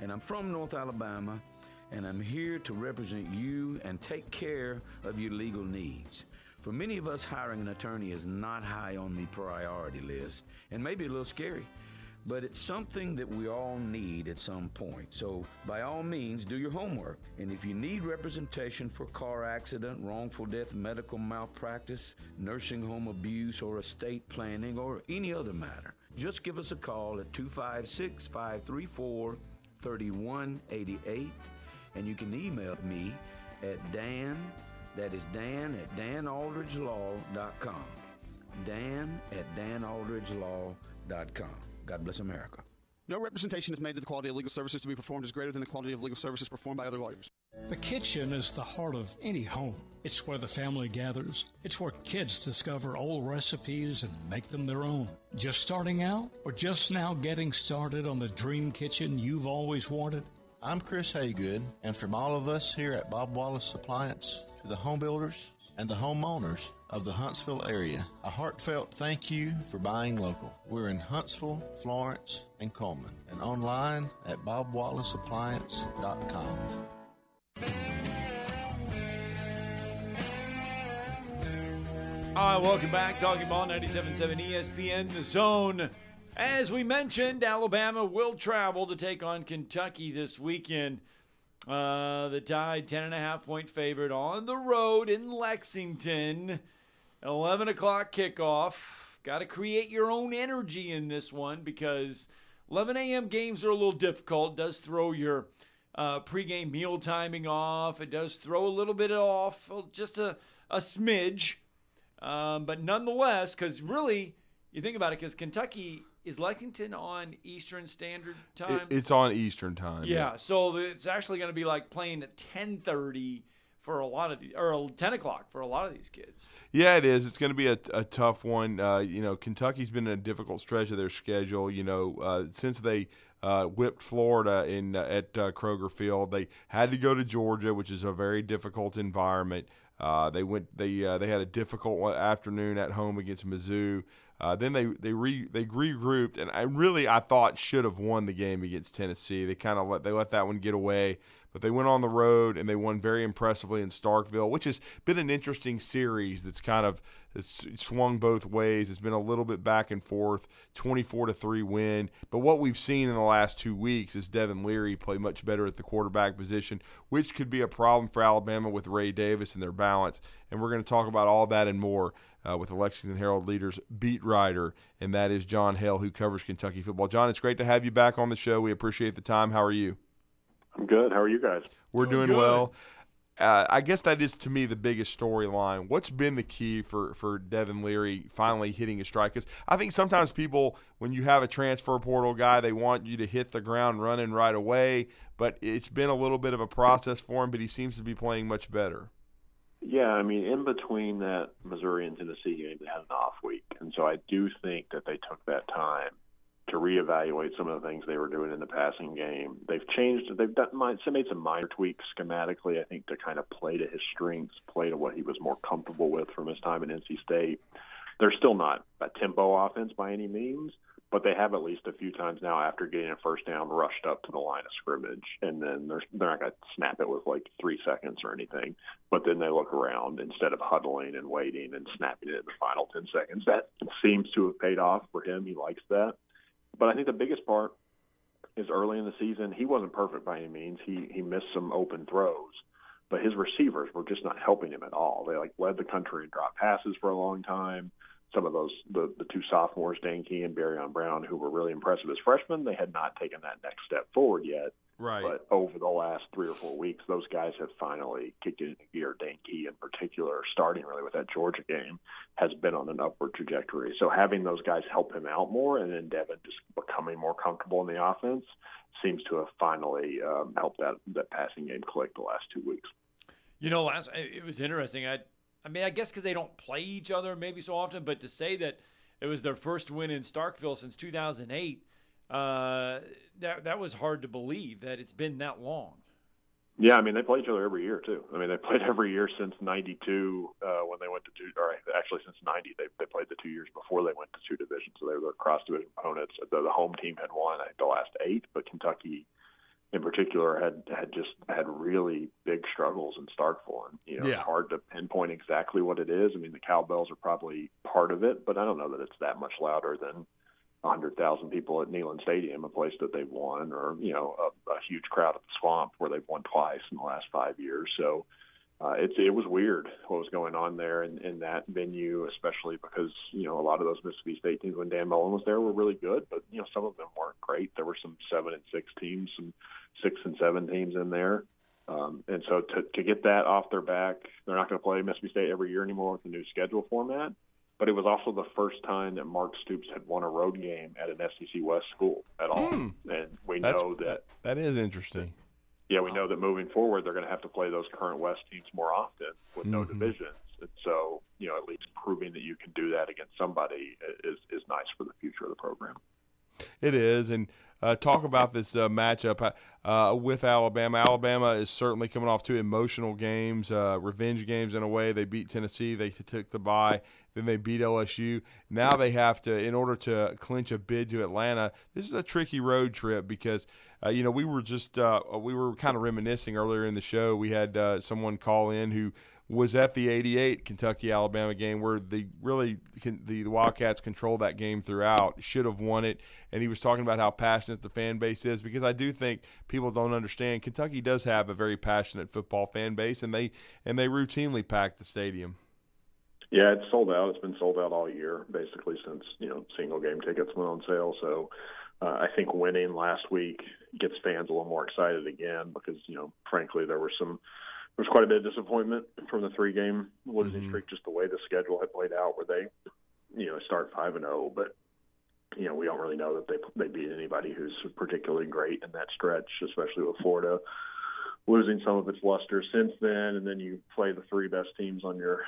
Speaker 24: And I'm from North Alabama, and I'm here to represent you and take care of your legal needs. For many of us, hiring an attorney is not high on the priority list, and maybe a little scary. But it's something that we all need at some point. So by all means, do your homework. And if you need representation for car accident, wrongful death, medical malpractice, nursing home abuse, or estate planning, or any other matter, just give us a call at 256-534-3188. And you can email me at Dan, that is Dan at danaldridgelaw.com. Dan at danaldridgelaw.com. God bless America.
Speaker 21: No representation is made that the quality of legal services to be performed is greater than the quality of legal services performed by other lawyers.
Speaker 22: The kitchen is the heart of any home. It's where the family gathers. It's where kids discover old recipes and make them their own. Just starting out or just now getting started on the dream kitchen you've always wanted?
Speaker 23: I'm Chris Haygood, and from all of us here at Bob Wallace Appliance to the home builders and the homeowners of the Huntsville area, a heartfelt thank you for buying local. We're in Huntsville, Florence, and Coleman, and online at bobwallaceappliance.com.
Speaker 2: All right, welcome back. Talking Ball 97.7 ESPN, The Zone. As we mentioned, Alabama will travel to take on Kentucky this weekend. The Tide, 10.5-point favorite on the road in Lexington. 11 o'clock kickoff. Got to create your own energy in this one because 11 a.m. games are a little difficult. It does throw your pregame meal timing off. It does throw a little bit off, just a smidge. But nonetheless, because really, you think about it, because Kentucky, is Lexington on Eastern Standard Time?
Speaker 3: It's on Eastern Time.
Speaker 2: Yeah, so it's actually going to be like playing at 10:30 for a lot of or 10 o'clock for a lot of these kids.
Speaker 3: Yeah, it is. It's going to be a tough one. Kentucky's been in a difficult stretch of their schedule. Since they whipped Florida at Kroger Field, they had to go to Georgia, which is a very difficult environment. They had a difficult afternoon at home against Mizzou. Then they regrouped, and I thought should have won the game against Tennessee. They kind of let that one get away, but they went on the road and they won very impressively in Starkville, which has been an interesting series that's kind of swung both ways. It's been a little bit back and forth, 24-3 win. But what we've seen in the last 2 weeks is Devin Leary play much better at the quarterback position, which could be a problem for Alabama with Ray Davis and their balance. And we're going to talk about all that and more with the Lexington Herald Leaders beat writer, and that is John Hale, who covers Kentucky football. John, it's great to have you back on the show. We appreciate the time. How are you?
Speaker 5: I'm good. How are you guys?
Speaker 3: We're doing well. I guess that is, to me, the biggest storyline. What's been the key for Devin Leary finally hitting a strike? Because I think sometimes people, when you have a transfer portal guy, they want you to hit the ground running right away. But it's been a little bit of a process for him, but he seems to be playing much better.
Speaker 5: Yeah, I mean, in between that Missouri and Tennessee game, they had an off week. And so I do think that they took that time to reevaluate some of the things they were doing in the passing game. They've made some minor tweaks schematically, I think, to kind of play to his strengths, play to what he was more comfortable with from his time in NC State. They're still not a tempo offense by any means, but they have at least a few times now after getting a first down rushed up to the line of scrimmage, and then they're not going to snap it with like 3 seconds or anything, but then they look around instead of huddling and waiting and snapping it in the final 10 seconds. That seems to have paid off for him. He likes that. But I think the biggest part is early in the season, he wasn't perfect by any means. He missed some open throws, but his receivers were just not helping him at all. They led the country in drop passes for a long time. Some of those, the two sophomores, Dane Key and Barryon Brown, who were really impressive as freshmen, they had not taken that next step forward yet.
Speaker 3: Right.
Speaker 5: But over the last 3 or 4 weeks, those guys have finally kicked it into gear. Dane Key in particular, starting really with that Georgia game, has been on an upward trajectory. So having those guys help him out more, and then Devin just becoming more comfortable in the offense, seems to have finally helped that passing game click the last 2 weeks.
Speaker 2: You know, it was interesting. I mean, I guess because they don't play each other maybe so often, but to say that it was their first win in Starkville since 2008, that was hard to believe that it's been that long.
Speaker 5: Yeah, I mean, they play each other every year, too. I mean, they played every year since 92 when they went to actually since 90. They played the 2 years before they went to two divisions, so they were cross-division opponents. The home team had won, I think, the last 8, but Kentucky in particular had really big struggles in Starkville. And, it's hard to pinpoint exactly what it is. I mean, the cowbells are probably part of it, but I don't know that it's that much louder than 100,000 people at Neyland Stadium, a place that they've won, or, a huge crowd at the Swamp where they've won twice in the last 5 years. So it was weird what was going on there in that venue, especially because, a lot of those Mississippi State teams when Dan Mullen was there were really good, but, some of them weren't great. There were some 7-6 teams, some 6-7 teams in there. And so to get that off their back, they're not going to play Mississippi State every year anymore with the new schedule format. But it was also the first time that Mark Stoops had won a road game at an SEC West school at all. And we know
Speaker 3: that is interesting.
Speaker 5: Yeah, we know that moving forward, they're going to have to play those current West teams more often with no divisions. And so, at least proving that you can do that against somebody is nice for the future of the program.
Speaker 3: It is. And talk about this matchup with Alabama. Alabama is certainly coming off 2 emotional games, revenge games in a way. They beat Tennessee. They took the bye. Then they beat LSU. Now they have to, in order to clinch a bid to Atlanta, this is a tricky road trip because, we were kind of reminiscing earlier in the show. We had someone call in who was at the 88 Kentucky-Alabama game where the Wildcats controlled that game throughout, should have won it, and he was talking about how passionate the fan base is because I do think people don't understand Kentucky does have a very passionate football fan base, and they routinely pack the stadium.
Speaker 5: Yeah, it's sold out. It's been sold out all year, basically since single game tickets went on sale. So I think winning last week gets fans a little more excited again because frankly there was quite a bit of disappointment from the 3-game losing streak, just the way the schedule had played out, where they start 5-0, but we don't really know that they beat anybody who's particularly great in that stretch, especially with Florida losing some of its luster since then. And then you play the 3 best teams on your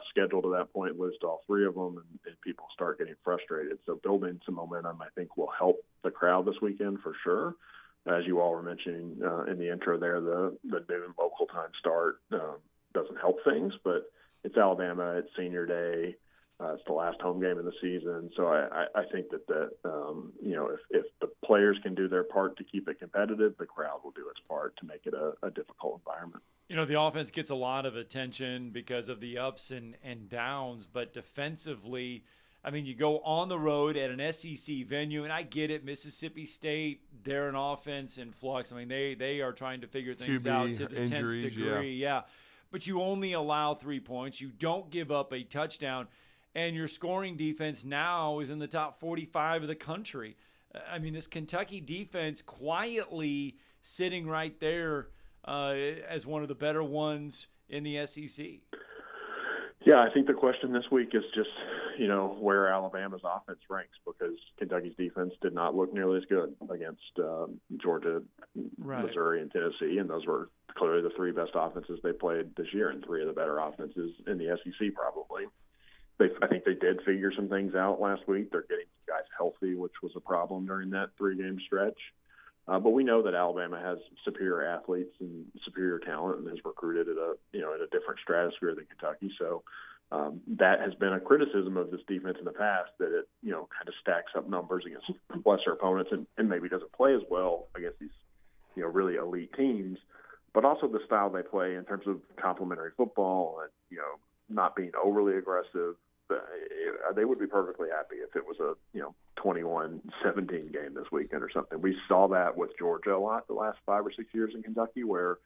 Speaker 5: schedule to that point, lose to all 3 of them, and people start getting frustrated. So building some momentum, I think, will help the crowd this weekend for sure. As you all were mentioning in the intro there, the noon local time start doesn't help things, but it's Alabama, it's senior day. It's the last home game of the season, so I think that if the players can do their part to keep it competitive, the crowd will do its part to make it a difficult environment.
Speaker 2: The offense gets a lot of attention because of the ups and downs, but defensively, you go on the road at an SEC venue, and I get it, Mississippi State, they're an offense in flux. They are trying to figure things out to the
Speaker 3: injuries,
Speaker 2: 10th degree. Yeah. But you only allow 3 points. You don't give up a touchdown. And your scoring defense now is in the top 45 of the country. This Kentucky defense quietly sitting right there as one of the better ones in the SEC.
Speaker 5: Yeah, I think the question this week is just, where Alabama's offense ranks, because Kentucky's defense did not look nearly as good against Georgia, Missouri, and Tennessee, and those were clearly the 3 best offenses they played this year and 3 of the better offenses in the SEC probably. I think they did figure some things out last week. They're getting guys healthy, which was a problem during that 3-game stretch. But we know that Alabama has superior athletes and superior talent and has recruited at a different stratosphere than Kentucky. So that has been a criticism of this defense in the past, that it kind of stacks up numbers against lesser opponents and maybe doesn't play as well against these really elite teams. But also the style they play in terms of complementary football and not being overly aggressive. They would be perfectly happy if it was a 21-17 game this weekend or something. We saw that with Georgia a lot the last 5 or 6 years in Kentucky, where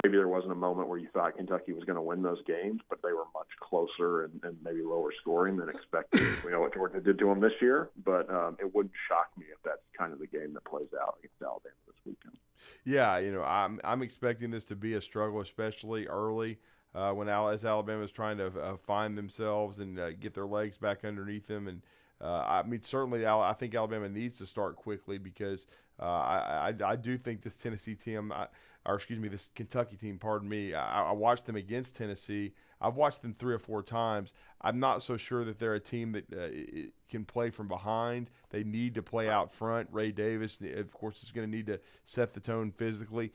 Speaker 5: maybe there wasn't a moment where you thought Kentucky was going to win those games, but they were much closer and maybe lower scoring than expected. We know what Georgia did to them this year, but it wouldn't shock me if that's kind of the game that plays out against Alabama this weekend.
Speaker 3: Yeah, I'm expecting this to be a struggle, especially early. As Alabama is trying to find themselves and get their legs back underneath them. And certainly I think Alabama needs to start quickly, because I do think this Tennessee team, this Kentucky team, I watched them against Tennessee. I've watched them 3 or 4 times. I'm not so sure that they're a team that can play from behind. They need to play out front. Ray Davis, of course, is going to need to set the tone physically.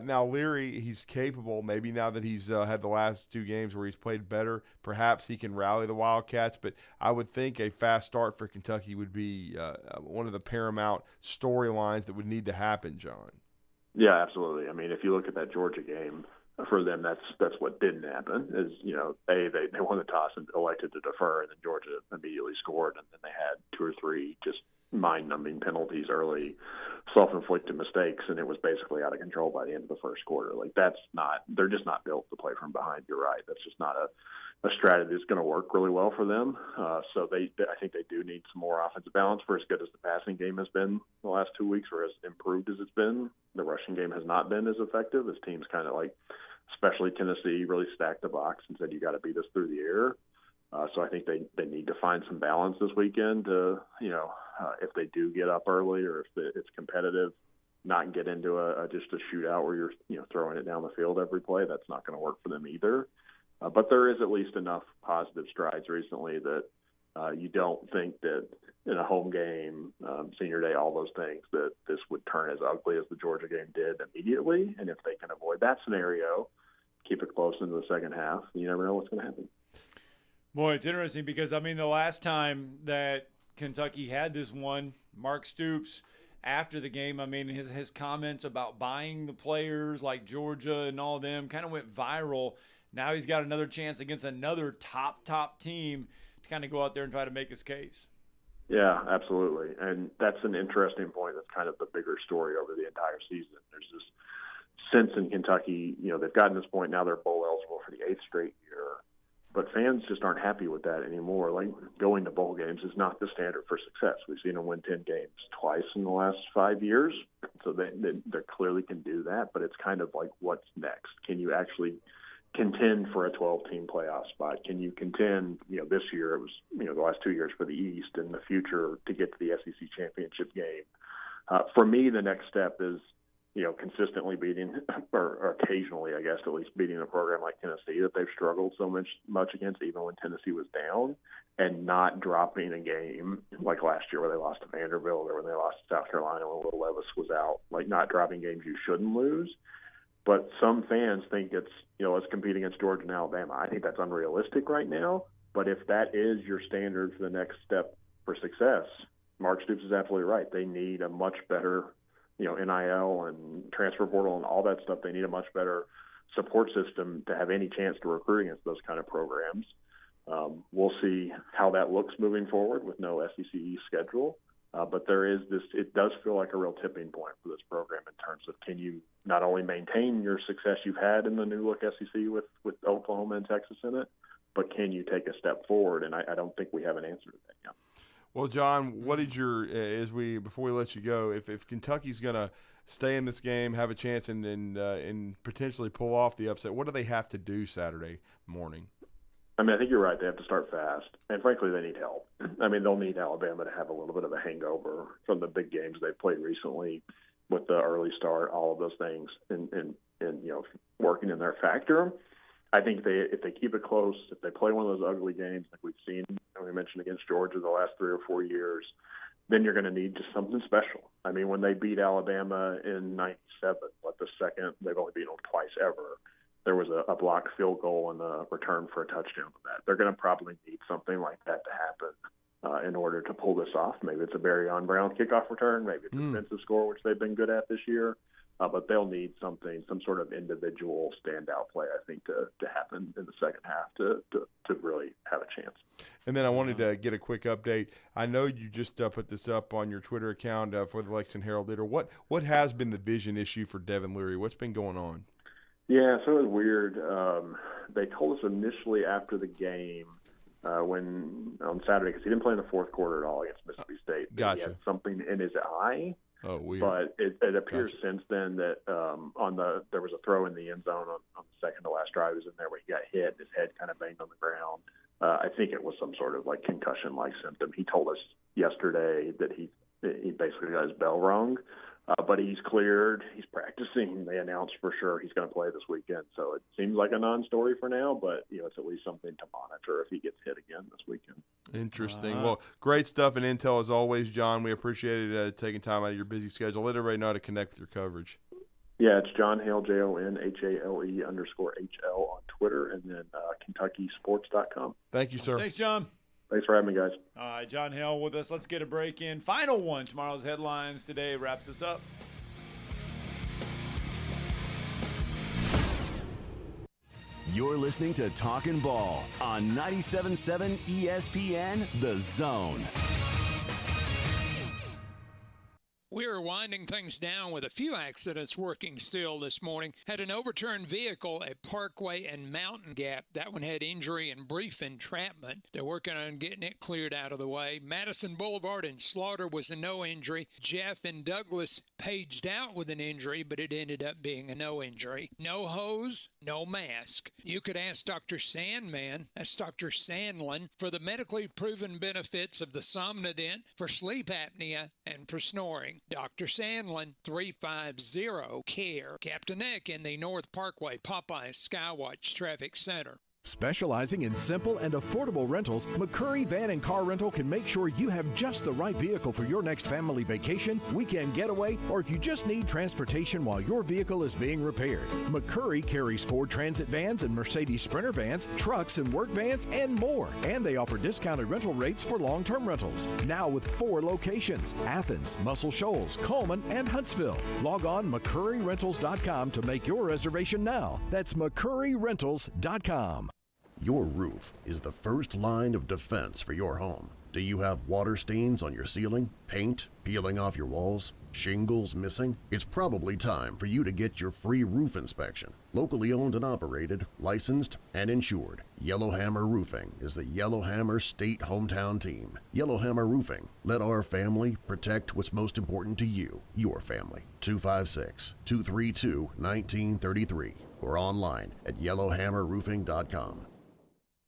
Speaker 3: Now, Leary, he's capable. Maybe now that he's had the last 2 games where he's played better, perhaps he can rally the Wildcats. But I would think a fast start for Kentucky would be one of the paramount storylines that would need to happen, John.
Speaker 5: Yeah, absolutely. If you look at that Georgia game, for them, that's what didn't happen. Is they won the toss and elected to defer, and then Georgia immediately scored, and then they had 2 or 3 just mind-numbing penalties early, self-inflicted mistakes, and it was basically out of control by the end of the first quarter. They're just not built to play from behind. You're right. That's just not a strategy that's going to work really well for them. So I think they do need some more offensive balance. For as good as the passing game has been the last 2 weeks, or as improved as it's been, the rushing game has not been as effective, as teams kind of especially Tennessee, really stacked the box and said, you got to beat us through the air. So I think they need to find some balance this weekend to, if they do get up early, or if it's competitive, not get into just a shootout where you're throwing it down the field every play. That's not going to work for them either. But there is at least enough positive strides recently that you don't think that in a home game, senior day, all those things, that this would turn as ugly as the Georgia game did immediately. And if they can avoid that scenario, keep it close into the second half, you never know what's going to happen.
Speaker 2: Boy, it's interesting because, the last time that Kentucky had this one, Mark Stoops, after the game, his comments about buying the players like Georgia and all of them kind of went viral. Now he's got another chance against another top team to kind of go out there and try to make his case.
Speaker 5: Yeah, absolutely. And that's an interesting point. That's kind of the bigger story over the entire season. There's this sense in Kentucky, they've gotten to this point now, they're bowl eligible for the 8th straight year. But fans just aren't happy with that anymore. Going to bowl games is not the standard for success. We've seen them win 10 games twice in the last 5 years. So they clearly can do that. But it's kind of what's next? Can you actually contend for a 12-team playoff spot? Can you contend, this year it was, the last 2 years for the East, and the future to get to the SEC championship game? For me, the next step is, consistently beating, or occasionally, I guess, at least beating a program like Tennessee that they've struggled so much against, even when Tennessee was down, and not dropping a game like last year where they lost to Vanderbilt, or when they lost to South Carolina when Will Levis was out, not dropping games you shouldn't lose. But some fans think it's, let's compete against Georgia and Alabama. I think that's unrealistic right now. But if that is your standard for the next step for success, Mark Stoops is absolutely right. They need a much better, NIL and transfer portal and all that stuff. They need a much better support system to have any chance to recruit against those kind of programs. We'll see how that looks moving forward with no SEC schedule. But there is this, it does feel like a real tipping point for this program in terms of, can you not only maintain your success you've had in the new look SEC with Oklahoma and Texas in it, but can you take a step forward? And I don't think we have an answer to that yet.
Speaker 3: Well, John, what is your before we let you go, if Kentucky's going to stay in this game, have a chance, and potentially pull off the upset, what do they have to do Saturday morning?
Speaker 5: I mean, I think you're right. They have to start fast, and frankly, they need help. I mean, they'll need Alabama to have a little bit of a hangover from the big games they played recently with the early start, all of those things, and working in their factor. I think if they keep it close, if they play one of those ugly games like we've seen, and we mentioned against Georgia the last 3 or 4 years, then you're going to need just something special. I mean, when they beat Alabama in '97, they've only beaten them twice ever. There was a blocked field goal and a return for a touchdown on that. They're going to probably need something like that to happen in order to pull this off. Maybe it's a Barry-on Brown kickoff return. Maybe it's a defensive score, which they've been good at this year. But they'll need some sort of individual standout play, I think, to happen in the second half to really have a chance.
Speaker 3: And then I wanted to get a quick update. I know you just put this up on your Twitter account for the Lexington Herald-Leader. What has been the vision issue for Devin Leary? What's been going on?
Speaker 5: Yeah, so it was weird. They told us initially after the game when on Saturday, because he didn't play in the fourth quarter at all against Mississippi State.
Speaker 3: Gotcha.
Speaker 5: He had something in his eye.
Speaker 3: Oh, weird.
Speaker 5: But it appears since then that there was a throw in the end zone on the second to last drive. He was in there where he got hit. His head kind of banged on the ground. I think it was some sort of like concussion-like symptom. He told us yesterday that he basically got his bell rung. But he's cleared. He's practicing. They announced for sure he's going to play this weekend. So it seems like a non-story for now, but it's at least something to monitor if he gets hit again this weekend.
Speaker 3: Interesting. Well, great stuff and intel as always, John. We appreciate it taking time out of your busy schedule. Let everybody know how to connect with your coverage.
Speaker 5: Yeah, it's John Hale, JONHALE _HL on Twitter, and then KentuckySports.com.
Speaker 3: Thank you, sir.
Speaker 2: Thanks, John.
Speaker 5: Thanks for having me, guys.
Speaker 2: All right, John Hale with us. Let's get a break in. Final one. Tomorrow's headlines today wraps us up.
Speaker 1: You're listening to Talkin' Ball on 97.7 ESPN, The Zone.
Speaker 6: We're winding things down with a few accidents working still this morning. Had an overturned vehicle at Parkway and Mountain Gap. That one had injury and brief entrapment. They're working on getting it cleared out of the way. Madison Boulevard and Slaughter was a no injury. Jeff and Douglas paged out with an injury, but it ended up being a no injury. No hose, no mask. You could ask Dr. Sandman, that's Dr. Sandlin, for the medically proven benefits of the Somnodent for sleep apnea and for snoring. Dr. Sandlin, 350-CARE. Captain Eck in the North Parkway Popeyes Skywatch Traffic Center.
Speaker 7: Specializing in simple and affordable rentals, McCurry Van and Car Rental can make sure you have just the right vehicle for your next family vacation, weekend getaway, or if you just need transportation while your vehicle is being repaired. McCurry carries Ford Transit vans and Mercedes Sprinter vans, trucks and work vans, and more. And they offer discounted rental rates for long-term rentals. Now with 4 locations: Athens, Muscle Shoals, Coleman, and Huntsville. Log on McCurryRentals.com to make your reservation now. That's McCurryRentals.com.
Speaker 8: Your roof is the first line of defense for your home. Do you have water stains on your ceiling, paint peeling off your walls, shingles missing? It's probably time for you to get your free roof inspection. Locally owned and operated, licensed, and insured, Yellowhammer Roofing is the Yellowhammer State hometown team. Yellowhammer Roofing, let our family protect what's most important to you, your family. 256-232-1933 or online at yellowhammerroofing.com.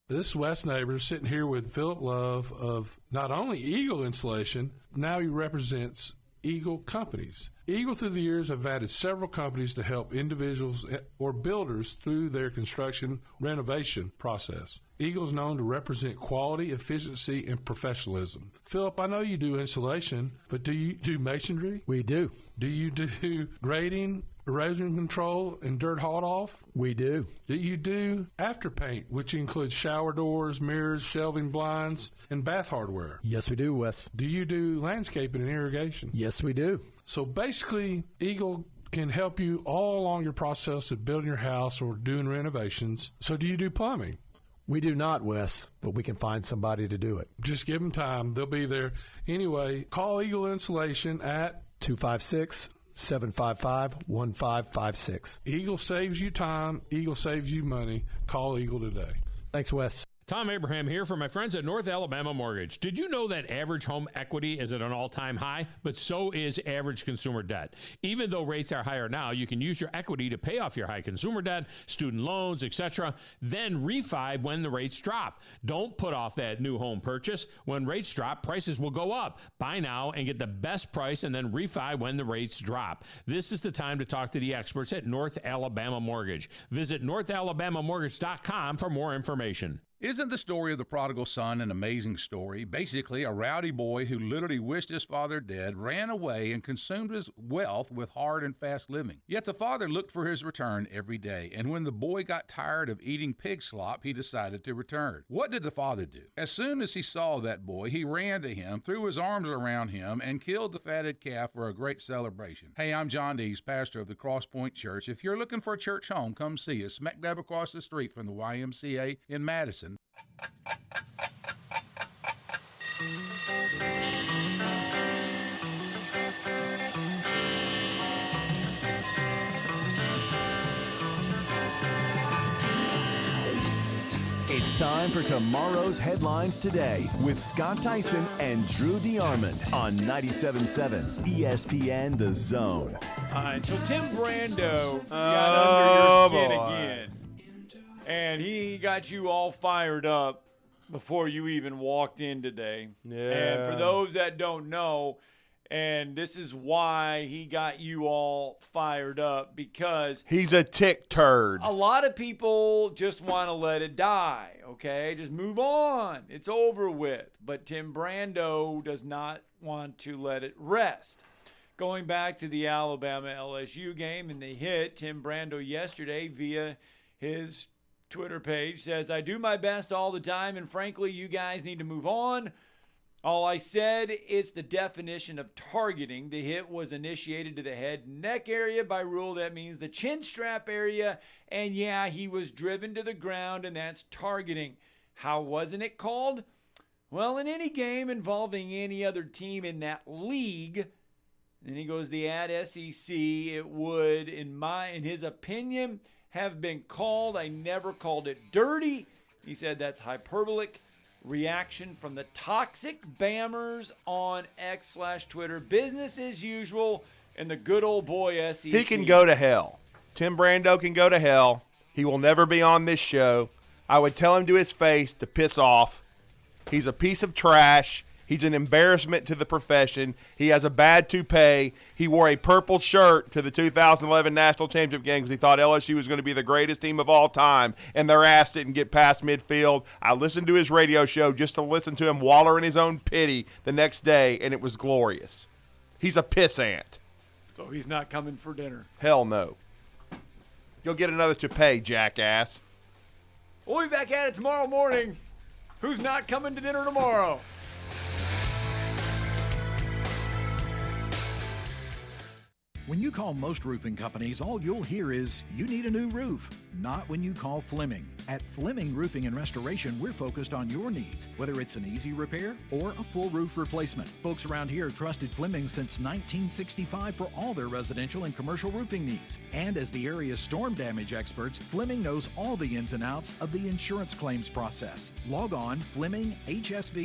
Speaker 9: This is Wes Neighbors sitting here with Philip Love of not only Eagle Insulation, now he represents Eagle Companies. Eagle through the years have added several companies to help individuals or builders through their construction renovation process. Eagle is known to represent quality, efficiency, and professionalism. Philip, I know you do insulation, but do you do masonry?
Speaker 10: We do.
Speaker 9: Do you do grading, erosion control and dirt hauled off?
Speaker 7: We do.
Speaker 9: Do you do after paint, which includes shower doors, mirrors, shelving blinds, and bath hardware?
Speaker 7: Yes, we do, Wes.
Speaker 9: Do you do landscaping and irrigation?
Speaker 7: Yes, we do.
Speaker 9: So basically, Eagle can help you all along your process of building your house or doing renovations. So do you do plumbing?
Speaker 7: We do not, Wes, but we can find somebody to do it.
Speaker 9: Just give them time. They'll be there. Anyway, call Eagle Insulation at
Speaker 7: 256-755-1556.
Speaker 9: Eagle saves you time. Eagle saves you money. Call Eagle today.
Speaker 7: Thanks, Wes.
Speaker 10: Tom Abraham here for my friends at North Alabama Mortgage. Did you know that average home equity is at an all-time high? But so is average consumer debt. Even though rates are higher now, you can use your equity to pay off your high consumer debt, student loans, etc., then refi when the rates drop. Don't put off that new home purchase. When rates drop, prices will go up. Buy now and get the best price and then refi when the rates drop. This is the time to talk to the experts at North Alabama Mortgage. Visit NorthAlabamaMortgage.com for more information.
Speaker 11: Isn't the story of the prodigal son an amazing story? Basically, a rowdy boy who literally wished his father dead ran away and consumed his wealth with hard and fast living. Yet the father looked for his return every day, and when the boy got tired of eating pig slop, he decided to return. What did the father do? As soon as he saw that boy, he ran to him, threw his arms around him, and killed the fatted calf for a great celebration. Hey, I'm John Dees, pastor of the Cross Point Church. If you're looking for a church home, come see us, smack dab across the street from the YMCA in Madison.
Speaker 1: It's time for tomorrow's headlines today with Scott Tyson and Drew DeArmond on 97.7 ESPN The Zone.
Speaker 2: All right, so Tim Brando got under your skin again. And he got you all fired up before you even walked in today.
Speaker 3: Yeah.
Speaker 2: And for those that don't know, and this is why he got you all fired up, because
Speaker 3: he's a tick turd.
Speaker 2: A lot of people just want to let it die, okay? Just move on. It's over with. But Tim Brando does not want to let it rest. Going back to the Alabama-LSU game and the hit, Tim Brando yesterday via his Twitter page says, I do my best all the time, and frankly, you guys need to move on. All I said is the definition of targeting. The hit was initiated to the head and neck area. By rule, that means the chin strap area. And yeah, he was driven to the ground, and that's targeting. How wasn't it called? Well, in any game involving any other team in that league, then he goes the @SEC, it would, in his opinion, have been called. I never called it dirty. He said that's hyperbolic reaction from the toxic Bammers on X/Twitter. Business as usual in the good old boy SEC.
Speaker 3: He can go to hell. Tim Brando can go to hell. He will never be on this show. I would tell him to his face to piss off. He's a piece of trash. He's an embarrassment to the profession. He has a bad toupee. He wore a purple shirt to the 2011 National Championship game because he thought LSU was going to be the greatest team of all time, and their ass didn't get past midfield. I listened to his radio show just to listen to him waller in his own pity the next day, and it was glorious. He's a pissant.
Speaker 2: So he's not coming for dinner.
Speaker 3: Hell no. You'll get another toupee, jackass.
Speaker 2: We'll be back at it tomorrow morning. Who's not coming to dinner tomorrow?
Speaker 7: When you call most roofing companies, all you'll hear is, you need a new roof. Not when you call Fleming. At Fleming Roofing and Restoration, we're focused on your needs, whether it's an easy repair or a full roof replacement. Folks around here trusted Fleming since 1965 for all their residential and commercial roofing needs. And as the area's storm damage experts, Fleming knows all the ins and outs of the insurance claims process. Log on, Fleming HSV